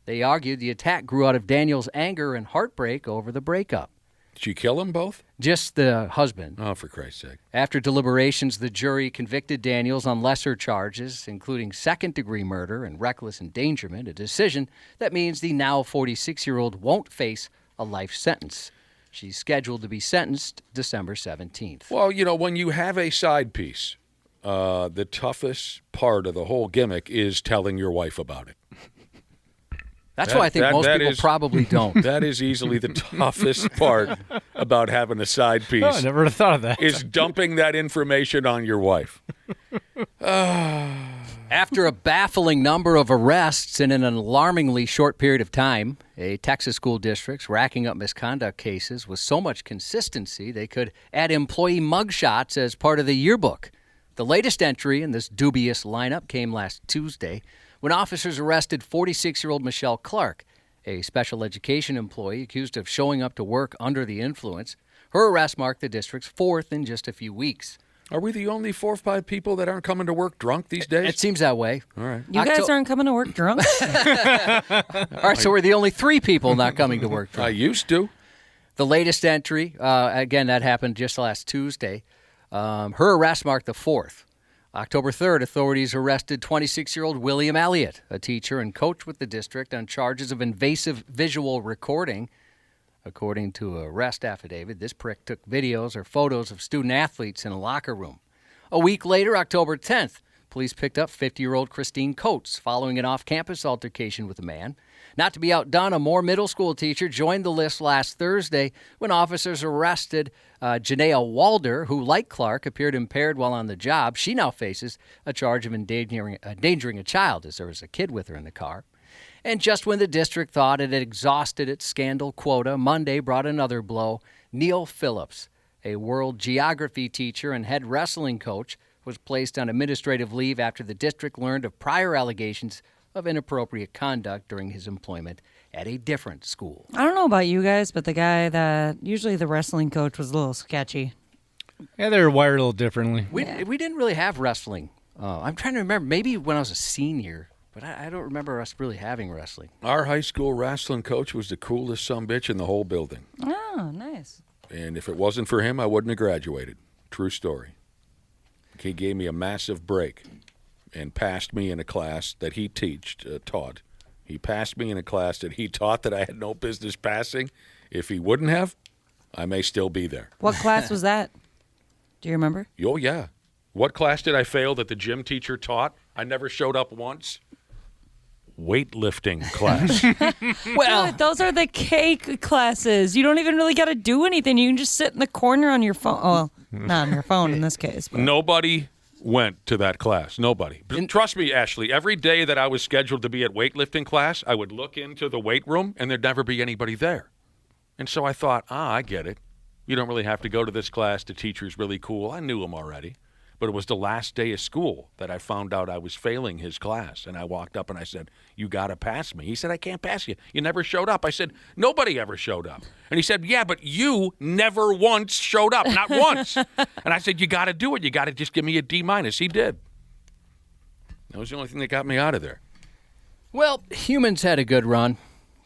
S5: They argued the attack grew out of Daniel's anger and heartbreak over the breakup.
S3: Did she kill them both?
S5: Just the husband.
S3: Oh, for Christ's sake.
S5: After deliberations, the jury convicted Daniels on lesser charges, including second-degree murder and reckless endangerment, a decision that means the now 46-year-old won't face a life sentence. She's scheduled to be sentenced December 17th.
S3: Well, when you have a side piece, the toughest part of the whole gimmick is telling your wife about it.
S5: That's why I think most people probably don't.
S3: That is easily the toughest part about having a side piece.
S1: Oh, I never would have thought of that.
S3: Is dumping that information on your wife.
S5: After a baffling number of arrests in an alarmingly short period of time, a Texas school district's racking up misconduct cases with so much consistency they could add employee mugshots as part of the yearbook. The latest entry in this dubious lineup came last Tuesday when officers arrested 46-year-old Michelle Clark, a special education employee accused of showing up to work under the influence. Her arrest marked the district's fourth in just a few weeks.
S3: Are we the only 4 or 5 people that aren't coming to work drunk these days?
S5: It seems that way.
S3: All right.
S4: You guys aren't coming to work drunk?
S5: All right, so we're the only 3 people not coming to work drunk.
S3: I used to.
S5: The latest entry, again, that happened just last Tuesday. Her arrest marked the fourth. October 3rd, authorities arrested 26-year-old William Elliott, a teacher and coach with the district, on charges of invasive visual recording. According to an arrest affidavit, this prick took videos or photos of student-athletes in a locker room. A week later, October 10th, police picked up 50-year-old Christine Coates following an off-campus altercation with a man. Not to be outdone, a Moore middle school teacher joined the list last Thursday when officers arrested Janaea Walder, who, like Clark, appeared impaired while on the job. She now faces a charge of endangering a child, as there was a kid with her in the car. And just when the district thought it had exhausted its scandal quota, Monday brought another blow. Neil Phillips, a world geography teacher and head wrestling coach, was placed on administrative leave after the district learned of prior allegations of inappropriate conduct during his employment at a different school.
S4: I don't know about you guys, but usually the wrestling coach was a little sketchy.
S1: Yeah, they're wired a little differently.
S5: We didn't really have wrestling. I'm trying to remember, maybe when I was a senior, but I don't remember us really having wrestling.
S3: Our high school wrestling coach was the coolest sumbitch in the whole building.
S4: Oh, nice.
S3: And if it wasn't for him, I wouldn't have graduated. True story. He gave me a massive break and passed me in a class that he taught. He passed me in a class that he taught that I had no business passing. If he wouldn't have, I may still be there.
S4: What class was that? Do you remember?
S3: Oh, yeah. What class did I fail that the gym teacher taught? I never showed up once. Weightlifting class.
S4: Well, those are the cake classes. You don't even really got to do anything. You can just sit in the corner on your phone. Well, not on your phone in this case. But.
S3: Nobody went to that class. Nobody. Trust me, Ashley, every day that I was scheduled to be at weightlifting class, I would look into the weight room, and there'd never be anybody there. And so I thought, I get it. You don't really have to go to this class. The teacher's really cool. I knew him already. But it was the last day of school that I found out I was failing his class. And I walked up and I said, you got to pass me. He said, I can't pass you. You never showed up. I said, nobody ever showed up. And he said, yeah, but you never once showed up. Not once. And I said, you got to do it. You got to just give me a D-. He did. That was the only thing that got me out of there.
S5: Well, humans had a good run.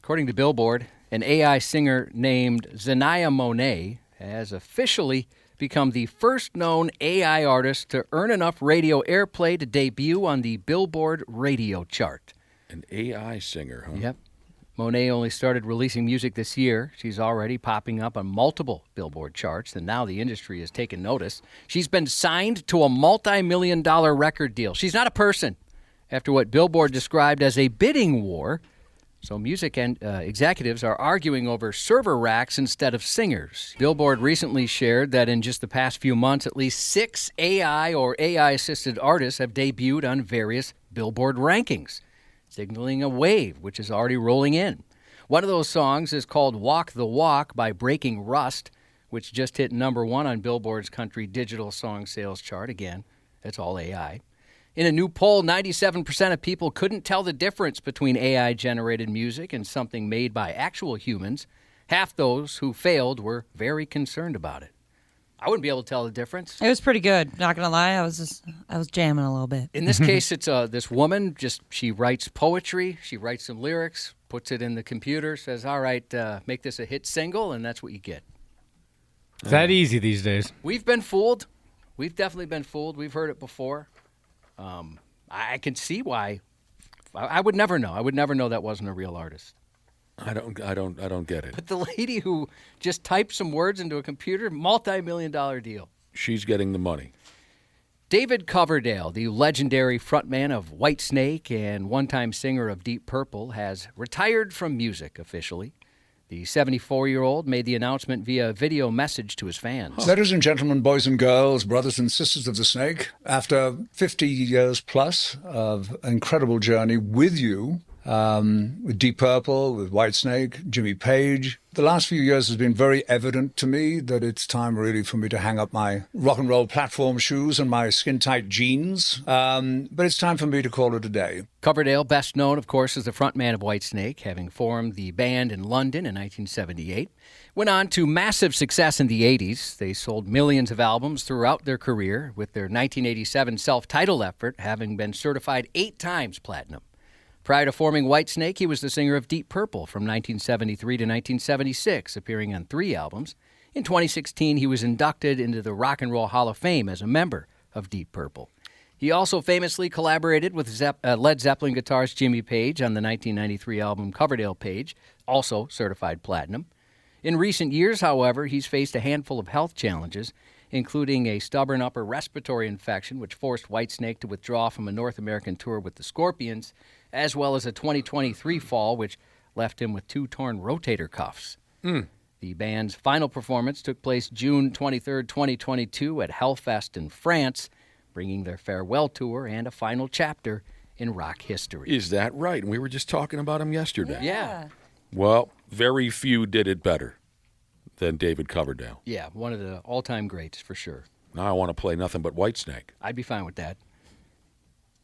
S5: According to Billboard, an AI singer named Zanaya Monet has officially become the first known AI artist to earn enough radio airplay to debut on the Billboard radio chart.
S3: An AI singer, huh?
S5: Yep. Monet only started releasing music this year. She's already popping up on multiple Billboard charts, and now the industry has taken notice. She's been signed to a multi-million-dollar record deal. She's not a person, after what Billboard described as a bidding war. So music and executives are arguing over server racks instead of singers. Billboard recently shared that in just the past few months, at least 6 AI or AI-assisted artists have debuted on various Billboard rankings, signaling a wave which is already rolling in. One of those songs is called Walk the Walk by Breaking Rust, which just hit #1 on Billboard's country digital song sales chart. Again, that's all AI. In a new poll, 97% of people couldn't tell the difference between AI-generated music and something made by actual humans. Half those who failed were very concerned about it. I wouldn't be able to tell the difference.
S4: It was pretty good. Not gonna lie, I was jamming a little bit.
S5: In this case, it's this woman. She writes poetry. She writes some lyrics, puts it in the computer, says, "All right, make this a hit single," and that's what you get.
S1: It's that easy these days.
S5: We've been fooled. We've definitely been fooled. We've heard it before. I can see why. I would never know. I would never know that wasn't a real artist.
S3: I don't get it.
S5: But the lady who just typed some words into a computer, multi-million-dollar deal.
S3: She's getting the money.
S5: David Coverdale, the legendary frontman of Whitesnake and one-time singer of Deep Purple, has retired from music officially. The 74-year-old made the announcement via video message to his fans.
S17: Ladies and gentlemen, boys and girls, brothers and sisters of the Snake, after 50 years plus of an incredible journey with you, with Deep Purple, with Whitesnake, Jimmy Page, the last few years has been very evident to me that it's time really for me to hang up my rock and roll platform shoes and my skin-tight jeans. But it's time for me to call it a day.
S5: Coverdale, best known, of course, as the frontman of Whitesnake, having formed the band in London in 1978, went on to massive success in the 80s. They sold millions of albums throughout their career, with their 1987 self-titled effort having been certified 8 times platinum. Prior to forming Whitesnake, he was the singer of Deep Purple from 1973 to 1976, appearing on 3 albums. In 2016, he was inducted into the Rock and Roll Hall of Fame as a member of Deep Purple. He also famously collaborated with Led Zeppelin guitarist Jimmy Page on the 1993 album Coverdale Page, also certified platinum. In recent years, however, he's faced a handful of health challenges, including a stubborn upper respiratory infection, which forced Whitesnake to withdraw from a North American tour with the Scorpions, as well as a 2023 fall, which left him with 2 torn rotator cuffs. The band's final performance took place June 23, 2022 at Hellfest in France, bringing their farewell tour and a final chapter in rock history.
S3: Is that right? And we were just talking about him yesterday.
S5: Yeah.
S3: Well, very few did it better than David Coverdale.
S5: Yeah, one of the all-time greats for sure.
S3: Now I want to play nothing but Whitesnake.
S5: I'd be fine with that.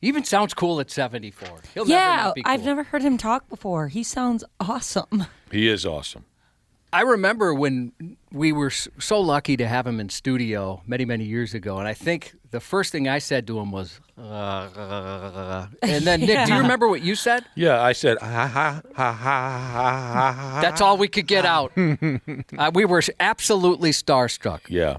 S5: He even sounds cool at 74. He'll never not be cool.
S4: I've never heard him talk before. He sounds awesome.
S3: He is awesome.
S5: I remember when we were so lucky to have him in studio many, many years ago, and I think the first thing I said to him was, and then, Nick, do you remember what you said?
S3: Yeah, I said, ha, ha, ha, ha, ha, ha.
S5: That's all we could get out. We were absolutely starstruck.
S3: Yeah.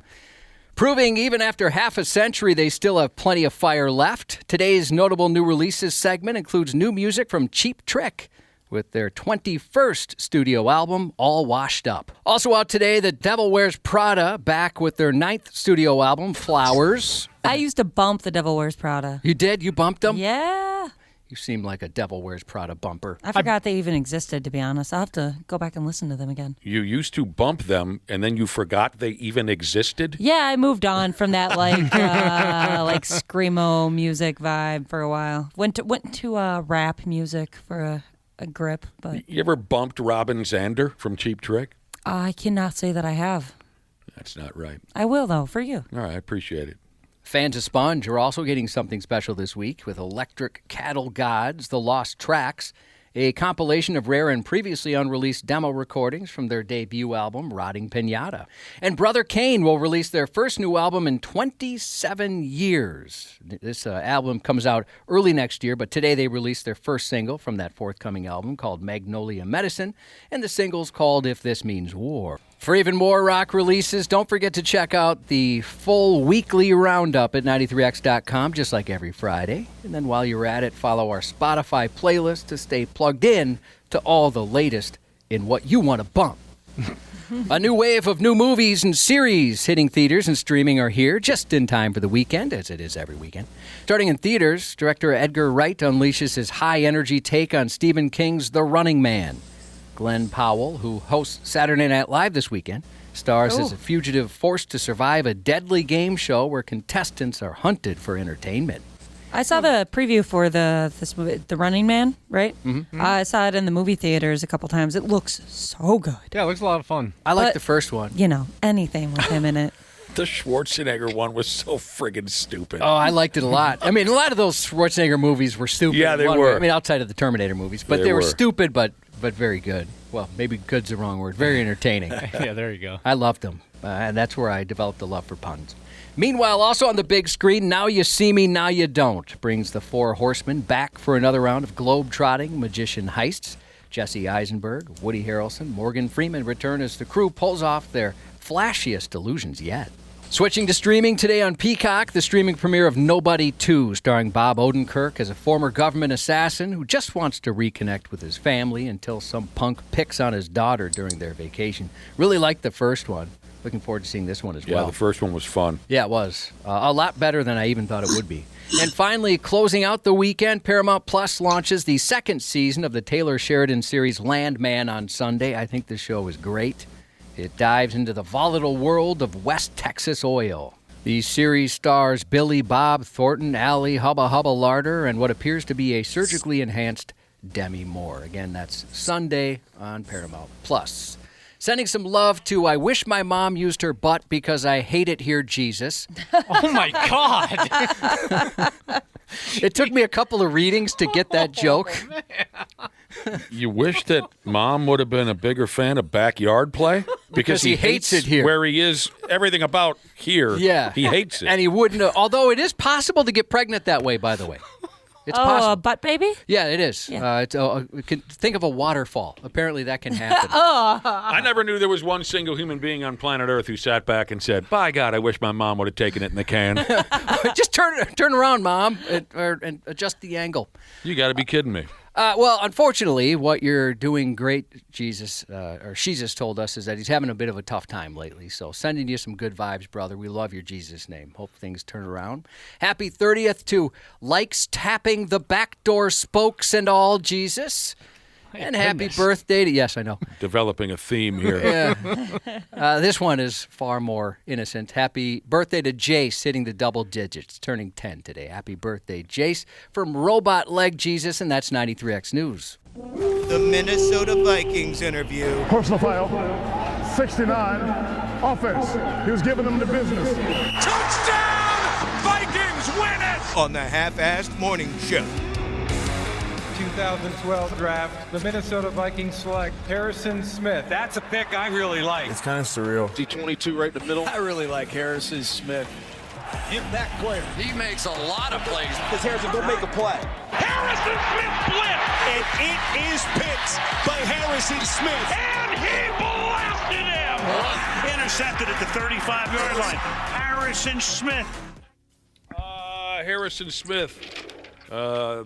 S5: Proving even after half a century, they still have plenty of fire left. Today's notable new releases segment includes new music from Cheap Trick with their 21st studio album, All Washed Up. Also out today, The Devil Wears Prada, back with their 9th studio album, Flowers.
S4: I used to bump The Devil Wears Prada.
S5: You did? You bumped them?
S4: Yeah.
S5: You seem like a Devil Wears Prada bumper.
S4: I forgot they even existed, to be honest. I'll have to go back and listen to them again.
S3: You used to bump them, and then you forgot they even existed?
S4: Yeah, I moved on from that like screamo music vibe for a while. Went to rap music for a grip, but
S3: You ever bumped Robin Zander from Cheap Trick?
S4: I cannot say that I have.
S3: That's not right.
S4: I will, though, for you.
S3: All right, I appreciate it.
S5: Fans of Sponge are also getting something special this week with Electric Cattle Gods, The Lost Tracks, a compilation of rare and previously unreleased demo recordings from their debut album, Rotting Pinata. And Brother Kane will release their first new album in 27 years. This album comes out early next year, but today they released their first single from that forthcoming album called Magnolia Medicine, and the single's called If This Means War. For even more rock releases, don't forget to check out the full weekly roundup at 93x.com, just like every Friday. And then while you're at it, follow our Spotify playlist to stay plugged in to all the latest in what you want to bump. A new wave of new movies and series hitting theaters and streaming are here just in time for the weekend, as it is every weekend. Starting in theaters, director Edgar Wright unleashes his high-energy take on Stephen King's The Running Man. Glenn Powell, who hosts Saturday Night Live this weekend, stars as a fugitive forced to survive a deadly game show where contestants are hunted for entertainment.
S4: I saw the preview for this movie, The Running Man, right?
S5: Mm-hmm.
S4: I saw it in the movie theaters a couple times. It looks so good.
S18: Yeah, it looks a lot of fun.
S5: I like the first one.
S4: You know, anything with him in it.
S3: The Schwarzenegger one was so friggin' stupid.
S5: Oh, I liked it a lot. I mean, a lot of those Schwarzenegger movies were stupid.
S3: Yeah, they were.
S5: I mean, outside of the Terminator movies. But they were stupid, but very good. Well, maybe good's the wrong word. Very entertaining.
S18: Yeah, there you go.
S5: I loved them, and that's where I developed a love for puns. Meanwhile, also on the big screen, Now You See Me, Now You Don't brings the Four Horsemen back for another round of globe-trotting magician heists. Jesse Eisenberg, Woody Harrelson, Morgan Freeman return as the crew pulls off their flashiest illusions yet. Switching to streaming today on Peacock, the streaming premiere of Nobody 2, starring Bob Odenkirk as a former government assassin who just wants to reconnect with his family until some punk picks on his daughter during their vacation. Really liked the first one. Looking forward to seeing this one as well.
S3: Yeah, the first one was fun.
S5: Yeah, it was. A lot better than I even thought it would be. And finally, closing out the weekend, Paramount Plus launches the second season of the Taylor Sheridan series Landman on Sunday. I think the show is great. It dives into the volatile world of West Texas oil. The series stars Billy Bob Thornton, Allie Hubba Hubba Larder, and what appears to be a surgically enhanced Demi Moore. Again, that's Sunday on Paramount Plus. Sending some love to I Wish My Mom Used Her Butt Because I Hate It Here, Jesus.
S18: Oh, my God.
S5: It took me a couple of readings to get that joke.
S3: You wish that Mom would have been a bigger fan of backyard play?
S5: Because he hates it here.
S3: Where he is, everything about here,
S5: Yeah.
S3: he hates it.
S5: And he wouldn't have, although it is possible to get pregnant that way, by the way. It's possible.
S4: A butt baby?
S5: Yeah, it is.
S4: Yeah.
S5: Think of a waterfall. Apparently that can happen.
S3: I never knew there was one single human being on planet Earth who sat back and said, by God, I wish my mom would have taken it in the can.
S5: Just turn around, Mom, and adjust the angle.
S3: You got to be kidding me.
S5: Well, unfortunately, what you're doing great, Jesus, or Jesus told us, is that he's having a bit of a tough time lately. So sending you some good vibes, brother. We love your Jesus name. Hope things turn around. Happy 30th to Likes Tapping the Backdoor Spokes and all, Jesus. And happy birthday to, yes, I know.
S3: Developing a theme here.
S5: Yeah. This one is far more innocent. Happy birthday to Jace, hitting the double digits, turning 10 today. Happy birthday, Jace, from Robot Leg Jesus, and that's 93X News.
S2: The Minnesota Vikings interview.
S19: Personal foul, 69, offense. He was giving them the business.
S2: Touchdown! Vikings win it! On the Half-Assed Morning Show.
S20: 2012 draft, the Minnesota Vikings select Harrison Smith. That's a pick I really like.
S21: It's kind of surreal.
S22: D22 right in the middle.
S21: I really like Harrison Smith.
S22: Impact player.
S21: He makes a lot of plays.
S22: Because Harrison, go make a play.
S2: Harrison Smith blitz! And it is picked by Harrison Smith. And he blasted him!
S23: Intercepted at the 35-yard line. Harrison Smith.
S3: Harrison Smith.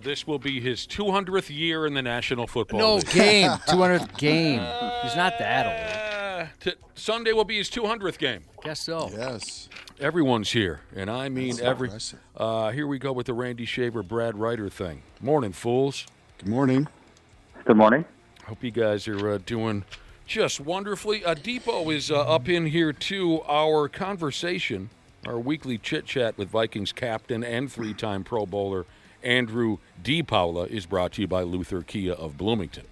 S3: This will be his 200th year in the National Football
S5: No,
S3: League.
S5: 200th game. He's not that old.
S3: Sunday will be his 200th game.
S5: Guess so.
S21: Yes.
S3: Everyone's here, and I mean here we go with the Randy Shaver, Brad Ryder thing. Morning, fools.
S21: Good morning.
S24: Good morning.
S3: Hope you guys are doing just wonderfully. Depot is up in here, too. Our conversation, our weekly chit-chat with Vikings captain and three-time Pro Bowler Andrew DePaola is brought to you by Luther Kia of Bloomington.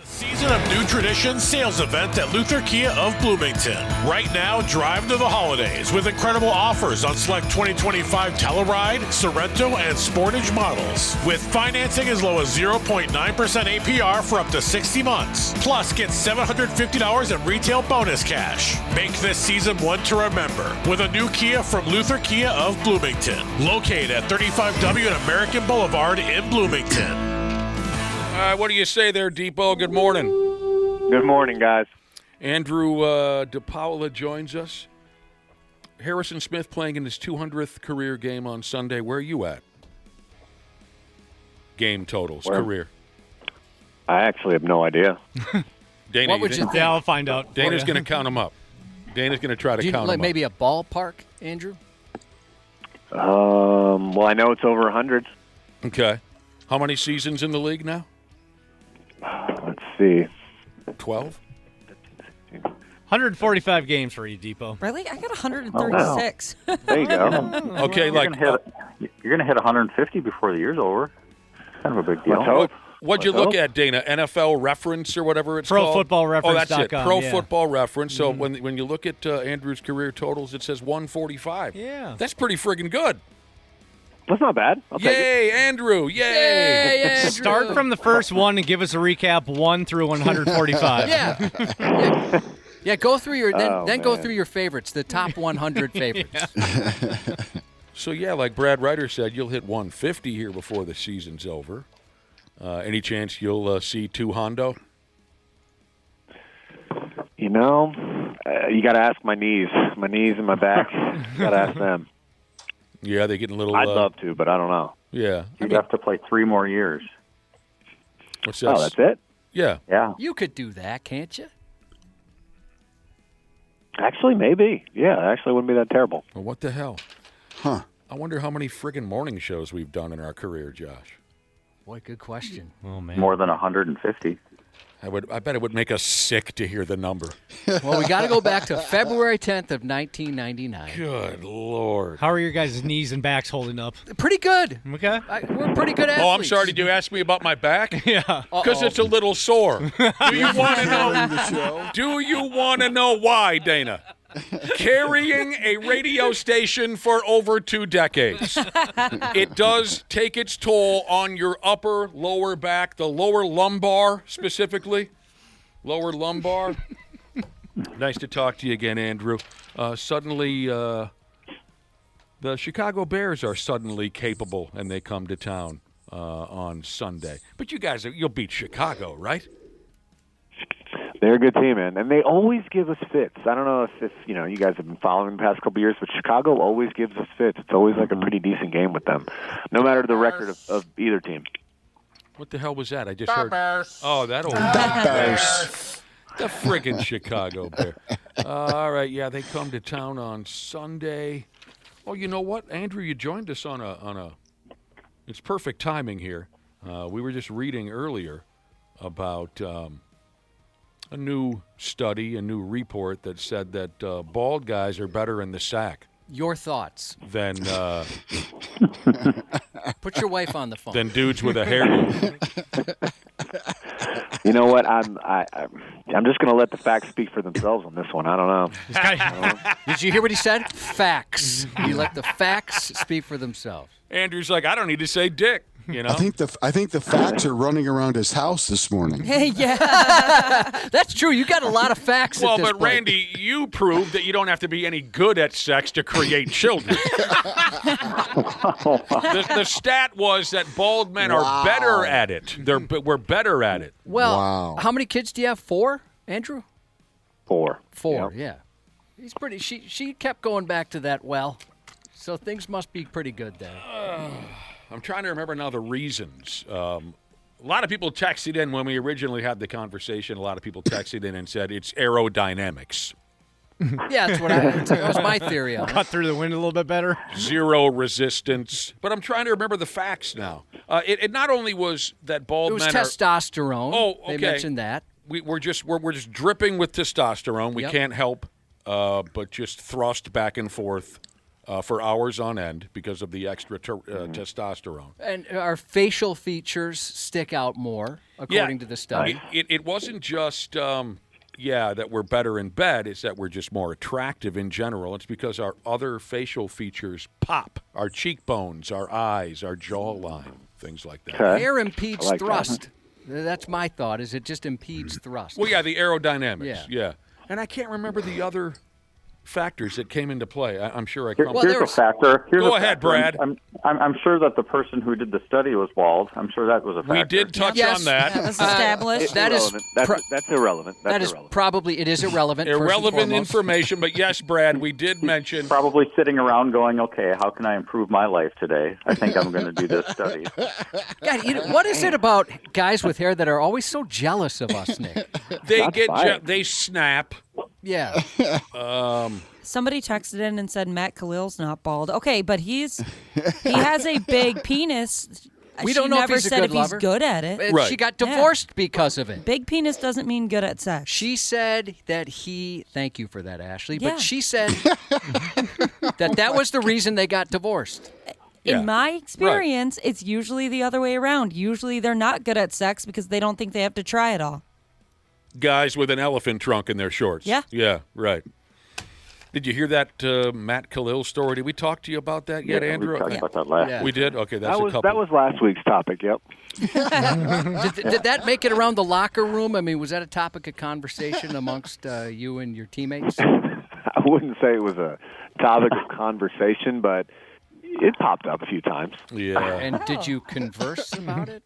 S23: Season of New Tradition sales event at Luther Kia of Bloomington. Right now, drive to the holidays with incredible offers on select 2025 Telluride, Sorrento, and Sportage models. With financing as low as 0.9% APR for up to 60 months. Plus, get $750 in retail bonus cash. Make this season one to remember with a new Kia from Luther Kia of Bloomington. Located at 35W and American Boulevard in Bloomington.
S3: What do you say there, Depot? Good morning.
S24: Good morning, guys.
S3: Andrew DePaola joins us. Harrison Smith playing in his 200th career game on Sunday. Where are you at? Game totals, career.
S24: I actually have no idea.
S3: Dana,
S5: What would you think?
S18: Yeah, I'll find out.
S3: Dana's going to count them up. Dana's going to try to count them up.
S5: Maybe a ballpark, Andrew?
S24: Well, I know it's over 100.
S3: Okay. How many seasons in the league now?
S24: Let's see.
S3: 12?
S18: 145 games for you, Depot.
S4: Really? I got 136.
S24: There you go.
S3: Okay,
S24: you're
S3: like
S24: gonna hit 150 before the year's over. Kind of a big deal.
S3: What'd you look at, Dana? NFL Reference or whatever it's called?
S18: ProFootballReference.com.
S3: Oh, that's it. Pro
S18: yeah.
S3: Football Reference. So when you look at Andrew's career totals, it says 145.
S18: Yeah.
S3: That's pretty friggin' good.
S24: That's not bad. I'll take it.
S3: Yay, Andrew! Yay!
S5: Andrew.
S18: Start from the first one and give us a recap 1 through 145.
S5: Yeah, go through your then go through your favorites, the top 100 favorites.
S3: So yeah, like Brad Ryder said, you'll hit 150 here before the season's over. Any chance you'll see 2 Hondo?
S24: You know, you got to ask my knees and my back. Got to ask them.
S3: Yeah, they're getting a little.
S24: I'd love to, but I don't know.
S3: Yeah,
S24: You'd have to play 3 more years.
S3: What's that?
S24: Oh, that's it?
S3: Yeah.
S24: Yeah.
S5: You could do that, can't you?
S24: Actually, maybe. Yeah, actually wouldn't be that terrible.
S3: Well, what the hell?
S21: Huh.
S3: I wonder how many friggin' morning shows we've done in our career, Josh.
S5: Boy, good question.
S18: Oh, man.
S24: More than 150.
S3: I bet it would make us sick to hear the number.
S5: Well, we got to go back to February 10th of 1999.
S3: Good Lord.
S18: How are your guys' knees and backs holding up?
S5: Pretty good.
S18: Okay.
S5: We're pretty good athletes.
S3: Oh, I'm sorry. Did you ask me about my back?
S18: Yeah.
S3: Because it's a little sore. Do you want to know? Do you want to know why, Dana? Carrying a radio station for over 2 decades. It does take its toll on your upper, lower back, the lower lumbar specifically. Lower lumbar. Nice to talk to you again, Andrew. Suddenly, the Chicago Bears are suddenly capable, and they come to town on Sunday. But you guys, you'll beat Chicago, right?
S24: They're a good team, man, and they always give us fits. I don't know if you guys have been following the past couple years, but Chicago always gives us fits. It's always like a pretty decent game with them, no matter the record of either team.
S3: What the hell was that? I just heard.
S21: Bears.
S3: Oh, that old
S21: Bears.
S3: The friggin' Chicago Bear. All right, yeah, they come to town on Sunday. Oh, you know what, Andrew? You joined us on a. It's perfect timing here. We were just reading earlier about a new study, a new report that said that bald guys are better in the sack.
S5: Your thoughts?
S3: Than
S5: put your wife on the phone.
S3: Than dudes with a hairdo.
S24: You know what? I'm just going to let the facts speak for themselves on this one. I don't know.
S5: Did you hear what he said? Facts. You let the facts speak for themselves.
S3: Andrew's like, I don't need to say dick. You know?
S21: I think the facts are running around his house this morning.
S5: Yeah, that's true. You got a lot of facts.
S3: Well,
S5: at this
S3: but
S5: point.
S3: Randy, you proved that you don't have to be any good at sex to create children. the stat was that bald men are better at it. We're better at it.
S5: Well, how many kids do you have? 4, Andrew?
S24: 4.
S5: 4. Yeah. He's pretty. She kept going back to that well, so things must be pretty good there.
S3: I'm trying to remember now the reasons. A lot of people texted in when we originally had the conversation. A lot of people texted in and said it's aerodynamics.
S5: Yeah, that was my theory on it.
S18: Cut through the wind a little bit better.
S3: Zero resistance. But I'm trying to remember the facts now. It not only was that bald men
S5: It was testosterone.
S3: Oh, okay.
S5: They mentioned that.
S3: We're just dripping with testosterone. We can't help but just thrust back and forth for hours on end because of the extra testosterone.
S5: And our facial features stick out more, according to the study.
S3: It wasn't just, that we're better in bed. It's that we're just more attractive in general. It's because our other facial features pop. Our cheekbones, our eyes, our jawline, things like that.
S5: Hair impedes thrust. That's my thought, is it just impedes thrust.
S3: Well, yeah, the aerodynamics, yeah. And I can't remember the other factors that came into play. I'm sure I come.
S6: Here's a factor.
S3: Go ahead, Brad.
S6: I'm sure that the person who did the study was bald. I'm sure that was a factor.
S3: We did touch on that.
S4: That was established.
S24: That's irrelevant.
S5: That is probably, it is irrelevant.
S3: Irrelevant information, but yes, Brad, we did mention.
S6: Probably sitting around going, okay, how can I improve my life today? I think I'm going to do this study.
S5: God, what is it about guys with hair that are always so jealous of us, Nick?
S3: They snap.
S5: Yeah.
S4: Somebody texted in and said Matt Khalil's not bald. Okay, but he has a big penis.
S5: We don't know if he's a good lover.
S4: He's good at it.
S5: She got divorced because of it.
S4: Big penis doesn't mean good at sex.
S5: She said that thank you for that, Ashley, but she said that was the reason they got divorced.
S4: In my experience, it's usually the other way around. Usually they're not good at sex because they don't think they have to try it all.
S3: Guys with an elephant trunk in their shorts.
S4: Yeah.
S3: Yeah, right. Did you hear that Matt Khalil story? Did we talk to you about that yet, Andrew?
S6: We talked about that last week.
S3: We did? Okay,
S24: that was last week's topic, yep.
S5: Did that make it around the locker room? I mean, was that a topic of conversation amongst you and your teammates?
S24: I wouldn't say it was a topic of conversation, but it popped up a few times.
S3: Yeah.
S5: And did you converse about it?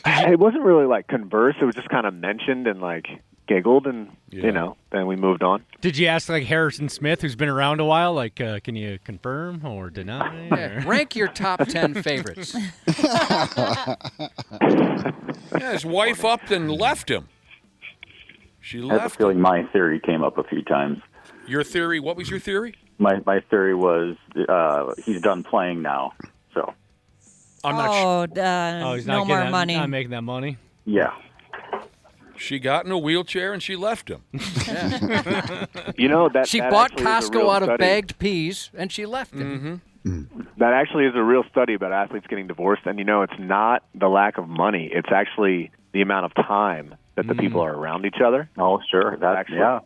S24: It wasn't really like converse. It was just kind of mentioned and like giggled, and then we moved on.
S18: Did you ask like Harrison Smith, who's been around a while, like, can you confirm or deny?
S5: Yeah. Rank your top 10 favorites.
S3: His wife upped and left him. She left.
S6: I have a feeling my theory came up a few times.
S3: Your theory? What was your theory?
S6: My theory was he's done playing now, so.
S3: I'm not
S18: he's
S4: no
S18: not
S4: more money.
S18: Not making that money.
S6: Yeah.
S3: She got in a wheelchair and she left him.
S24: You know that
S5: she
S24: that
S5: bought
S24: actually is a
S5: Costco
S24: real
S5: out of
S24: study.
S5: bagged peas and she left him.
S3: Mm-hmm.
S24: That actually is a real study about athletes getting divorced, and it's not the lack of money; it's actually the amount of time that the people are around each other.
S6: Oh, sure, that's actually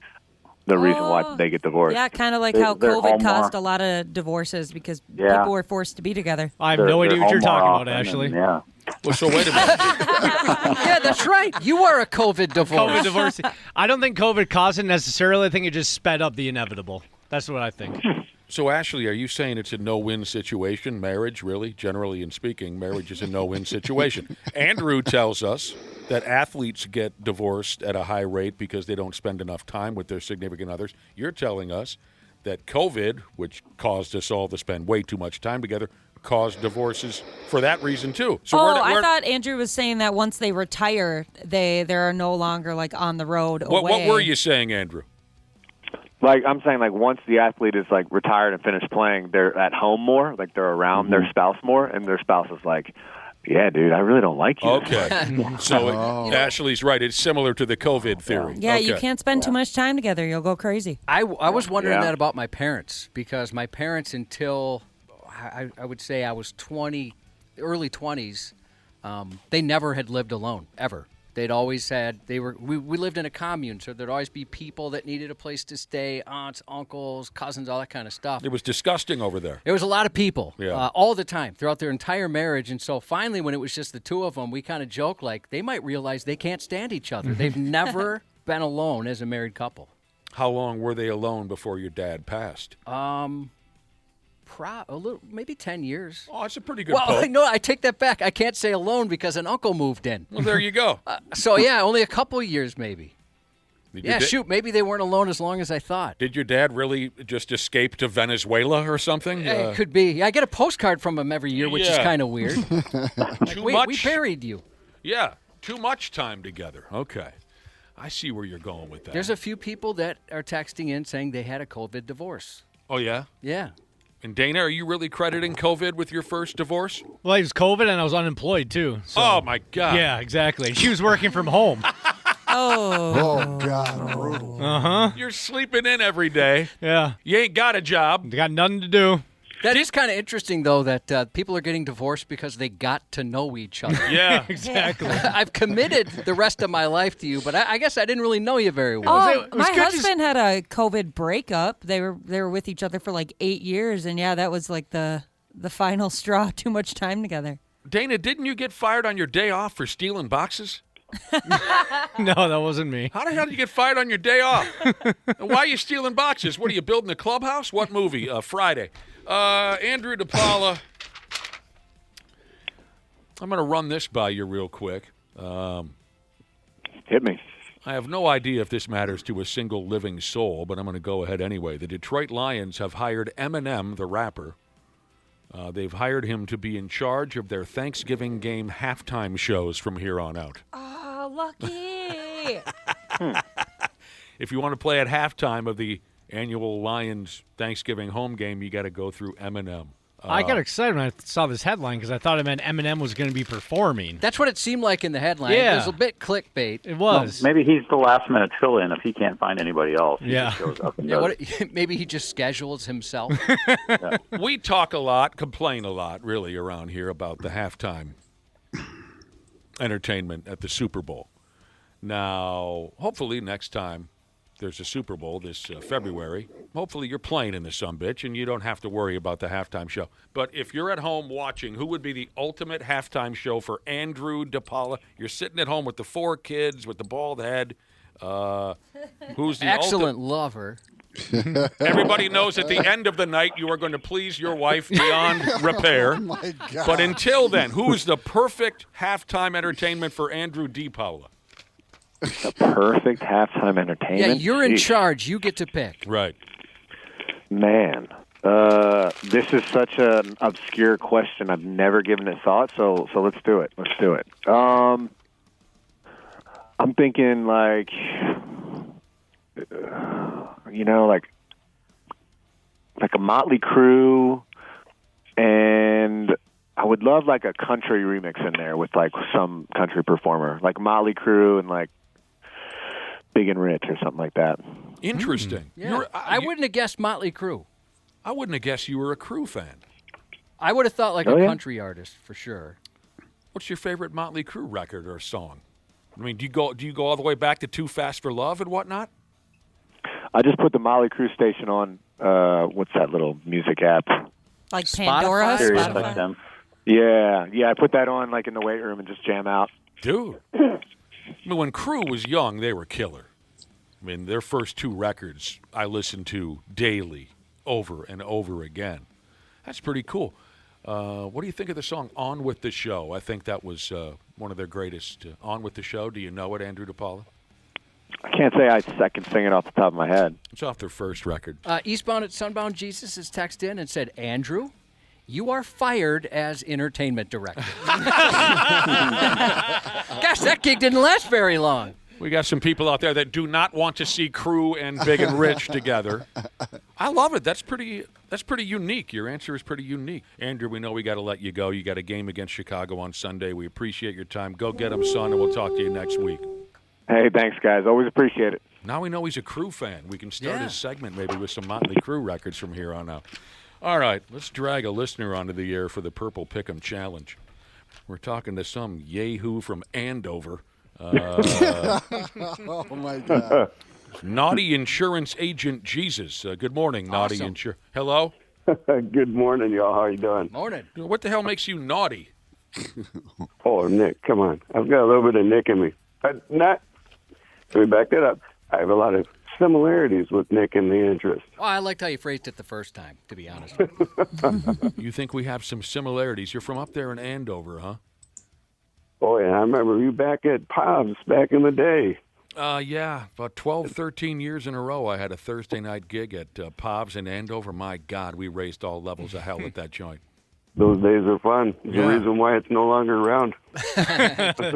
S24: the reason why they get divorced.
S4: Yeah, kind of like how COVID caused a lot of divorces because people were forced to be together.
S18: I have no idea what you're talking about, Ashley.
S6: Yeah.
S3: Well, so wait a minute.
S5: Yeah, that's right. You are a COVID divorce.
S18: COVID divorce. I don't think COVID caused it necessarily. I think it just sped up the inevitable. That's what I think.
S3: So, Ashley, are you saying it's a no-win situation? Marriage, really? Generally in speaking, marriage is a no-win situation. Andrew tells us that athletes get divorced at a high rate because they don't spend enough time with their significant others. You're telling us that COVID, which caused us all to spend way too much time together, cause divorces for that reason too. So
S4: I thought Andrew was saying that once they retire, they're no longer like on the road away.
S3: What were you saying, Andrew?
S24: Like I'm saying, like once the athlete is like retired and finished playing, they're at home more, like they're around their spouse more, and their spouse is like, "Yeah, dude, I really don't like you."
S3: Okay, so Ashley's right. It's similar to the COVID theory.
S4: Yeah,
S3: okay.
S4: you can't spend too much time together; you'll go crazy.
S5: I was wondering that about my parents, because my parents, until I would say I was 20, early 20s, they never had lived alone ever. They'd always had, we lived in a commune, so there'd always be people that needed a place to stay, aunts, uncles, cousins, all that kind of stuff.
S3: It was disgusting over there.
S5: There was a lot of people
S3: Yeah.
S5: all the time throughout their entire marriage. And so finally, when it was just the two of them, we kind of joked like they might realize they can't stand each other. They've never been alone as a married couple.
S3: How long were they alone before your dad passed?
S5: Maybe 10 years.
S3: Oh, that's a pretty good
S5: Well,
S3: poke.
S5: no, I take that back. I can't say alone because an uncle moved in.
S3: Well, there you go.
S5: So, yeah, only a couple years maybe.
S3: Did
S5: Yeah,
S3: your da-
S5: shoot, maybe they weren't alone as long as I thought.
S3: Did your dad really just escape to Venezuela or something?
S5: It could be. Yeah, I get a postcard from him every year, which is
S3: Yeah.
S5: kind of weird.
S3: Too
S5: we
S3: much.
S5: buried you.
S3: Yeah, too much time together. Okay. I see where you're going with that.
S5: There's a few people that are texting in saying they had a COVID divorce.
S3: Oh, yeah?
S5: Yeah.
S3: And Dana, are you really crediting COVID with your first divorce?
S18: Well, it was COVID, and I was unemployed, too. So.
S3: Oh, my God.
S18: Yeah, exactly. And she was working from home.
S21: Oh, God, brutal.
S18: Uh-huh.
S3: You're sleeping in every day.
S18: Yeah.
S3: You ain't got a job.
S18: You got nothing to do.
S5: That is kind of interesting, though, that people are getting divorced because they got to know each other.
S3: Yeah.
S18: Exactly.
S5: I've committed the rest of my life to you, but I guess I didn't really know you very well.
S4: Oh, my husband had a COVID breakup. They were with each other for like 8 years, and yeah, that was like the final straw. Too much time together.
S3: Dana, didn't you get fired on your day off for stealing boxes?
S18: No, that wasn't me.
S3: How the hell did you get fired on your day off? And why are you stealing boxes? What are you building a clubhouse? What movie? Friday. Andrew DePaola, I'm going to run this by you real quick.
S24: Hit me.
S3: I have no idea if this matters to a single living soul, but I'm going to go ahead anyway. The Detroit Lions have hired Eminem, the rapper. They've hired him to be in charge of their Thanksgiving game halftime shows from here on out.
S4: Oh, lucky.
S3: If you want to play at halftime of the annual Lions Thanksgiving home game, you got to go through Eminem.
S18: I got excited when I saw this headline because I thought it meant Eminem was going to be performing.
S5: That's what it seemed like in the headline.
S18: Yeah.
S5: It was a bit clickbait.
S18: It was.
S6: Well, maybe he's the last minute fill in if he can't find anybody else. He
S18: Yeah.
S6: just shows up and
S5: Yeah,
S6: does it.
S5: maybe he just schedules himself.
S3: We talk a lot, complain a lot, really, around here about the halftime entertainment at the Super Bowl. Now, hopefully next time there's a Super Bowl this February, hopefully you're playing in the sumbitch and you don't have to worry about the halftime show. But if you're at home watching, who would be the ultimate halftime show for Andrew DePaola? You're sitting at home with the 4 kids, with the bald head. Who's the
S5: Excellent lover.
S3: Everybody knows at the end of the night you are going to please your wife beyond repair.
S21: Oh, my God.
S3: But until then, who is the perfect halftime entertainment for Andrew DePaola?
S24: The perfect halftime entertainment.
S5: Yeah, you're in
S24: Jeez.
S5: charge. You get to pick.
S3: Right.
S24: Man, this is such an obscure question. I've never given it thought, so let's do it. Let's do it. I'm thinking like, like a Motley Crue, and I would love like a country remix in there with like some country performer, like Motley Crue and like Big and Rich or something like that.
S3: Interesting.
S5: Yeah. I wouldn't have guessed Motley Crue.
S3: I wouldn't have guessed you were a Crue fan.
S5: I would have thought like
S24: Oh,
S5: a
S24: yeah?
S5: country artist for sure.
S3: What's your favorite Motley Crue record or song? I mean, do you go all the way back to Too Fast for Love and whatnot?
S24: I just put the Motley Crue station on. What's that little music app?
S4: Like Pandora,
S24: Sirius
S4: Spotify.
S24: XM. Yeah. I put that on like in the weight room and just jam out.
S3: Dude. I mean, when Crue was young, they were killer. I mean, their first 2 records I listened to daily, over and over again. That's pretty cool. What do you think of the song On With the Show? I think that was one of their greatest. On With the Show. Do you know it, Andrew DePaola?
S24: I can't say I can sing it off the top of my head.
S3: It's off their first record.
S5: Eastbound at Sunbound Jesus has texted in and said, Andrew, You are fired as entertainment director. Gosh, that gig didn't last very long.
S3: We got some people out there that do not want to see Crew and Big and Rich together. I love it. That's pretty unique. Your answer is pretty unique. Andrew, we know we got to let you go. You got a game against Chicago on Sunday. We appreciate your time. Go get them, son, and we'll talk to you next week.
S24: Hey, thanks, guys. Always appreciate it.
S3: Now we know he's a Crew fan. We can start his segment maybe with some Motley Crue records from here on out. All right, let's drag a listener onto the air for the Purple Pick'em Challenge. We're talking to some yahoo from Andover.
S21: Oh, my God.
S3: Naughty Insurance Agent Jesus. Good morning, Naughty
S5: Awesome.
S3: Insurance. Hello?
S7: Good morning, y'all. How you doing?
S5: Morning.
S3: What the hell makes you naughty?
S7: Oh, Nick, come on. I've got a little bit of Nick in me. Let me back that up. I have a lot of similarities with Nick in the interest.
S5: Well, I liked how you phrased it the first time, to be honest with you.
S3: You think we have some similarities? You're from up there in Andover, huh?
S7: Oh, yeah. I remember you back at Pop's back in the day.
S3: Yeah, about 12, 13 years in a row, I had a Thursday night gig at Pov's in Andover. My God, we raised all levels of hell at that joint.
S7: Those days are fun. There's a reason why it's no longer around.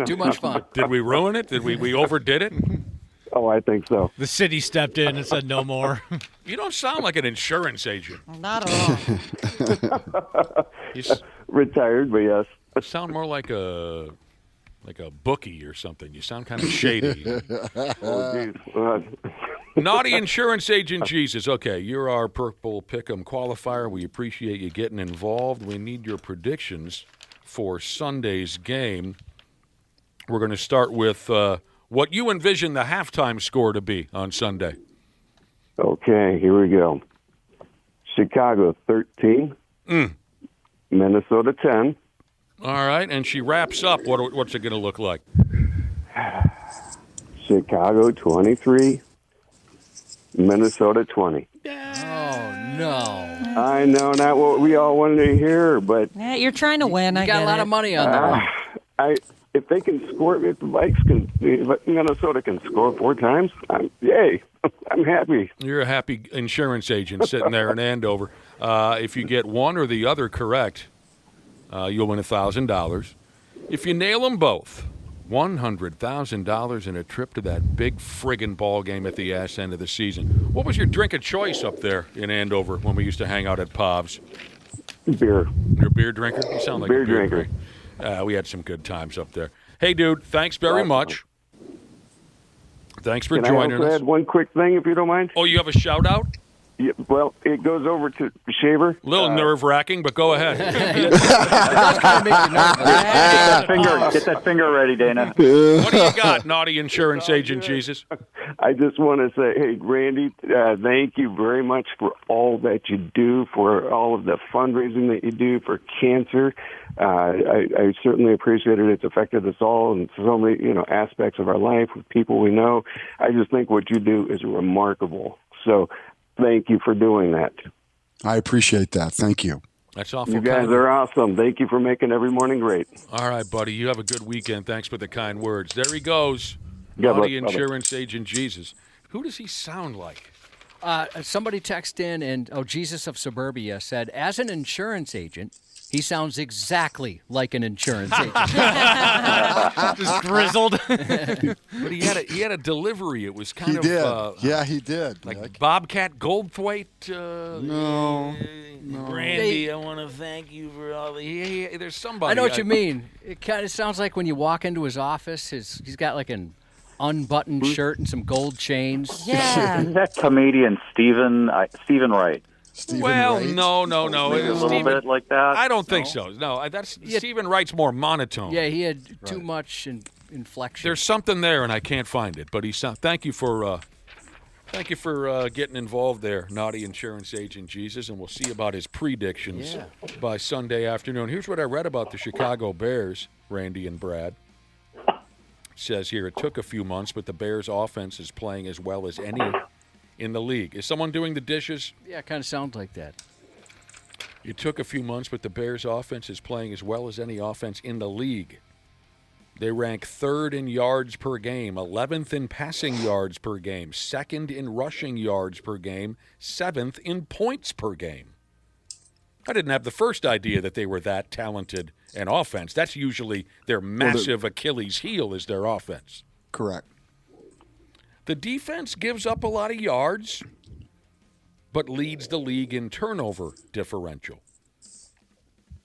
S5: Too much fun.
S3: Did we ruin it? Did we overdid it?
S7: Oh, I think so.
S18: The city stepped in and said no more.
S3: You don't sound like an insurance agent.
S4: Not at all.
S7: Retired, but yes.
S3: You sound more like a bookie or something. You sound kind of shady.
S7: Oh, geez.
S3: Naughty Insurance Agent Jesus. Okay, you're our Purple Pick'em qualifier. We appreciate you getting involved. We need your predictions for Sunday's game. We're going to start with what you envision the halftime score to be on Sunday.
S7: Okay, here we go. Chicago 13. Minnesota 10.
S3: All right, and she wraps up. What's it going to look like?
S7: Chicago 23. Minnesota 20.
S5: Oh, no.
S7: I know, not what we all wanted to hear, but
S4: Yeah, you're trying to win. I
S5: got a lot of money on the line.
S7: if they can score, if the Vikes can, if Minnesota can score 4 times, yay, I'm happy.
S3: You're a happy insurance agent sitting there in Andover. If you get one or the other correct, you'll win $1,000. If you nail them both, $100,000 and a trip to that big friggin' ball game at the ass end of the season. What was your drink of choice up there in Andover when we used to hang out at Pov's?
S7: Beer.
S3: You're a beer drinker? You sound like
S7: Beer
S3: a beer
S7: drinker.
S3: drinker. We had some good times up there. Hey, dude, thanks very much. Thanks for
S7: Can
S3: joining
S7: I also
S3: us.
S7: add one quick thing, if you don't mind?
S3: Oh, you have a shout-out?
S7: Yeah, well, it goes over to Shaver.
S3: A little nerve-wracking, but go ahead.
S7: Get
S6: that finger ready, Dana.
S3: What do you got, Naughty Insurance Agent Jesus?
S7: I just want to say, hey, Randy, thank you very much for all that you do, for all of the fundraising that you do for cancer. I certainly appreciate it. It's affected us all in so many, aspects of our life with people we know. I just think what you do is remarkable. So thank you for doing that.
S21: I appreciate that. Thank you.
S3: That's awful.
S7: You guys are awesome. Thank you for making every morning great.
S3: All right, buddy. You have a good weekend. Thanks for the kind words. There he goes.
S7: God
S3: Naughty
S7: bless,
S3: Insurance Agent Jesus. Who does he sound like?
S5: Somebody texted in, and Jesus of Suburbia said, as an insurance agent, he sounds exactly like an insurance agent.
S18: Just grizzled.
S3: But he had a delivery. It was kind of...
S21: Yeah, he did.
S3: Like Bobcat Goldthwait.
S21: No.
S3: Randy, I want to thank you for all the... there's somebody.
S5: I know what you mean. It kind of sounds like when you walk into his office, he's got like an unbuttoned shirt and some gold chains.
S4: Yeah.
S6: Isn't that comedian Stephen Wright?
S3: No.
S6: Maybe a little bit like that.
S3: I don't think so. No, Stephen Wright's more monotone.
S5: Yeah, he had too much inflection.
S3: There's something there, and I can't find it. But thank you for getting involved there, Naughty Insurance Agent Jesus, and we'll see about his predictions by Sunday afternoon. Here's what I read about the Chicago Bears, Randy and Brad. It says here, it took a few months, but the Bears' offense is playing as well as any in the league. Is someone doing the dishes?
S5: Yeah, it kind of sounds like that.
S3: It took a few months, but the Bears' offense is playing as well as any offense in the league. They rank 3rd in yards per game, 11th in passing yards per game, 2nd in rushing yards per game, 7th in points per game. I didn't have the first idea that they were that talented in offense. That's usually their massive Achilles heel is their offense.
S21: Correct.
S3: The defense gives up a lot of yards, but leads the league in turnover differential.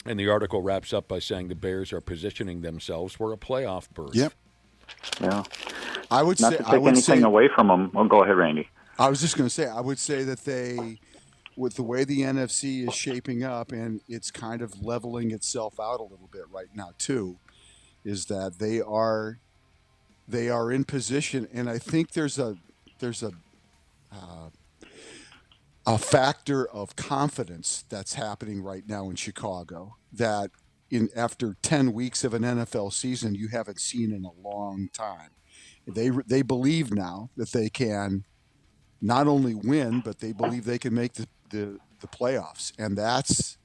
S3: And the article wraps up by saying the Bears are positioning themselves for a playoff berth.
S21: Yep.
S6: Yeah.
S21: I would
S6: Not
S21: say
S6: to take anything away from them. Well, go ahead, Randy.
S21: I was just going to say, I would say that they, with the way the NFC is shaping up, and it's kind of leveling itself out a little bit right now too, is that they are in position, and I think there's a factor of confidence that's happening right now in Chicago that after 10 weeks of an NFL season you haven't seen in a long time. They believe now that they can not only win, but they believe they can make the playoffs, and that's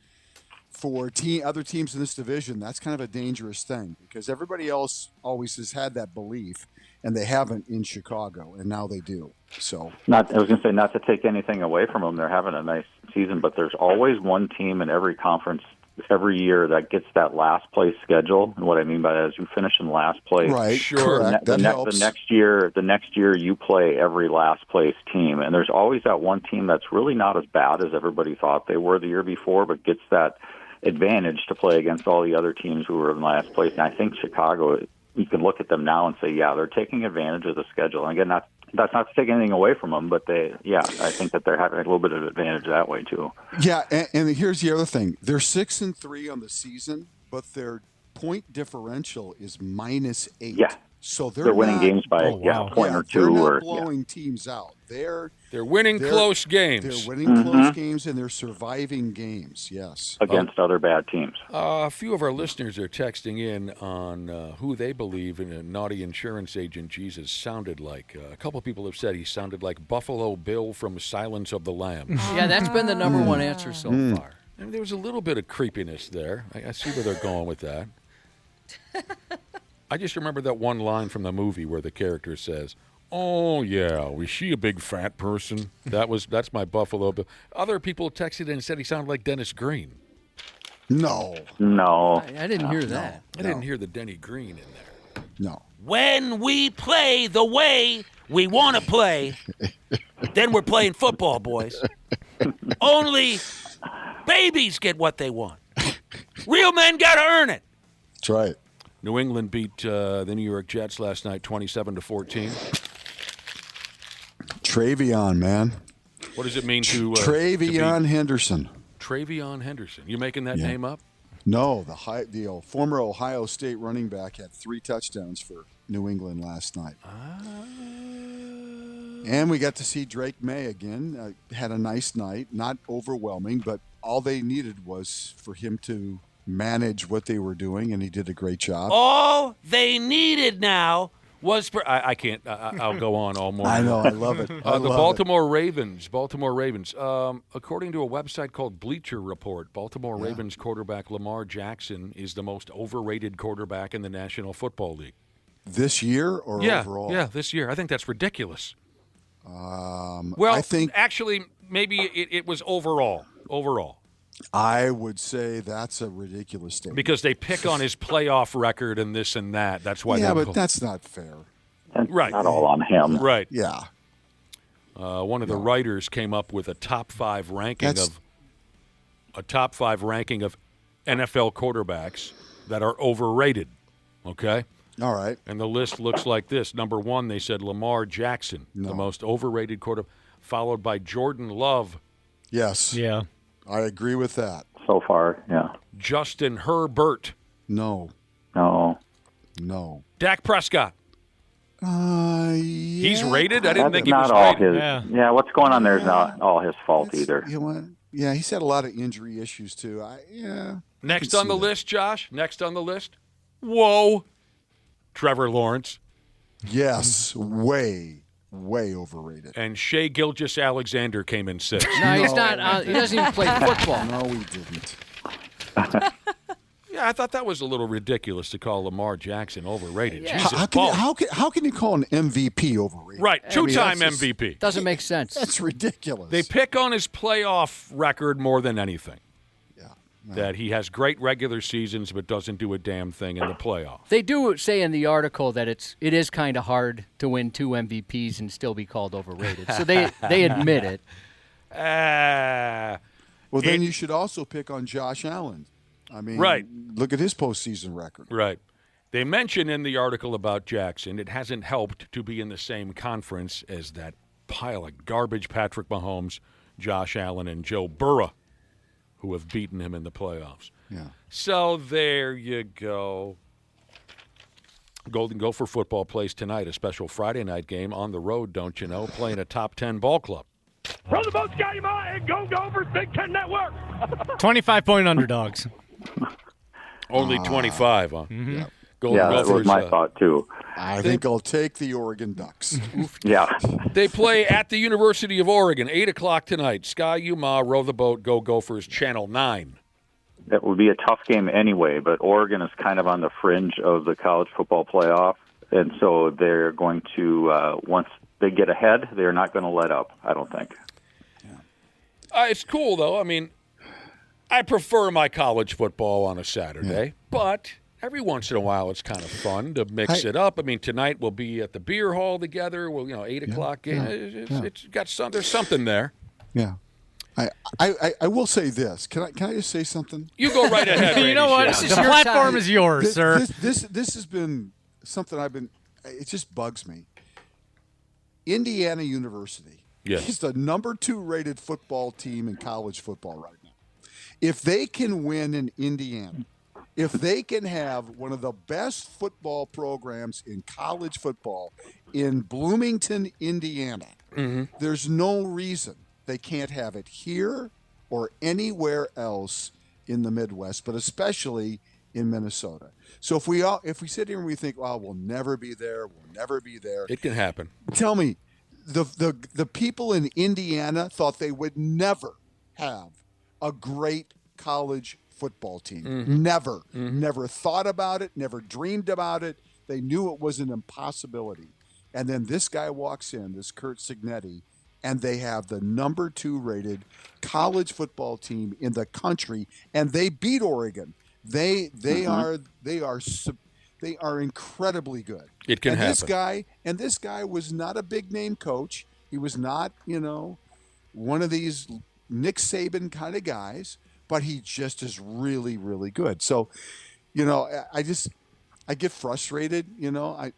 S21: for other teams in this division. That's kind of a dangerous thing because everybody else always has had that belief, and they haven't in Chicago, and now they do. So,
S6: I was going to say, not to take anything away from them, they're having a nice season, but there's always one team in every conference every year that gets that last place schedule. And what I mean by that is you finish in last place.
S21: Right, sure. Correct.
S6: The next year you play every last place team, and there's always that one team that's really not as bad as everybody thought they were the year before, but gets that advantage to play against all the other teams who were in last place. And I think Chicago, you can look at them now and say, yeah, they're taking advantage of the schedule. And again, that's not to take anything away from them, but I think that they're having a little bit of advantage that way too.
S21: Yeah, and here's the other thing: they're 6-3 on the season, but their point differential is -8.
S6: Yeah,
S21: so
S6: they're winning games by a point or two.
S21: They're not blowing teams out. They're
S3: winning close games.
S21: They're winning close games, and they're surviving games. Yes,
S6: against other bad teams.
S3: A few of our listeners are texting in on who they believe in a naughty insurance agent Jesus sounded like. A couple of people have said he sounded like Buffalo Bill from Silence of the Lambs.
S5: Yeah, that's been the number one answer so far.
S3: And there was a little bit of creepiness there. I see where they're going with that. I just remember that one line from the movie where the character says, "Oh yeah, was she a big fat person?" That's my Buffalo Bill. Other people texted in and said he sounded like Dennis Green.
S21: No.
S5: I didn't hear that.
S3: I didn't hear the Denny Green in there.
S21: No.
S8: When we play the way we want to play, then we're playing football, boys. Only babies get what they want. Real men got to earn it.
S21: That's right.
S3: New England beat the New York Jets last night 27-14.
S21: Travion, man.
S3: What does it mean to
S21: Travion Henderson?
S3: Travion Henderson. You making that name up?
S21: No, the former Ohio State running back had 3 touchdowns for New England last night. And we got to see Drake May again. Had a nice night, not overwhelming, but all they needed was for him to manage what they were doing, and he did a great job.
S8: All they needed now was for...
S3: I can't. I'll go on all morning.
S21: I know. I love it.
S3: The Baltimore Ravens. According to a website called Bleacher Report, Baltimore Ravens quarterback Lamar Jackson is the most overrated quarterback in the National Football League.
S21: This year or overall?
S3: Yeah, this year. I think that's ridiculous.
S21: I think
S3: actually maybe it was overall.
S21: I would say that's a ridiculous statement.
S3: Because they pick on his playoff record and this and that. That's why.
S21: Yeah, but that's not fair.
S3: Right.
S6: Not all on him.
S3: Right.
S21: Yeah.
S3: One of the writers came up with a top 5 ranking of NFL quarterbacks that are overrated. Okay.
S21: All right.
S3: And the list looks like this. Number 1, they said Lamar Jackson, the most overrated quarterback, followed by Jordan Love.
S21: Yes.
S18: Yeah.
S21: I agree with that.
S6: So far, yeah.
S3: Justin Herbert.
S21: No.
S3: Dak Prescott.
S21: Yeah.
S3: He's rated? I didn't think he was
S6: rated.
S3: His,
S6: yeah, what's going on there is not all his fault either.
S21: You know what? Yeah, he's had a lot of injury issues, too.
S3: Next on the list, Josh. Next on the list. Whoa. Trevor Lawrence.
S21: Yes, way overrated.
S3: And Shea Gilgeous-Alexander came in 6th.
S5: No, he's not. He doesn't even play football.
S21: No, he didn't.
S3: Yeah, I thought that was a little ridiculous to call Lamar Jackson overrated.
S5: Yeah.
S3: Jesus,
S21: how can you call an MVP overrated?
S3: Right, 2-time MVP.
S5: Doesn't make sense.
S21: That's ridiculous.
S3: They pick on his playoff record more than anything.
S21: Yeah.
S3: that he has great regular seasons but doesn't do a damn thing in the playoffs.
S5: They do say in the article that it is kind of hard to win 2 MVPs and still be called overrated. So they admit it.
S21: Well, then you should also pick on Josh Allen. I mean,
S3: right.
S21: Look at his postseason record.
S3: Right. They mention in the article about Jackson, it hasn't helped to be in the same conference as that pile of garbage Patrick Mahomes, Josh Allen, and Joe Burrow, who have beaten him in the playoffs.
S21: Yeah.
S3: So there you go. Golden Gopher football plays tonight, a special Friday night game on the road, don't you know, playing a top 10 ball club.
S19: Throw the boat, Scotty Ma, and go Gophers, Big Ten Network.
S18: 25-point underdogs.
S3: Only 25, huh?
S18: Mm-hmm.
S21: Yeah.
S3: Golden
S6: that
S3: Gophers,
S6: was my thought, too.
S21: I think I'll take the Oregon Ducks.
S6: Yeah.
S3: They play at the University of Oregon, 8 o'clock tonight. Sky Uma, row the boat, go Gophers, Channel 9.
S6: That would be a tough game anyway, but Oregon is kind of on the fringe of the college football playoff, and so they're going to, once they get ahead, they're not going to let up, I don't think.
S3: It's cool, though. I mean, I prefer my college football on a Saturday, but every once in a while it's kind of fun to mix it up. I mean, tonight we'll be at the beer hall together. Well, 8 o'clock game. It's got there's something there.
S21: Yeah. I will say this. Can I just say something?
S3: You go right ahead.
S18: You know what? The platform is yours, sir.
S21: This has been something it just bugs me. Indiana University is the number 2 rated football team in college football right now. If they can win in Indiana, if they can have one of the best football programs in college football in Bloomington, Indiana, there's no reason they can't have it here or anywhere else in the Midwest, but especially in Minnesota. So if we sit here and we think, "Well, we'll never be there,
S3: it can happen.
S21: Tell me, the people in Indiana thought they would never have a great college football team. Never thought about it, never dreamed about it. They knew it was an impossibility. And then this guy walks in, this Kurt Signetti, and they have the number 2 rated college football team in the country, and they beat Oregon. They are incredibly good.
S3: It can
S21: happen.
S3: And
S21: this guy was not a big name coach. He was not, one of these Nick Saban kind of guys, but he just is really, really good. So, I get frustrated.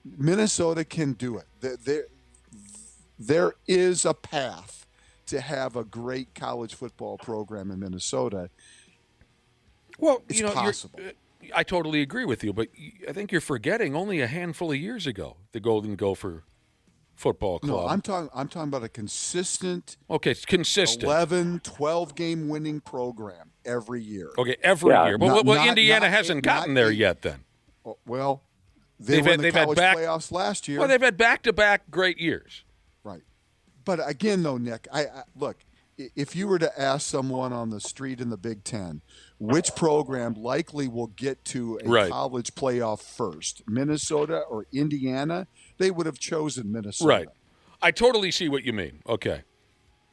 S21: Minnesota can do it. There is a path to have a great college football program in Minnesota.
S3: Well,
S21: it's possible.
S3: I totally agree with you, but I think you're forgetting only a handful of years ago the Golden Gopher football club.
S21: No, I'm talking about a consistent.
S3: Okay, it's consistent.
S21: 11, 12 game winning program every year.
S3: Okay, every year. But Indiana hasn't gotten there yet. Then.
S21: Well, they won the college playoffs last year.
S3: Well, they've had back-to-back great years.
S21: Right, but again, though, Nick, I look. If you were to ask someone on the street in the Big Ten, which program likely will get to a college playoff first, Minnesota or Indiana, they would have chosen Minnesota.
S3: Right. I totally see what you mean. Okay.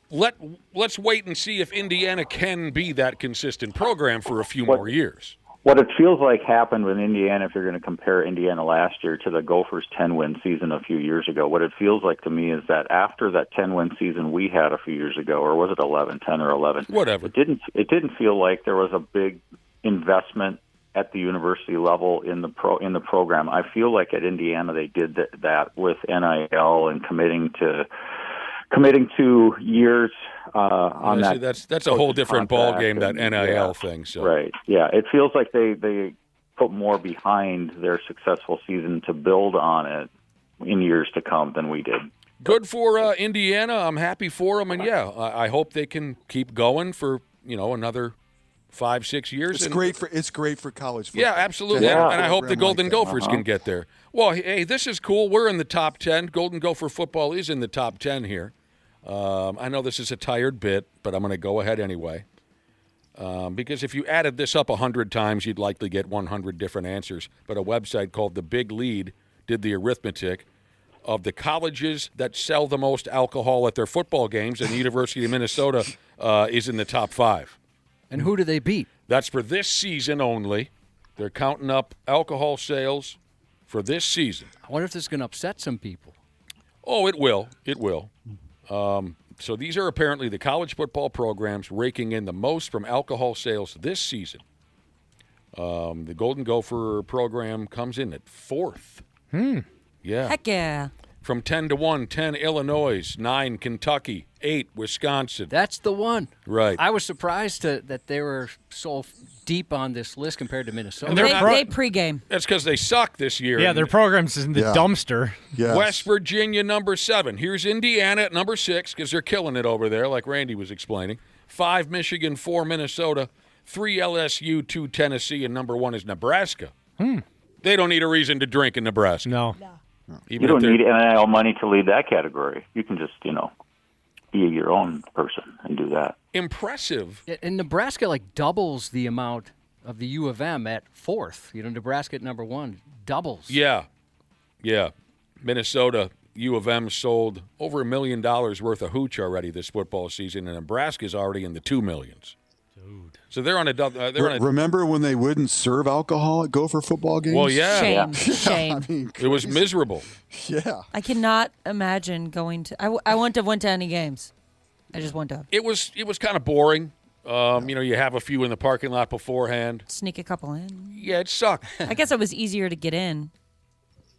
S3: Let's wait and see if Indiana can be that consistent program for a few more years.
S6: What it feels like happened with Indiana, if you're going to compare Indiana last year to the Gophers' 10-win season a few years ago, what it feels like to me is that after that 10-win season we had a few years ago, or was it 11, 10 or 11?
S3: Whatever.
S6: It didn't feel like there was a big investment at the university level in the program. I feel like at Indiana they did that with NIL and committing to years on that.
S3: That's a whole different ball game, that NIL thing. So.
S6: Right. Yeah. It feels like they put more behind their successful season to build on it in years to come than we did.
S3: Good for Indiana. I'm happy for them, and I hope they can keep going for another 5-6 years.
S21: It's great for college football.
S3: Yeah, absolutely. And I hope the Golden Gophers can get there. Well, hey, this is cool. We're in the top 10. Golden Gopher football is in the top 10 here. I know this is a tired bit, but I'm going to go ahead anyway. Because if you added this up 100 times, you'd likely get 100 different answers. But a website called The Big Lead did the arithmetic of the colleges that sell the most alcohol at their football games, and the University of Minnesota is in the top 5.
S5: And who do they beat?
S3: That's for this season only. They're counting up alcohol sales for this season.
S5: I wonder if this is going to upset some people.
S3: Oh, it will. It will. So these are apparently the college football programs raking in the most from alcohol sales this season. The Golden Gopher program comes in at 4th. Yeah.
S4: Heck yeah.
S3: From 10 to 1, 10 Illinois, 9 Kentucky, 8 Wisconsin.
S5: That's the one.
S3: Right.
S5: I was surprised that they were so deep on this list compared to Minnesota.
S3: And
S4: They pregame.
S3: That's because they suck this year.
S18: Yeah, their program's in the dumpster.
S21: Yes.
S3: West Virginia, number 7. Here's Indiana at number 6 because they're killing it over there, like Randy was explaining. 5 Michigan, 4 Minnesota, 3 LSU, 2 Tennessee, and number 1 is Nebraska. They don't need a reason to drink in Nebraska.
S18: No.
S6: You don't need NIL money to lead that category. You can just, be your own person and do that.
S3: Impressive.
S5: And Nebraska doubles the amount of the U of M at 4th. Nebraska at number 1 doubles.
S3: Yeah. Minnesota, U of M sold over $1 million worth of hooch already this football season, and Nebraska's already in the $2 million. So they're on a double.
S21: Remember when they wouldn't serve alcohol at Gopher football games?
S3: Well, yeah.
S4: Shame.
S3: It was miserable.
S21: Yeah.
S4: I cannot imagine going to. I wouldn't have went to any games. I just went to
S3: It was kind of boring. You have a few in the parking lot beforehand.
S4: sneak a couple in.
S3: Yeah, it sucked.
S4: I guess it was easier to get in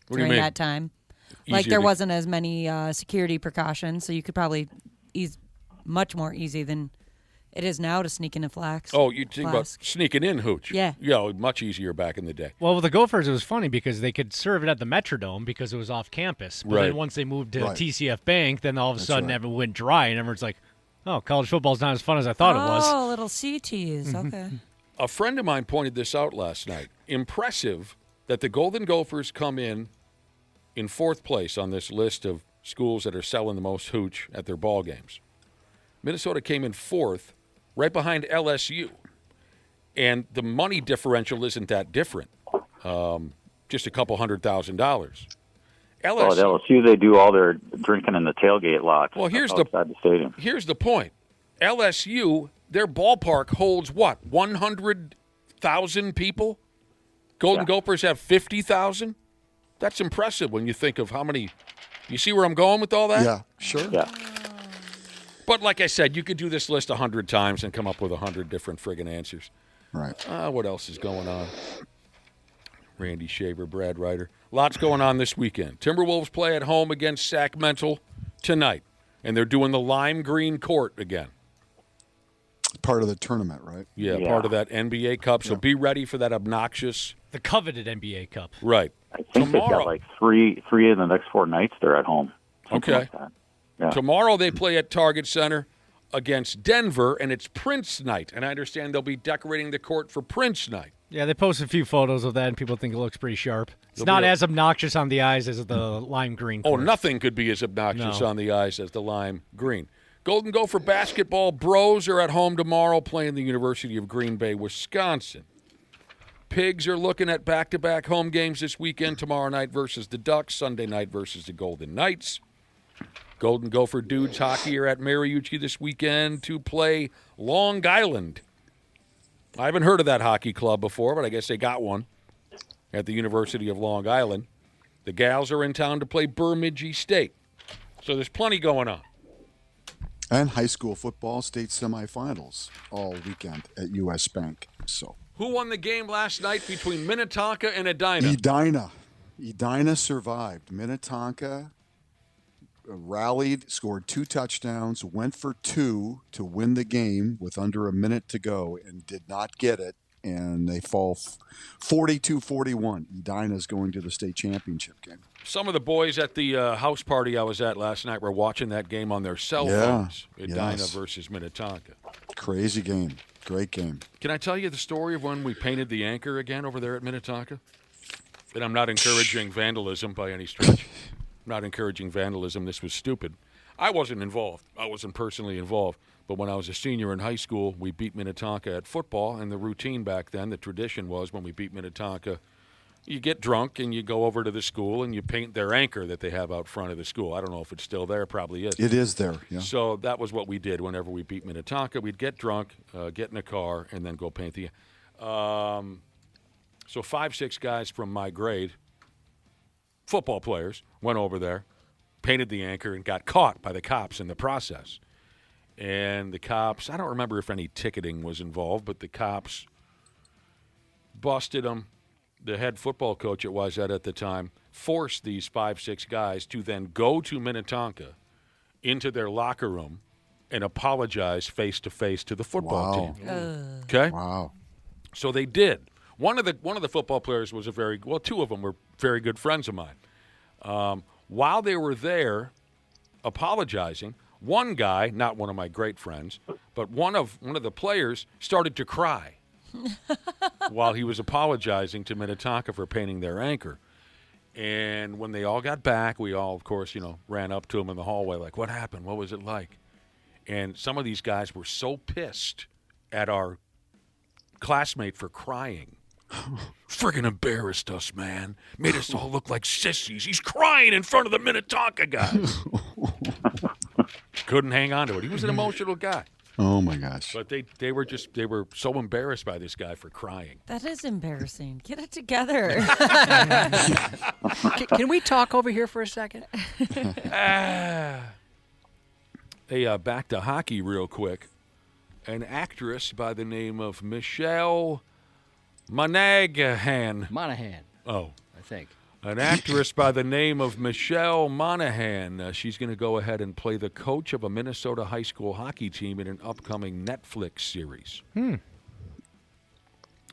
S3: What do you
S4: during
S3: mean?
S4: that time.
S3: Easier
S4: There
S3: to-
S4: wasn't as many security precautions, so you could probably much more easy than it is now to sneak in a flask.
S3: Oh, you think about
S4: flask.
S3: sneaking in hooch.
S4: Yeah.
S3: Yeah, much easier back in the day.
S18: Well, with the Gophers, it was funny because they could serve it at the Metrodome because it was off campus. But
S3: Right.
S18: then once they moved to
S21: Right.
S18: TCF Bank, then all of a
S21: That's
S18: sudden
S21: right.
S18: everyone went dry, and everyone's like, oh, college football's not as fun as I thought it was.
S4: Oh, little CTs. Okay.
S3: A friend of mine pointed this out last night. Impressive that the Golden Gophers come in 4th place on this list of schools that are selling the most hooch at their ball games. Minnesota came in 4th, right behind LSU. And the money differential isn't that different, just a couple $100,000.
S6: Well, at LSU, they do all their drinking in the tailgate lots.
S3: Well, here's
S6: outside the stadium.
S3: Here's the point. LSU, their ballpark holds what? 100,000 people? Golden Gophers have 50,000? That's impressive when you think of how many. You see where I'm going with all that?
S21: Yeah, sure.
S6: Yeah.
S3: But like I said, you could do this list 100 times and come up with 100 different friggin' answers.
S21: Right.
S3: What else is going on? Randy Shaver, Brad Ryder. Lots going on this weekend. Timberwolves play at home against Sacramento tonight, and they're doing the lime green court again.
S21: Part of the tournament, right?
S3: Yeah, part of that NBA Cup. So be ready for that obnoxious.
S18: The coveted NBA Cup.
S3: Right.
S6: I think they've got like three of the next 4 nights they're at home. Something
S3: Okay.
S6: like that. Yeah.
S3: Tomorrow they play at Target Center against Denver, and it's Prince night. And I understand they'll be decorating the court for Prince night.
S18: Yeah, they posted a few photos of that, and people think it looks pretty sharp. It's
S3: There'll
S18: not
S3: be a-
S18: as obnoxious on the eyes as the lime green.
S3: Oh,
S18: court.
S3: nothing could be as obnoxious
S18: No.
S3: on the eyes as the lime green. Golden Gopher basketball bros are at home tomorrow playing the University of Green Bay, Wisconsin. Pigs are looking at back-to-back home games this weekend, tomorrow night versus the Ducks, Sunday night versus the Golden Knights. Golden Gopher dudes hockey are at Mariucci this weekend to play Long Island. I haven't heard of that hockey club before, but I guess they got one at the University of Long Island. The gals are in town to play Bemidji State. So there's plenty going on.
S21: And high school football state semifinals all weekend at U.S. Bank. So
S3: Who won the game last night between Minnetonka and Edina?
S21: Edina survived. Minnetonka rallied, scored 2 touchdowns, went for 2 to win the game with under a minute to go, and did not get it. And they fall 42-41. Edina's going to the state championship game.
S3: Some of the boys at the house party I was at last night were watching that game on their cell phones. Edina versus Minnetonka.
S21: Crazy game. Great game.
S3: Can I tell you the story of when we painted the anchor again over there at Minnetonka? And I'm not encouraging vandalism by any stretch. I'm not encouraging vandalism. This was stupid. I wasn't involved. I wasn't personally involved. But when I was a senior in high school, we beat Minnetonka at football, and the routine back then, the tradition was when we beat Minnetonka, you get drunk and you go over to the school and you paint their anchor that they have out front of the school. I don't know if it's still there. Probably is.
S21: It is there, yeah.
S3: So that was what we did whenever we beat Minnetonka. We'd get drunk, get in a car, and then go paint the So 5-6 guys from my grade, football players, went over there, painted the anchor, and got caught by the cops in the process. And the cops, I don't remember if any ticketing was involved, but the cops busted them. The head football coach at Wayzata at the time forced these 5-6 guys to then go to Minnetonka into their locker room and apologize face-to-face to the football team. Okay?
S21: Wow.
S3: So they did. One of the football players was two of them were very good friends of mine. While they were there apologizing, one guy, not one of my great friends, but one of the players started to cry while he was apologizing to Minnetonka for painting their anchor. And when they all got back, we all, of course, ran up to him in the hallway like, what happened? What was it like? And some of these guys were so pissed at our classmate for crying. Friggin' embarrassed us, man. Made us all look like sissies. He's crying in front of the Minnetonka guys. Couldn't hang on to it. He was an emotional guy.
S21: Oh, my gosh.
S3: But they were so embarrassed by this guy for crying.
S4: That is embarrassing. Get it together.
S5: Can we talk over here for a second?
S3: Hey, back to hockey real quick. An actress by the name of Michelle Monaghan. Oh.
S5: I think.
S3: An actress by the name of Michelle Monaghan. She's going to go ahead and play the coach of a Minnesota high school hockey team in an upcoming Netflix series.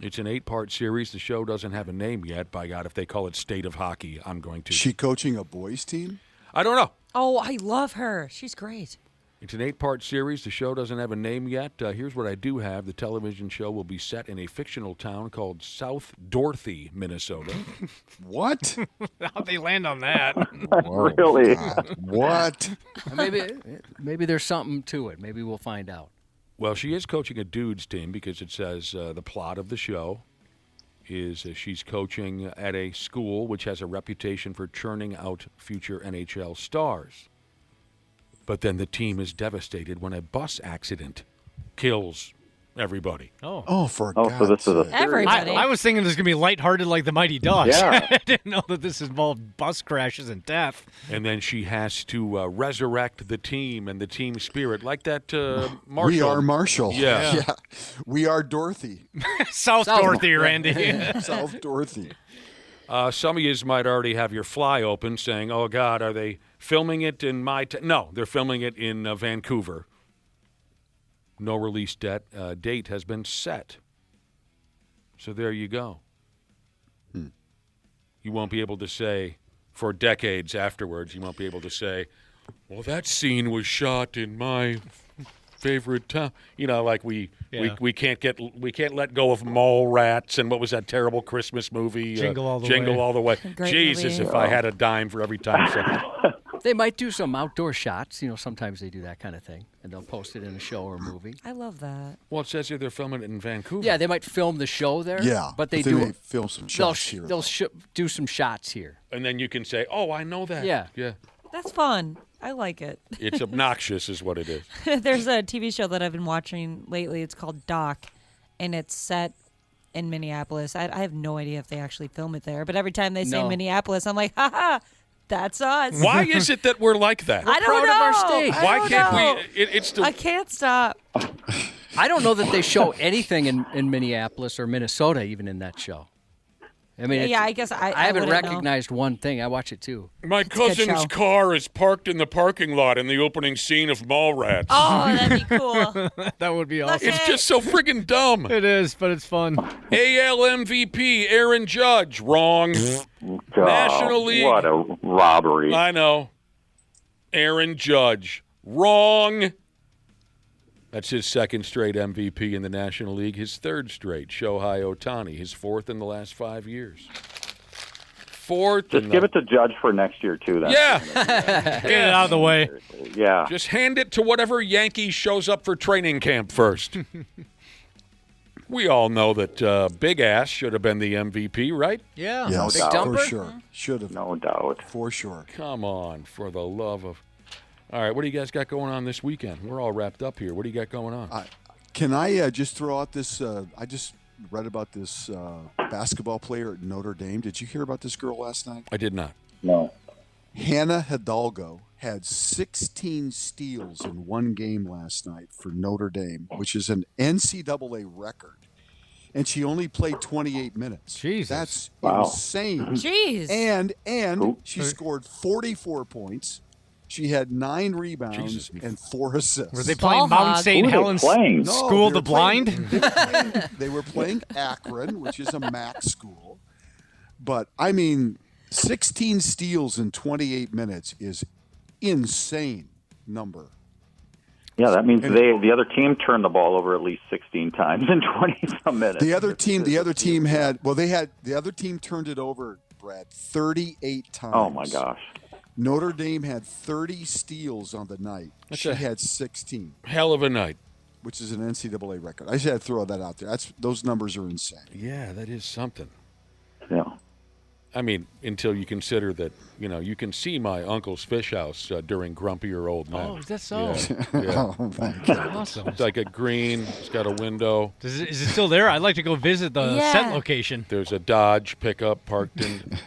S3: It's an 8-part series. The show doesn't have a name yet. By God, if they call it State of Hockey, I'm going to.
S21: She coaching a boys team?
S3: I don't know.
S4: Oh, I love her. She's great.
S3: It's an 8-part series. The show doesn't have a name yet. Here's what I do have. The television show will be set in a fictional town called South Dorothy, Minnesota.
S21: What?
S18: How'd they land on that?
S24: Really?
S21: What?
S5: Maybe there's something to it. Maybe we'll find out.
S3: Well, she is coaching a dudes team because it says the plot of the show is she's coaching at a school which has a reputation for churning out future NHL stars. But then the team is devastated when a bus accident kills everybody.
S21: Oh, for God's
S24: so this is a
S21: sake.
S4: Everybody.
S18: I was thinking this was going to be lighthearted like the Mighty Ducks.
S24: Yeah.
S18: I didn't know that this involved bus crashes and death.
S3: And then she has to resurrect the team and the team spirit, like that Marshall.
S21: We are Marshall.
S3: Yeah.
S21: We are Dorothy.
S18: South Dorothy, Randy.
S21: South Dorothy.
S3: Some of you might already have your fly open saying, oh, God, are they filming it in my town? No, they're filming it in Vancouver. No release date has been set. So there you go. You won't be able to say, for decades afterwards, you won't be able to say, well, that scene was shot in my favorite town. Like we can't let go of mall rats and what was that terrible Christmas movie?
S18: Jingle All the
S3: Jingle
S18: Way.
S3: All the Way.
S4: Great
S3: Jesus,
S4: movie.
S3: if I had a dime for every time.
S5: They might do some outdoor shots. Sometimes they do that kind of thing, and they'll post it in a show or movie.
S4: I love that.
S3: Well, it says here they're filming it in Vancouver.
S5: Yeah, they might film the show there.
S21: Yeah,
S5: but they
S21: may film some shots here.
S5: They'll do some shots here.
S3: And then you can say, oh, I know that.
S5: Yeah.
S3: Yeah.
S4: That's fun. I like it.
S3: It's obnoxious is what it is.
S4: There's a TV show that I've been watching lately. It's called Doc, and it's set in Minneapolis. I have no idea if they actually film it there, but every time they say
S5: No.
S4: Minneapolis, I'm like, haha, that's us.
S3: Why is it that we're like that?
S4: I don't
S5: proud
S4: know.
S5: of our state.
S4: I
S3: Why
S4: don't
S3: can't
S4: know.
S3: we? It's the
S4: I can't stop.
S5: I don't know that they show anything in Minneapolis or Minnesota even in that show. I mean,
S4: Yeah, I guess I
S5: haven't
S4: wouldn't know.
S5: recognized one thing. I watch it too.
S3: My
S4: a good
S3: cousin's
S4: show.
S3: car is parked in the parking lot in the opening scene of Mallrats.
S4: Oh, that'd be cool.
S18: That would be awesome.
S3: It's just so friggin' dumb.
S18: It is, but it's fun.
S3: AL MVP Aaron Judge, wrong. National League.
S24: What a robbery.
S3: I know. Aaron Judge, wrong. That's his second straight MVP in the National League. His third straight, Shohei Ohtani. His fourth in the last 5 years.
S24: Just give it to Judge for next year, too. Then.
S3: Yeah.
S18: Get it out of the way.
S24: Yeah.
S3: Just hand it to whatever Yankee shows up for training camp first. We all know that Big Ass should have been the MVP, right?
S18: Yeah.
S21: Yes,
S18: Big dumper?
S21: for sure. Should have.
S6: No doubt.
S21: For sure.
S3: Come on, for the love of... All right, what do you guys got going on this weekend? We're all wrapped up here. What do you got going on?
S21: Can I just throw out this? I just read about this basketball player at Notre Dame. Did you hear about this girl last night?
S3: I did not.
S6: No.
S21: Hannah Hidalgo had 16 steals in one game last night for Notre Dame, which is an NCAA record. And she only played 28 minutes.
S18: Jesus.
S21: That's
S6: Wow.
S21: insane.
S4: Jeez.
S21: And she scored 44 points. She had 9 rebounds
S3: Jesus.
S21: and 4 assists.
S18: Were they playing Mount St. Helens
S6: playing?
S18: School of the Blind?
S21: They were playing Akron, which is a MAC school. But, I mean, 16 steals in 28 minutes is insane number.
S6: Yeah, that means the other team turned the ball over at least 16 times in 20-some minutes.
S21: The other team had the other team turned it over, Brad, 38 times.
S6: Oh, my gosh.
S21: Notre Dame had 30 steals on the night.
S3: That's
S21: She
S3: a
S21: had 16,
S3: hell of a night.
S21: which is an NCAA record. I just had to throw that out there. Those numbers are insane.
S3: Yeah, that is something.
S6: Yeah.
S3: I mean, until you consider that, you can see my uncle's fish house during Grumpier Old Men.
S18: Oh, is that so?
S3: Yeah.
S21: Oh my God.
S18: Awesome.
S3: It's like a green. It's got a window.
S18: Is it still there? I'd like to go visit the set location.
S3: There's a Dodge pickup parked in.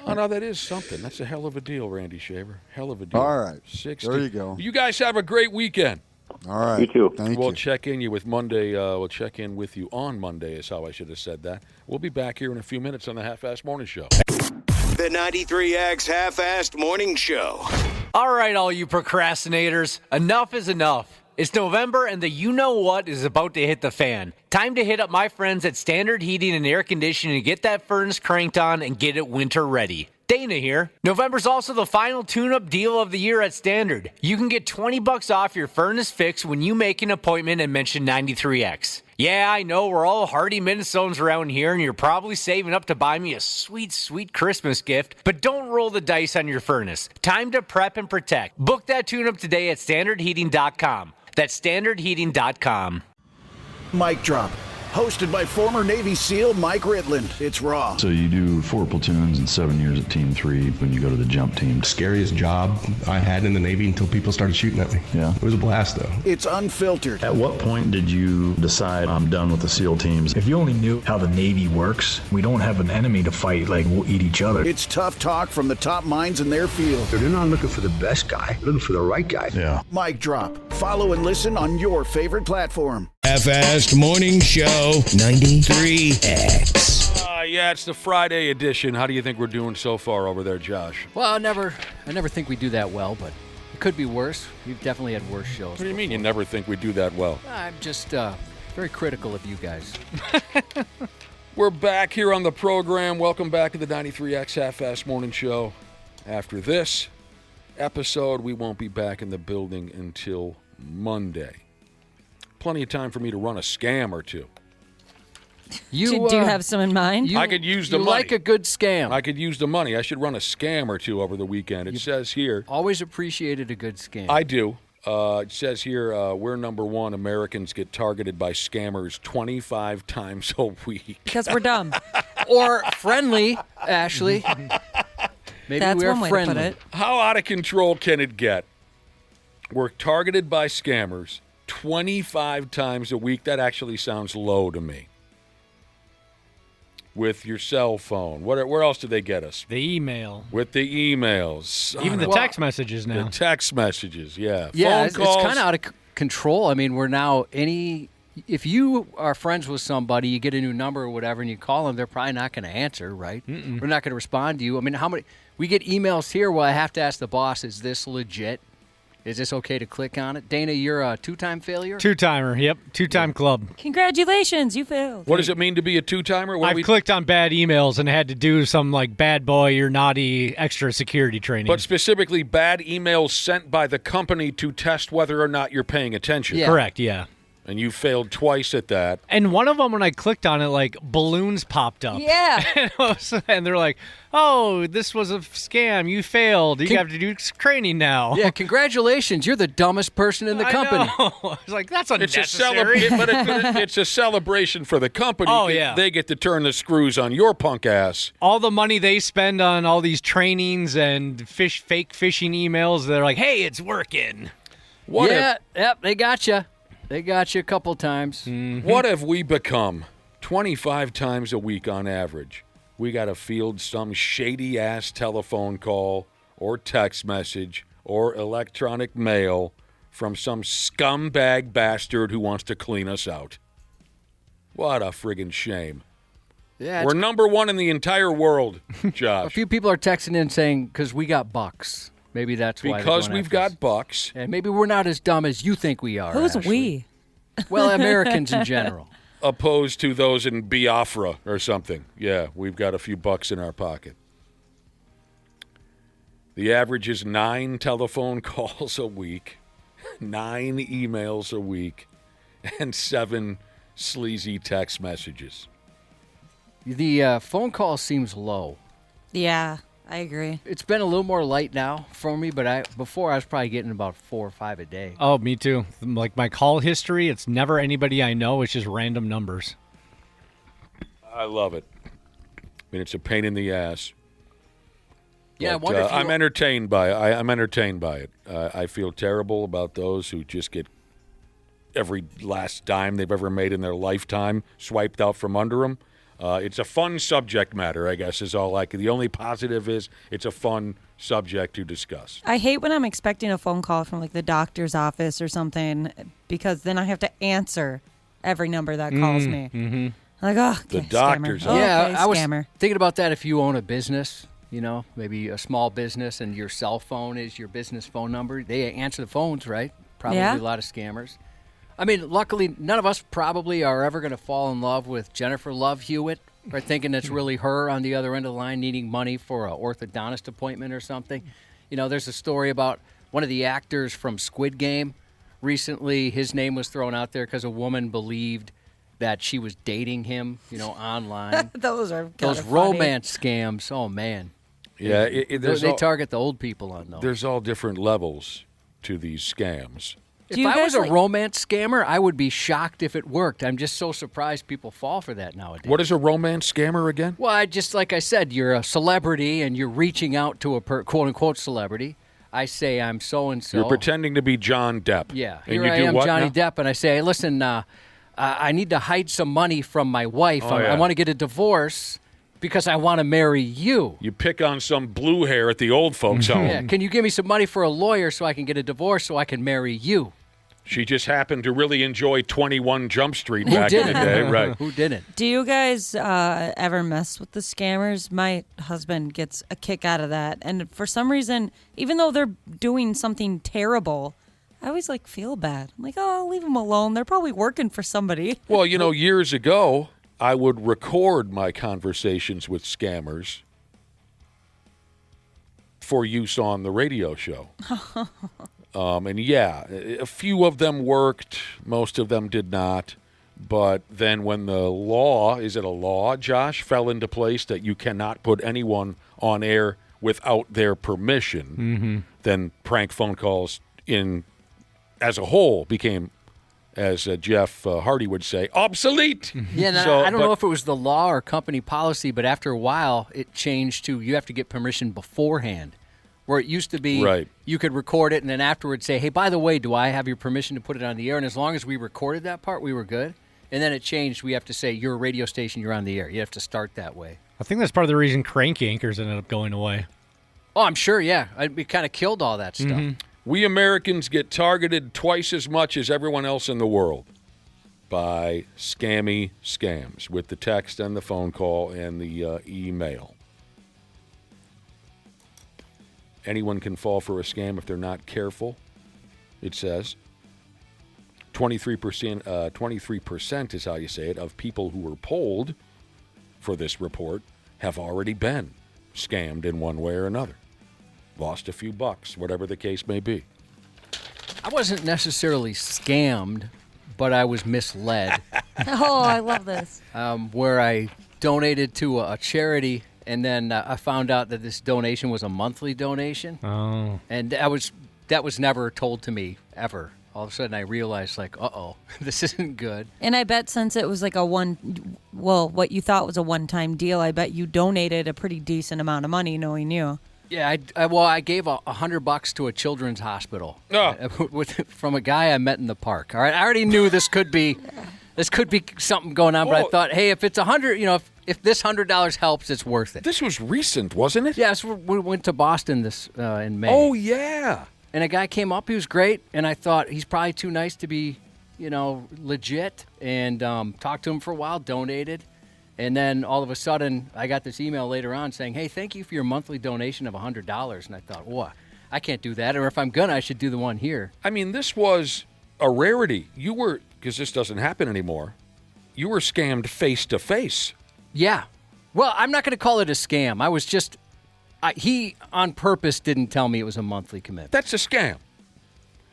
S3: Oh, no, that is something. That's a hell of a deal, Randy Shaver. Hell of a deal.
S21: All right.
S3: 60.
S21: There you go.
S3: You guys have a great weekend.
S21: All right.
S6: You too.
S21: Thank
S3: We'll
S21: you.
S3: check in with Monday. We'll check in with you on Monday is how I should have said that. We'll be back here in a few minutes on the Half-Assed Morning Show.
S2: The 93X Half-Assed Morning Show.
S1: All right, all you procrastinators, enough is enough. It's November and the you-know-what is about to hit the fan. Time to hit up my friends at Standard Heating and Air Conditioning to get that furnace cranked on and get it winter ready. Dana here. November's also the final tune-up deal of the year at Standard. You can get $20 off your furnace fix when you make an appointment and mention 93X. Yeah, I know we're all hardy Minnesotans around here, and you're probably saving up to buy me a sweet, sweet Christmas gift, but don't roll the dice on your furnace. Time to prep and protect. Book that tune-up today at standardheating.com. That's standardheating.com.
S9: Mic drop. Hosted by former Navy SEAL Mike Ritland. It's Raw.
S10: So you do 4 platoons and 7 years at Team 3 when you go to the jump team.
S11: Scariest job I had in the Navy until people started shooting at me.
S10: Yeah.
S11: It was a blast, though.
S9: It's unfiltered.
S10: At what point did you decide I'm done with the SEAL teams?
S12: If you only knew how the Navy works, we don't have an enemy to fight, we'll eat each other.
S9: It's tough talk from the top minds in their field.
S12: They're not looking for the best guy, they're looking for the right guy.
S10: Yeah.
S9: Mic drop. Follow and listen on your favorite platform.
S2: Half-Assed Morning Show 93X.
S3: Yeah, it's the Friday edition. How do you think we're doing so far over there, Josh?
S5: Well, I never think we do that well, but it could be worse. We've definitely had worse shows.
S3: What do you mean you never think we do that well?
S5: I'm just very critical of you guys.
S3: We're back here on the program. Welcome back to the 93X Half-Assed Morning Show. After this episode, we won't be back in the building until Monday. Plenty of time for me to run a scam or two.
S4: You do have some in mind?
S3: I could use the
S5: you
S3: money.
S5: like a good scam.
S3: I could use the money. I should run a scam or two over the weekend. It says here.
S5: Always appreciated a good scam.
S3: I do. It says here, we're number one. Americans get targeted by scammers 25 times a week.
S4: Because we're dumb.
S5: Or friendly, Ashley. Maybe
S4: That's
S5: we're
S4: one way
S5: friendly.
S4: to put it.
S3: How out of control can it get? We're targeted by scammers 25 times a week. That actually sounds low to me. With your cell phone. Where else do they get us?
S18: The email.
S3: With the emails.
S18: Even the text messages now.
S3: The text messages, yeah.
S5: Yeah,
S3: Phone calls.
S5: it's kind of out of control. I mean, we're now if you are friends with somebody, you get a new number or whatever, and you call them, they're probably not going to answer, right? We're not going to respond to you. I mean, we get emails here where I have to ask the boss, is this legit? Is this okay to click on it? Dana, you're a 2-time failure?
S18: 2-timer, yep. 2-time club.
S4: Congratulations, you failed.
S3: What does it mean to be a 2-timer?
S18: I've clicked on bad emails and had to do some bad boy or naughty extra security training.
S3: But specifically bad emails sent by the company to test whether or not you're paying attention.
S18: Yeah. Correct, yeah.
S3: And you failed twice at that.
S18: And one of them, when I clicked on it, like balloons popped up.
S4: Yeah.
S18: And they're like, "Oh, this was a scam. You failed. You have to do training now."
S5: Yeah, congratulations. You're the dumbest person in the company.
S18: I was like, that's
S3: It's
S18: unnecessary.
S3: it's a celebration for the company.
S18: Oh, yeah.
S3: They get to turn the screws on your punk ass.
S18: All the money they spend on all these trainings and fake phishing emails, they're like, "Hey, it's working."
S5: Yep, they got you. They got you a couple times.
S3: What have we become? 25 times a week on average. We got to field some shady-ass telephone call or text message or electronic mail from some scumbag bastard who wants to clean us out. What a friggin' shame.
S5: Yeah,
S3: We're number one in the entire world, Josh.
S5: A few people are texting in saying, because we got bucks. Maybe that's why.
S3: Because we've got bucks.
S5: And maybe we're not as dumb as you think we are.
S4: Who's
S5: Ashley.
S4: we?
S5: Well, Americans in general.
S3: Opposed to those in Biafra or something. Yeah, we've got a few bucks in our pocket. The average is 9 telephone calls a week, 9 emails a week, and 7 sleazy text messages.
S5: The phone call seems low.
S4: Yeah, I agree.
S5: It's been a little more light now for me, but before I was probably getting about 4 or 5 a day.
S18: Oh, me too. Like my call history, it's never anybody I know. It's just random numbers.
S3: I love it. I mean, it's a pain in the ass.
S5: Yeah,
S3: But,
S5: I wonder if
S3: I'm entertained by it. I'm entertained by it. I feel terrible about those who just get every last dime they've ever made in their lifetime swiped out from under them. It's a fun subject matter, I guess, is all I can. The only positive is it's a fun subject to discuss.
S4: I hate when I'm expecting a phone call from like the doctor's office or something because then I have to answer every number that calls me.
S18: Mm-hmm.
S4: Like, oh, okay,
S3: The doctor's
S4: scammer.
S3: office.
S5: Yeah,
S4: Okay,
S5: I was
S4: scammer.
S5: thinking about that if you own a business, maybe a small business and your cell phone is your business phone number. They answer the phones, right? Probably
S4: Yeah.
S5: a lot of scammers. I mean, luckily, none of us probably are ever going to fall in love with Jennifer Love Hewitt, or thinking it's really her on the other end of the line needing money for an orthodontist appointment or something. There's a story about one of the actors from Squid Game. Recently, his name was thrown out there because a woman believed that she was dating him, online.
S4: Those are
S5: Those
S4: funny.
S5: romance scams. Oh, man.
S3: Yeah,
S5: They target the old people on those.
S3: There's all different levels to these scams.
S5: If I was a romance scammer, I would be shocked if it worked. I'm just so surprised people fall for that nowadays.
S3: What is a romance scammer again?
S5: Well, like I said, you're a celebrity and you're reaching out to a quote-unquote celebrity. I say I'm so-and-so.
S3: You're pretending to be John Depp.
S5: Yeah,
S3: And
S5: here
S3: you
S5: I
S3: do
S5: am,
S3: what
S5: Johnny
S3: now?
S5: Depp, and I say, hey, listen, I need to hide some money from my wife.
S3: Oh,
S5: I
S3: yeah.
S5: want to get a divorce because I want to marry you.
S3: You pick on some blue hair at the old folks' home.
S5: Yeah, can you give me some money for a lawyer so I can get a divorce so I can marry you?
S3: She just happened to really enjoy 21 Jump Street
S5: Who
S3: back in the
S5: didn't?
S3: day, right?
S5: Who didn't?
S4: Do you guys ever mess with the scammers? My husband gets a kick out of that. And for some reason, even though they're doing something terrible, I always feel bad. I'm like, oh, leave them alone. They're probably working for somebody.
S3: Well, years ago, I would record my conversations with scammers for use on the radio show. And yeah, a few of them worked. Most of them did not. But then when the law, is it a law, Josh, fell into place that you cannot put anyone on air without their permission, then prank phone calls as a whole became, as Jeff Hardy would say, obsolete.
S5: Yeah, I don't know if it was the law or company policy, but after a while, it changed to you have to get permission beforehand. Where it used to be,
S3: Right.
S5: You could record it and then afterwards say, hey, by the way, do I have your permission to put it on the air? And as long as we recorded that part, we were good. And then it changed. We have to say, you're a radio station, you're on the air. You have to start that way.
S18: I think that's part of the reason crank anchors ended up going away.
S5: Oh, I'm sure, yeah. We kind of killed all that stuff.
S3: We Americans get targeted twice as much as everyone else in the world by scammy scams with the text and the phone call and the email. Anyone can fall for a scam if they're not careful, it says. 23% is how you say it, of people who were polled for this report have already been scammed in one way or another. Lost a few bucks, whatever the case may be.
S5: I wasn't necessarily scammed, but I was misled.
S4: Oh, I love this.
S5: Where I donated to a charity, and then I found out that this donation was a monthly donation.
S18: Oh.
S5: And that was never told to me, ever. All of a sudden I realized, like, uh-oh, this isn't good.
S4: And I bet since it was like what you thought was a one-time deal, I bet you donated a pretty decent amount of money knowing you.
S5: Yeah, I gave $100 to a children's hospital from a guy I met in the park. All right, I already knew this could be something going on, but I thought, hey, if it's $100, if this $100 helps, it's worth it.
S3: This was recent, wasn't it?
S5: Yes, we went to Boston in May.
S3: Oh yeah.
S5: And a guy came up, he was great, and I thought he's probably too nice to be, legit, and talked to him for a while, donated. And then all of a sudden, I got this email later on saying, hey, thank you for your monthly donation of $100. And I thought, what? I can't do that. Or if I'm gonna, I should do the one here.
S3: I mean, this was a rarity. You were, because this doesn't happen anymore, you were scammed face to face.
S5: Yeah. Well, I'm not going to call it a scam. I was just, he on purpose didn't tell me it was a monthly commitment.
S3: That's a scam.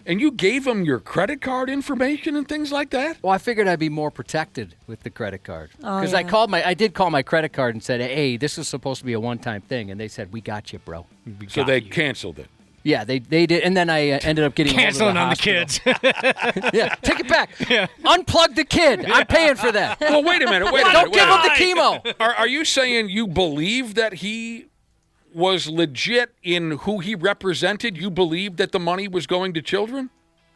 S3: And you gave him your credit card information and things like that?
S5: Well, I figured I'd be more protected with the credit card. Because
S4: yeah.
S5: I did call my credit card and said, hey, this is supposed to be a one-time thing. And they said, we got you, bro.
S3: So they canceled it.
S5: Yeah, they did. And then I ended up getting
S18: canceling on the
S5: kids.
S18: kids.
S5: Yeah, take it back. Yeah. Unplug the kid. I'm paying for that.
S3: Well, wait a minute.
S5: Don't give him the chemo.
S3: Are you saying you believe that he was legit in who he represented? You believed that the money was going to children?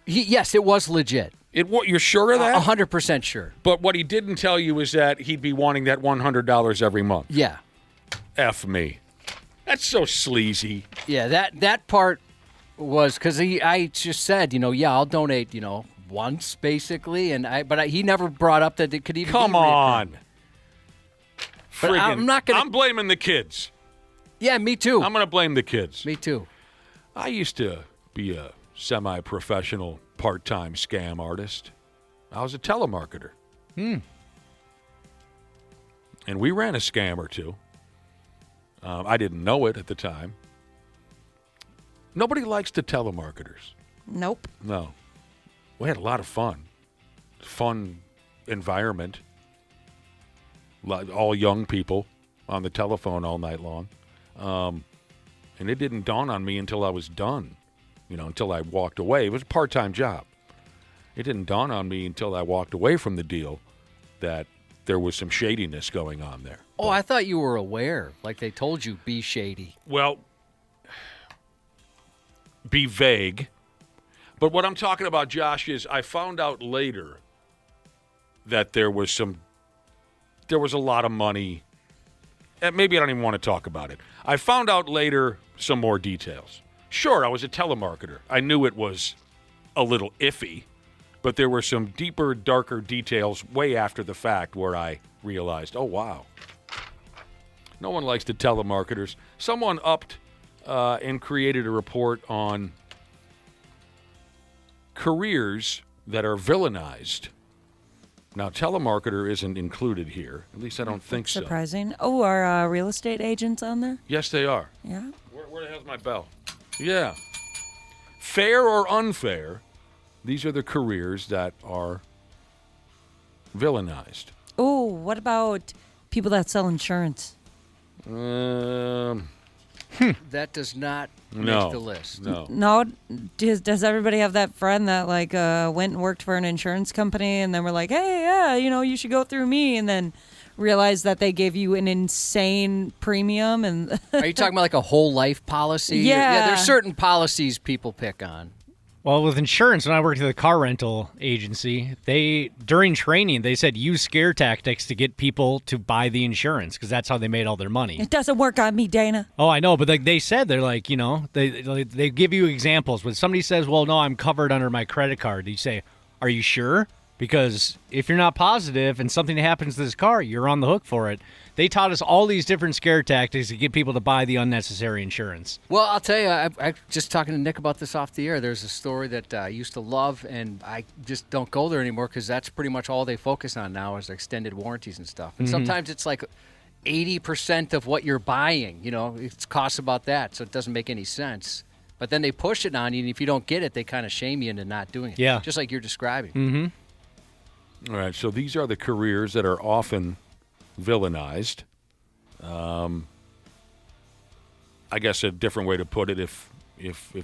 S5: Yes, it was legit.
S3: You're sure of that?
S5: 100% sure.
S3: But what he didn't tell you is that he'd be wanting that $100 every month.
S5: Yeah.
S3: F me. That's so sleazy.
S5: Yeah, that part was because I just said, I'll donate, once basically, but he never brought up that it could even.
S3: Come
S5: be
S3: on.
S5: But I'm not gonna.
S3: I'm blaming the kids.
S5: Yeah, me too.
S3: I'm gonna blame the kids.
S5: Me too.
S3: I used to be a semi-professional part-time scam artist. I was a telemarketer. And we ran a scam or two. I didn't know it at the time. Nobody likes the telemarketers.
S4: Nope.
S3: No. We had a lot of fun. Fun environment. All young people on the telephone all night long. And it didn't dawn on me until I was done. Until I walked away. It was a part-time job. It didn't dawn on me until I walked away from the deal that there was some shadiness going on there.
S5: Oh, I thought you were aware. Like they told you, be shady.
S3: Well, be vague. But what I'm talking about, Josh, is I found out later that there was a lot of money. And maybe I don't even want to talk about it. I found out later some more details. Sure, I was a telemarketer. I knew it was a little iffy, but there were some deeper, darker details way after the fact where I realized, oh, wow. No one likes the telemarketers. Someone upped and created a report on careers that are villainized. Now, telemarketer isn't included here. At least I don't think so.
S4: Surprising. Oh, are real estate agents on there?
S3: Yes, they are.
S4: Yeah.
S3: Where the hell's my bell? Yeah. Fair or unfair, these are the careers that are villainized.
S4: Oh, what about people that sell insurance?
S5: That does not make the list.
S4: No. Does everybody have that friend that went and worked for an insurance company and then were like, hey, yeah, you should go through me, and then realize that they gave you an insane premium? And
S5: are you talking about like a whole life policy?
S4: Yeah.
S5: There's certain policies people pick on.
S18: Well, with insurance, when I worked at the car rental agency, during training, they said use scare tactics to get people to buy the insurance because that's how they made all their money.
S4: It doesn't work on me, Dana.
S18: Oh, I know, but they said, they're like, they give you examples. When somebody says, well, no, I'm covered under my credit card, you say, are you sure? Because if you're not positive and something happens to this car, you're on the hook for it. They taught us all these different scare tactics to get people to buy the unnecessary insurance.
S5: Well, I'll tell you, I just talking to Nick about this off the air. There's a story that I used to love, and I just don't go there anymore because that's pretty much all they focus on now is extended warranties and stuff. And sometimes it's like 80% of what you're buying. It's costs about that, so it doesn't make any sense. But then they push it on you, and if you don't get it, they kind of shame you into not doing it.
S18: Yeah.
S5: Just like you're describing.
S18: Mm-hmm.
S3: All right, so these are the careers that are often villainized. I guess a different way to put it, if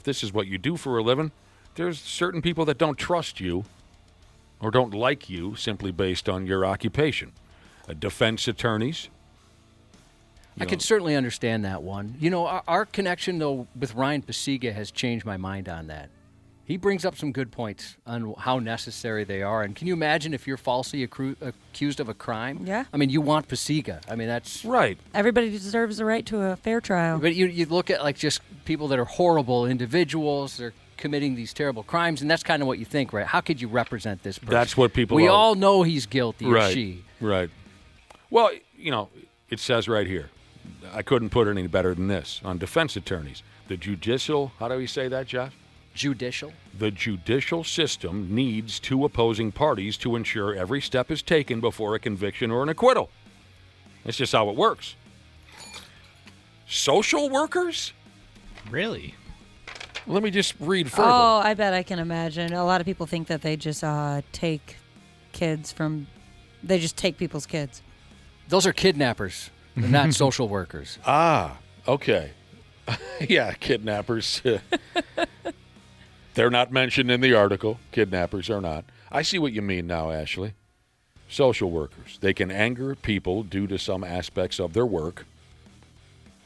S3: this is what you do for a living, there's certain people that don't trust you or don't like you simply based on your occupation. Defense attorneys.
S5: I can certainly understand that one. You know, our connection, though, with Ryan Pasiga has changed my mind on that. He brings up some good points on how necessary they are. And can you imagine if you're falsely accused of a crime?
S4: Yeah.
S5: I mean, you want Pasiga. I mean, that's...
S3: Right.
S4: Everybody deserves the right to a fair trial.
S5: But you look at, like, just people that are horrible individuals. They're committing these terrible crimes, and that's kind of what you think, right? How could you represent this person?
S3: That's what people...
S5: We all know he's guilty,
S3: right,
S5: or she.
S3: Right. Well, you know, it says right here. I couldn't put it any better than this. On defense attorneys, the judicial... How do we say that, Josh?
S5: Judicial?
S3: The judicial system needs two opposing parties to ensure every step is taken before a conviction or an acquittal. That's just how it works. Social workers?
S18: Really?
S3: Let me just read further.
S4: Oh, I bet I can imagine. A lot of people think that they just take kids from... They just take people's kids.
S5: Those are kidnappers. They're not social workers.
S3: Ah, okay. Yeah, kidnappers. They're not mentioned in the article. Kidnappers are not. I see what you mean now, Ashley. Social workers. They can anger people due to some aspects of their work,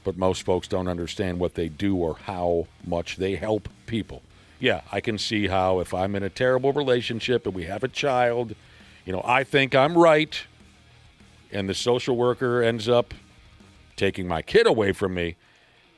S3: but most folks don't understand what they do or how much they help people. Yeah, I can see how if I'm in a terrible relationship and we have a child, you know, I think I'm right, and the social worker ends up taking my kid away from me.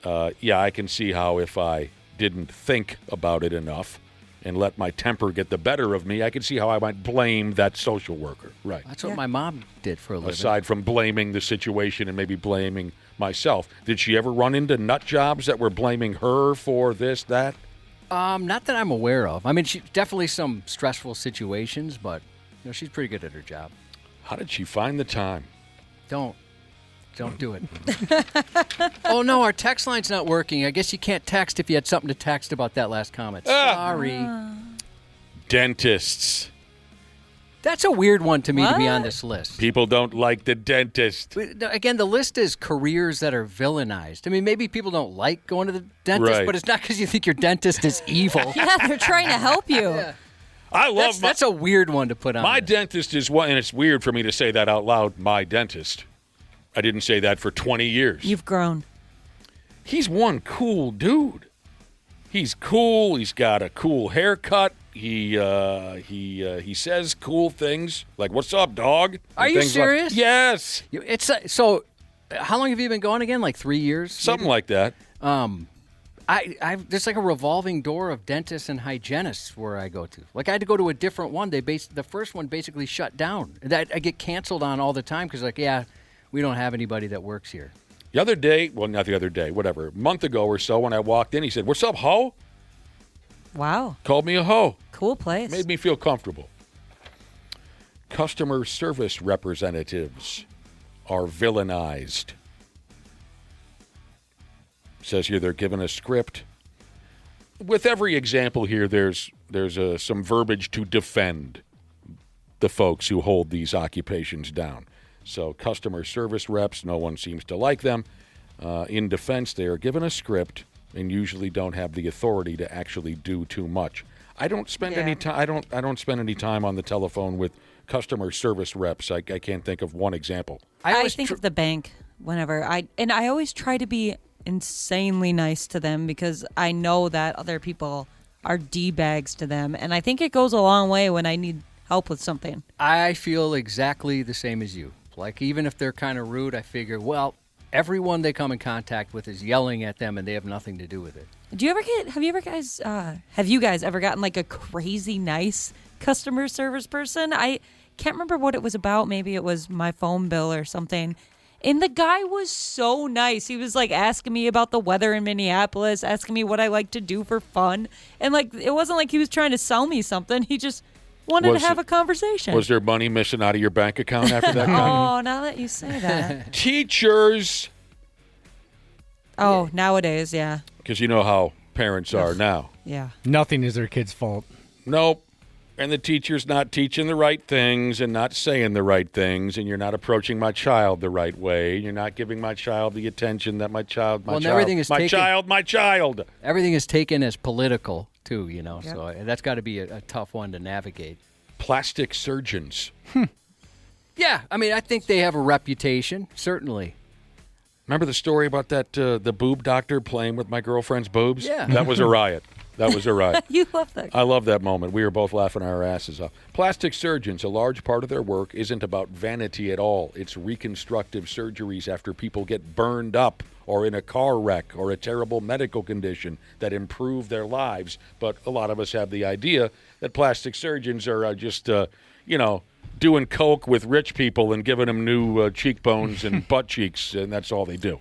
S3: Yeah, I can see how if I didn't think about it enough and let my temper get the better of me, I could see how I might blame that social worker. Right.
S5: That's what my mom did for a living.
S3: Aside from blaming the situation and maybe blaming myself. Did she ever run into nut jobs that were blaming her for this, that?
S5: Not that I'm aware of. I mean, she definitely some stressful situations, but you know, she's pretty good at her job.
S3: How did she find the time?
S5: Don't do it. Oh, no, our text line's not working. I guess you can't text if you had something to text about that last comment. Sorry.
S3: Dentists.
S5: That's a weird one to me to be on this list.
S3: People don't like the dentist.
S5: Again, the list is careers that are villainized. I mean, maybe people don't like going to the dentist,
S3: Right.
S5: but it's not because you think your dentist is evil.
S4: Yeah, they're trying to help you.
S5: Yeah.
S3: I love
S5: that's a weird one to put on.
S3: My
S5: this.
S3: dentist is one, and it's weird for me to say that out loud, my dentist. I didn't say that for 20 years.
S4: You've grown.
S3: He's one cool dude. He's cool. He's got a cool haircut. He says cool things like "What's up, dog?"
S5: Are you serious?
S3: Yes.
S5: It's so. How long have you been going again? Like 3 years?
S3: Something like that.
S5: There's like a revolving door of dentists and hygienists where I go to. Like I had to go to a different one. The first one basically shut down. That I get canceled on all the time because we don't have anybody that works here.
S3: The other day, well, not the other day, whatever, a month ago or so, when I walked in, he said, "What's up, ho?"
S4: Wow.
S3: Called me a ho.
S4: Cool place.
S3: Made me feel comfortable. Customer service representatives are villainized. Says here they're given a script. With every example here, there's some verbiage to defend the folks who hold these occupations down. So customer service reps, no one seems to like them. In defense, they are given a script and usually don't have the authority to actually do too much. I don't spend any time. I don't spend any time on the telephone with customer service reps. I can't think of one example.
S4: I think of the bank whenever I always try to be insanely nice to them because I know that other people are D-bags to them, and I think it goes a long way when I need help with something.
S5: I feel exactly the same as you. Like, even if they're kind of rude, I figure, well, everyone they come in contact with is yelling at them and they have nothing to do with it.
S4: Have you guys ever gotten like a crazy nice customer service person? I can't remember what it was about. Maybe it was my phone bill or something. And the guy was so nice. He was like asking me about the weather in Minneapolis, asking me what I like to do for fun. And like, it wasn't like he was trying to sell me something. He just wanted to have a conversation.
S3: Was there money missing out of your bank account after that?
S4: Oh, now that you say that.
S3: Teachers.
S4: Oh, nowadays, yeah.
S3: Because you know how parents are now.
S4: Yeah.
S18: Nothing is their kid's fault.
S3: Nope. and the teacher's not teaching the right things and not saying the right things, and you're not approaching my child the right way. You're not giving my child the attention that my child. Everything is
S5: taken as political too, So that's got to be a tough one to navigate.
S3: Plastic surgeons.
S5: Yeah, I mean, I think they have a reputation, certainly.
S3: Remember the story about that the boob doctor playing with my girlfriend's boobs?
S5: Yeah.
S3: That was a riot. That was a riot.
S4: You love that.
S3: I love that moment. We were both laughing our asses off. Plastic surgeons, a large part of their work isn't about vanity at all. It's reconstructive surgeries after people get burned up or in a car wreck or a terrible medical condition that improve their lives. But a lot of us have the idea that plastic surgeons are just, doing coke with rich people and giving them new cheekbones and butt cheeks, and that's all they do.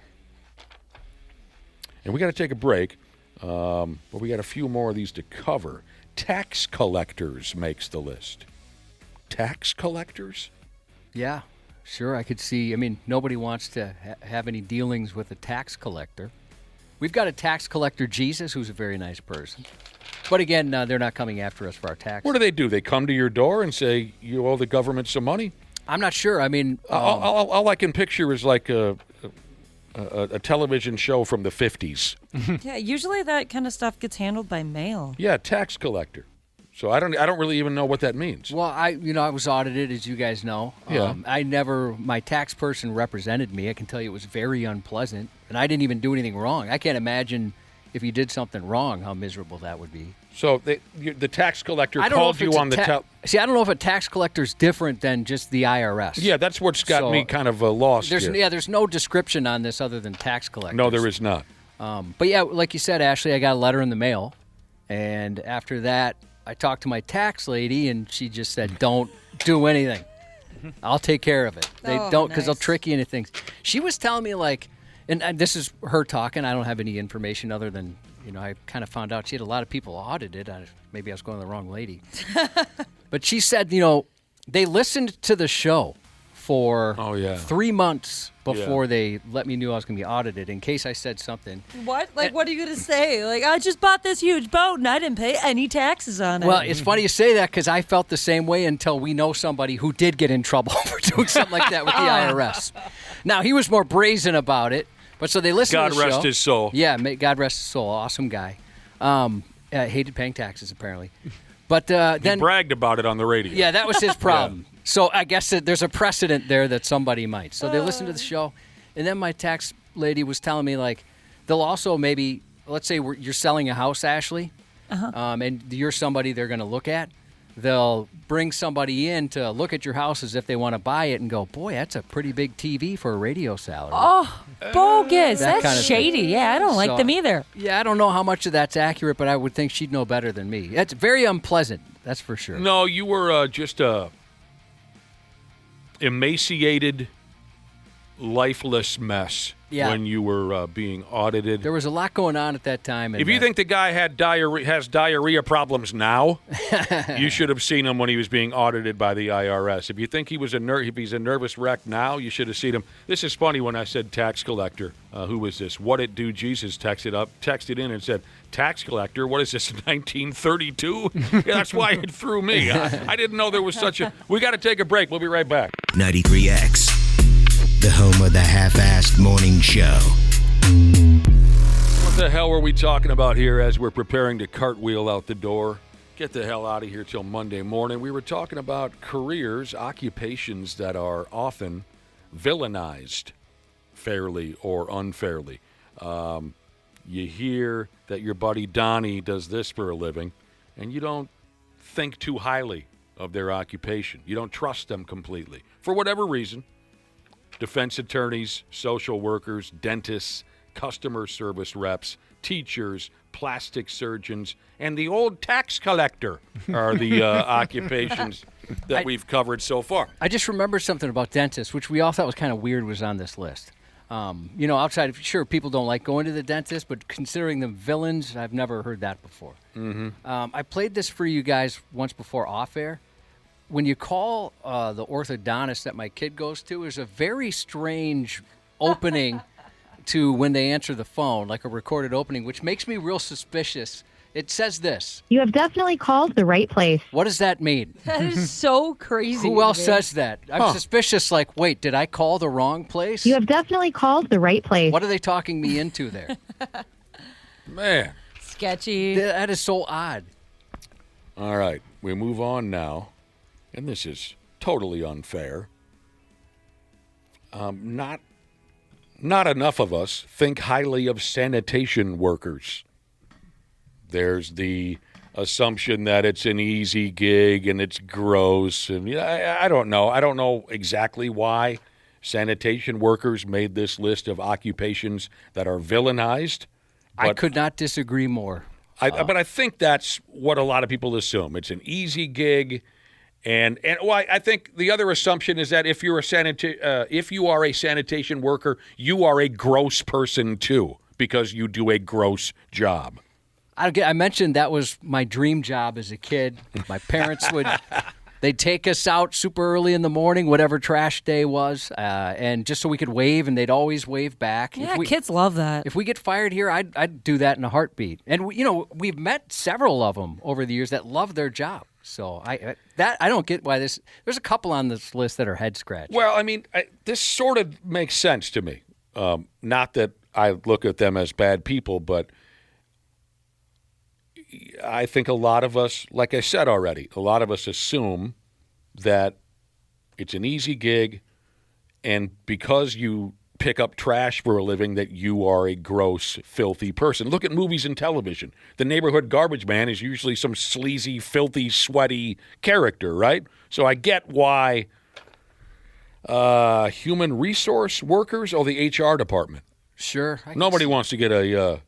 S3: And we got to take a break. But we got a few more of these to cover. Tax collectors makes the list. Tax collectors?
S5: Yeah, sure. I could see. I mean, nobody wants to have any dealings with a tax collector. We've got a tax collector, Jesus, who's a very nice person. But again, they're not coming after us for our taxes.
S3: What do? They come to your door and say, you owe the government some money?
S5: I'm not sure. I mean...
S3: all I can picture is like a television show from the 50s.
S4: Yeah, usually that kind of stuff gets handled by mail.
S3: Yeah, tax collector. So I don't really even know what that means.
S5: Well, I was audited, as you guys know.
S3: Yeah.
S5: My tax person represented me. I can tell you it was very unpleasant, and I didn't even do anything wrong. I can't imagine if you did something wrong, how miserable that would be.
S3: So the tax collector called you on the
S5: See, I don't know if a tax collector is different than just the IRS.
S3: Yeah, that's what's got me kind of lost here.
S5: Yeah, there's no description on this other than tax collectors.
S3: No, there is not.
S5: But yeah, like you said, Ashley, I got a letter in the mail, and after that, I talked to my tax lady, and she just said, "Don't do anything. I'll take care of it. They don't, because they'll trick you into things." She was telling me and this is her talking. I don't have any information other than I kind of found out she had a lot of people audited. Maybe I was going to the wrong lady, but she said they listened to the show for 3 months before they let me know I was going to be audited in case I said something.
S4: What? What are you going to say? I just bought this huge boat and I didn't pay any taxes on it.
S5: Well, it's funny you say that because I felt the same way until we know somebody who did get in trouble for doing something like that with the IRS. Now, he was more brazen about it, but so they listened to the show.
S3: God rest his soul.
S5: Yeah, God rest his soul. Awesome guy. Hated paying taxes, apparently. But then
S3: he bragged about it on the radio.
S5: Yeah, that was his problem. So I guess there's a precedent there that somebody might. So they listened to the show, and then my tax lady was telling me they'll also maybe, let's say you're selling a house, Ashley, and you're somebody they're going to look at. They'll bring somebody in to look at your house as if they want to buy it and go, boy, that's a pretty big TV for a radio salary.
S4: Oh, bogus. That's
S5: kind of
S4: shady.
S5: thing.
S4: Yeah, I don't like them either.
S5: Yeah, I don't know how much of that's accurate, but I would think she'd know better than me. It's very unpleasant, that's for sure.
S3: No, you were just a emaciated, lifeless mess when you were being audited.
S5: There was a lot going on at that time.
S3: If you think the guy has diarrhea problems now, you should have seen him when he was being audited by the IRS. If you think if he's a nervous wreck now, you should have seen him. This is funny when I said tax collector. Who was this? What it do? Jesus texted in and said, tax collector? What is this, 1932? Yeah, that's why it threw me. I didn't know there was such a... We got to take a break. We'll be right back.
S13: 93X, the home of the half-assed morning show.
S3: What the hell were we talking about here as we're preparing to cartwheel out the door? Get the hell out of here till Monday morning. We were talking about careers, occupations that are often villainized, fairly or unfairly. You hear that your buddy Donnie does this for a living, and you don't think too highly of their occupation. You don't trust them completely. For whatever reason, defense attorneys, social workers, dentists, customer service reps, teachers, plastic surgeons, and the old tax collector are the occupations that we've covered so far.
S5: I just remembered something about dentists, which we all thought was kind of weird was on this list. Outside of, sure, people don't like going to the dentist, but considering them villains, I've never heard that before.
S3: Mm-hmm.
S5: I played this for you guys once before off air. When you call the orthodontist that my kid goes to, there's a very strange opening to when they answer the phone, like a recorded opening, which makes me real suspicious It says this.
S14: You have definitely called the right place.
S5: What does that mean?
S4: That is so crazy.
S5: Who else
S4: to me.
S5: says that? I'm suspicious, like, wait, did I call the wrong place?
S14: You have definitely called the right place.
S5: What are they talking me into there?
S3: Man.
S4: Sketchy.
S5: That is so odd.
S3: All right, we move on now, and this is totally unfair. Not enough of us think highly of sanitation workers. There's the assumption that it's an easy gig and it's gross, and I don't know. I don't know exactly why sanitation workers made this list of occupations that are villainized.
S5: I could not disagree more.
S3: But I think that's what a lot of people assume. It's an easy gig, and I think the other assumption is that if you are a sanitation worker, you are a gross person too, because you do a gross job.
S5: I mentioned that was my dream job as a kid. My parents they'd take us out super early in the morning, whatever trash day was, and just so we could wave, and they'd always wave back.
S4: Yeah, kids love that.
S5: If we get fired here, I'd do that in a heartbeat. And we've met several of them over the years that love their job. So I don't get why this. There's a couple on this list that are head scratching.
S3: Well, I mean, this sort of makes sense to me. Not that I look at them as bad people, but I think a lot of us, like I said already, a lot of us assume that it's an easy gig, and because you pick up trash for a living, that you are a gross, filthy person. Look at movies and television. The neighborhood garbage man is usually some sleazy, filthy, sweaty character, right? So I get why human resource workers or the HR department.
S5: Sure.
S3: Nobody wants to get a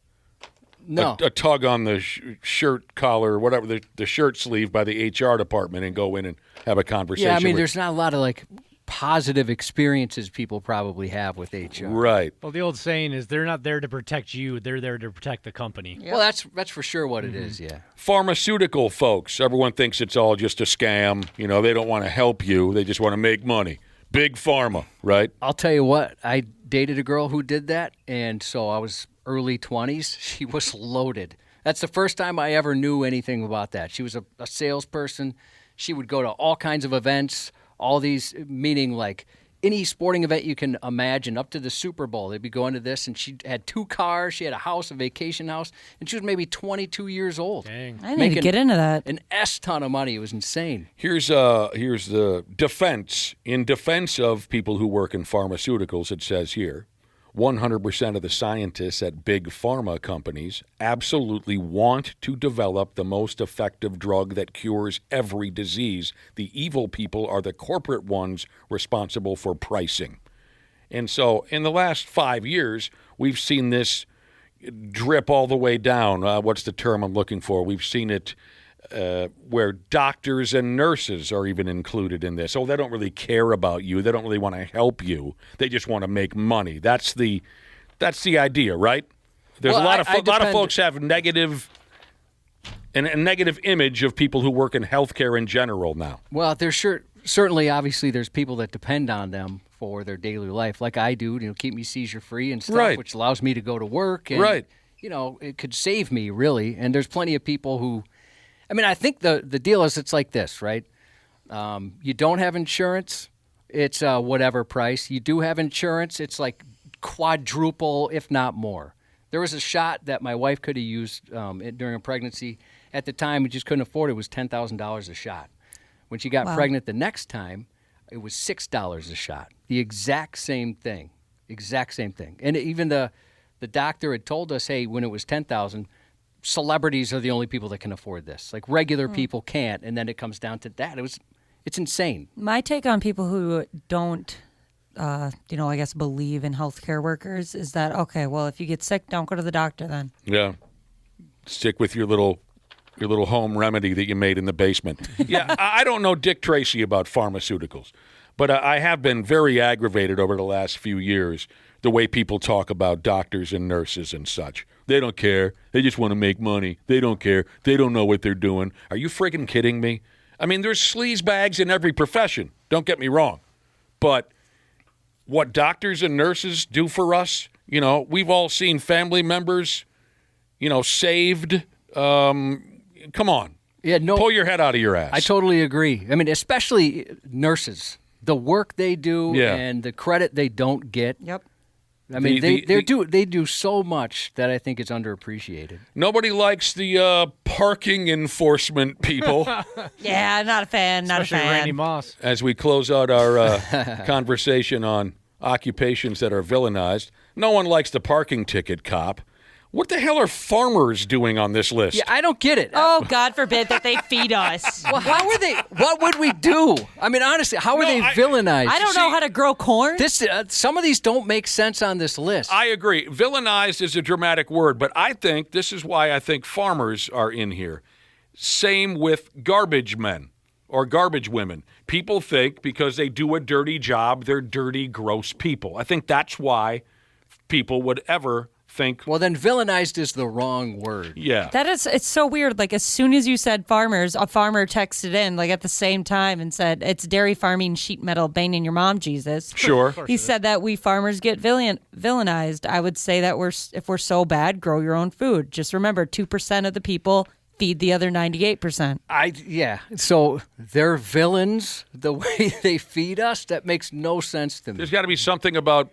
S3: tug on the shirt collar or whatever, the shirt sleeve by the HR department and go in and have a conversation.
S5: Yeah, I mean, there's not a lot of positive experiences people probably have with HR.
S3: Right.
S18: Well, the old saying is they're not there to protect you, they're there to protect the company.
S5: Yep. Well, that's for sure what it is, yeah.
S3: Pharmaceutical folks, everyone thinks it's all just a scam. They don't want to help you. They just want to make money. Big pharma, right?
S5: I'll tell you what, I dated a girl who did that, and so I was early 20s. She was loaded. That's the first time I ever knew anything about that. She was a salesperson. She would go to all kinds of events, all these, meaning like any sporting event you can imagine, up to the Super Bowl. They'd be going to this, and she had 2 cars. She had a house, a vacation house, and she was maybe 22 years old.
S18: Dang.
S4: I need to get into that.
S5: An ton of money. It was insane.
S3: Here's the defense. In defense of people who work in pharmaceuticals, it says here, 100% of the scientists at big pharma companies absolutely want to develop the most effective drug that cures every disease. The evil people are the corporate ones responsible for pricing. And so in the last 5 years, we've seen this drip all the way down. What's the term I'm looking for? We've seen it where doctors and nurses are even included in this. Oh, they don't really care about you. They don't really want to help you. They just want to make money. That's the idea, right? There's a lot of folks have a negative image of people who work in healthcare in general now.
S5: Well, there's certainly, obviously, there's people that depend on them for their daily life, like I do. Keep me seizure free and stuff,
S3: right,
S5: which allows me to go to work. And,
S3: right.
S5: It could save me really. And there's plenty of people who. I mean, I think the deal is it's like this, right? You don't have insurance, it's whatever price. You do have insurance, it's like quadruple, if not more. There was a shot that my wife could have used during a pregnancy. At the time, we just couldn't afford it. It was $10,000 a shot. When she got pregnant the next time, it was $6 a shot. The exact same thing. And even the doctor had told us, hey, when it was $10,000, celebrities are the only people that can afford this. Like regular people can't, and then it comes down to that. It's insane.
S4: My take on people who don't, I guess believe in healthcare workers is that, okay, well, if you get sick, don't go to the doctor then.
S3: Yeah. Stick with your little home remedy that you made in the basement. Yeah, I don't know Dick Tracy about pharmaceuticals, but I have been very aggravated over the last few years the way people talk about doctors and nurses and such. They don't care. They just want to make money. They don't care. They don't know what they're doing. Are you friggin' kidding me? I mean, there's sleazebags in every profession. Don't get me wrong. But what doctors and nurses do for us, we've all seen family members, saved Come on.
S5: Yeah, no.
S3: Pull your head out of your ass.
S5: I totally agree. I mean, especially nurses, the work they do and the credit they don't get.
S4: Yep.
S5: I mean, they do so much that I think it's underappreciated.
S3: Nobody likes the parking enforcement people.
S4: Yeah, not a fan. Not
S18: Especially
S4: a fan.
S18: Randy Moss.
S3: As we close out our conversation on occupations that are villainized, no one likes the parking ticket cop. What the hell are farmers doing on this list?
S5: Yeah, I don't get it.
S4: Oh, God forbid that they feed us.
S5: Well, how are they? What would we do? I mean, honestly, how are they villainized?
S4: I don't know how to grow corn.
S5: Some of these don't make sense on this list.
S3: I agree. Villainized is a dramatic word, but I think this is why I think farmers are in here. Same with garbage men or garbage women. People think because they do a dirty job, they're dirty, gross people. I think that's why people would ever think.
S5: Well, then villainized is the wrong word.
S3: Yeah.
S4: It's so weird. Like, as soon as you said farmers, a farmer texted in, like, at the same time and said, it's dairy farming, sheet metal, banging your mom, Jesus.
S3: Sure.
S4: He said that we farmers get villainized. I would say that if we're so bad, grow your own food. Just remember, 2% of the people feed the other 98%.
S5: So they're villains the way they feed us? That makes no sense to me.
S3: There's got to be something about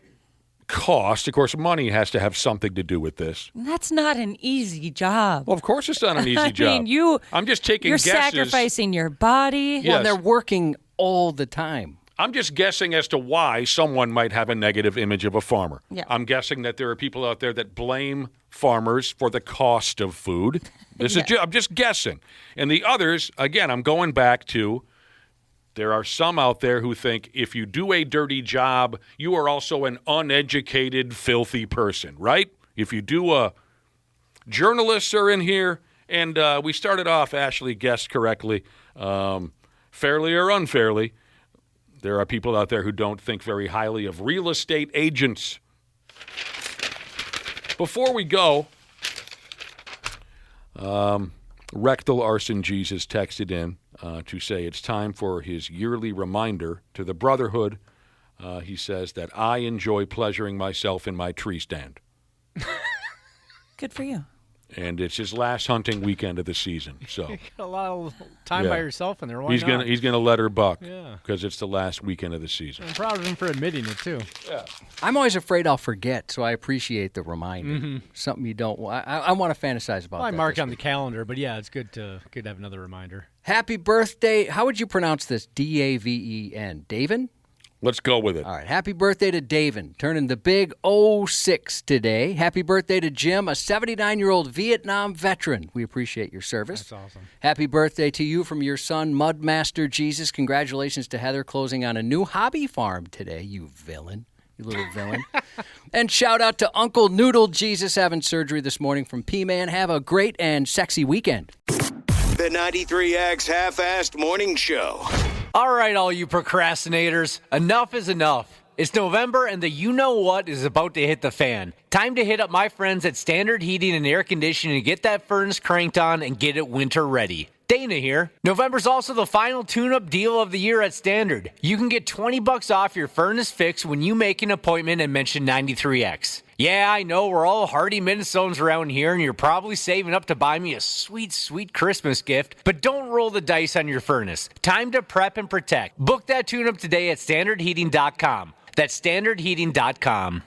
S3: cost. Of course, money has to have something to do with this.
S4: That's not an easy job.
S3: Well, of course it's not an easy job. I'm just taking
S4: you're
S3: guesses.
S4: Sacrificing your body.
S3: Yes.
S5: Well, they're working all the time.
S3: I'm just guessing as to why someone might have a negative image of a farmer.
S4: Yeah.
S3: I'm guessing that there are people out there that blame farmers for the cost of food. I'm just guessing. And the others, again, I'm going back to there are some out there who think if you do a dirty job, you are also an uneducated, filthy person, right? If you do journalists are in here, and we started off, Ashley guessed correctly, fairly or unfairly, there are people out there who don't think very highly of real estate agents. Before we go, Rectal Arson Jesus texted in to say it's time for his yearly reminder to the Brotherhood. He says that I enjoy pleasuring myself in my tree stand.
S4: Good for you.
S3: And it's his last hunting weekend of the season. So
S18: You got a lot of time by yourself in there. Why
S3: he's
S18: not?
S3: gonna let her buck
S18: Yeah.
S3: because it's the last weekend of the season.
S18: I'm proud of him for admitting it, too.
S3: Yeah.
S5: I'm always afraid I'll forget, so I appreciate the reminder. Something you don't want. I want to fantasize about
S18: Well, I
S5: that.
S18: mark
S5: this
S18: on the
S5: week.
S18: calendar, but yeah, it's good to have another reminder.
S5: Happy birthday. How would you pronounce this? D-A-V-E-N. Davin?
S3: Let's go with it.
S5: All right. Happy birthday to Davin, turning the big 06 today. Happy birthday to Jim, a 79-year-old Vietnam veteran. We appreciate your service.
S18: That's awesome.
S5: Happy birthday to you from your son, Mudmaster Jesus. Congratulations to Heather closing on a new hobby farm today, you villain. You little villain. And shout out to Uncle Noodle Jesus having surgery this morning from P-Man. Have a great and sexy weekend.
S15: The 93X Half-Assed Morning Show.
S1: All right, all you procrastinators, enough is enough. It's November and the you-know-what is about to hit the fan. Time to hit up my friends at Standard Heating and Air Conditioning to get that furnace cranked on and get it winter ready. Dana here. November's also the final tune-up deal of the year at Standard. You can get $20 off your furnace fix when you make an appointment and mention 93X. Yeah, I know we're all hardy Minnesotans around here, and you're probably saving up to buy me a sweet, sweet Christmas gift, but don't roll the dice on your furnace. Time to prep and protect. Book that tune-up today at standardheating.com. That's standardheating.com.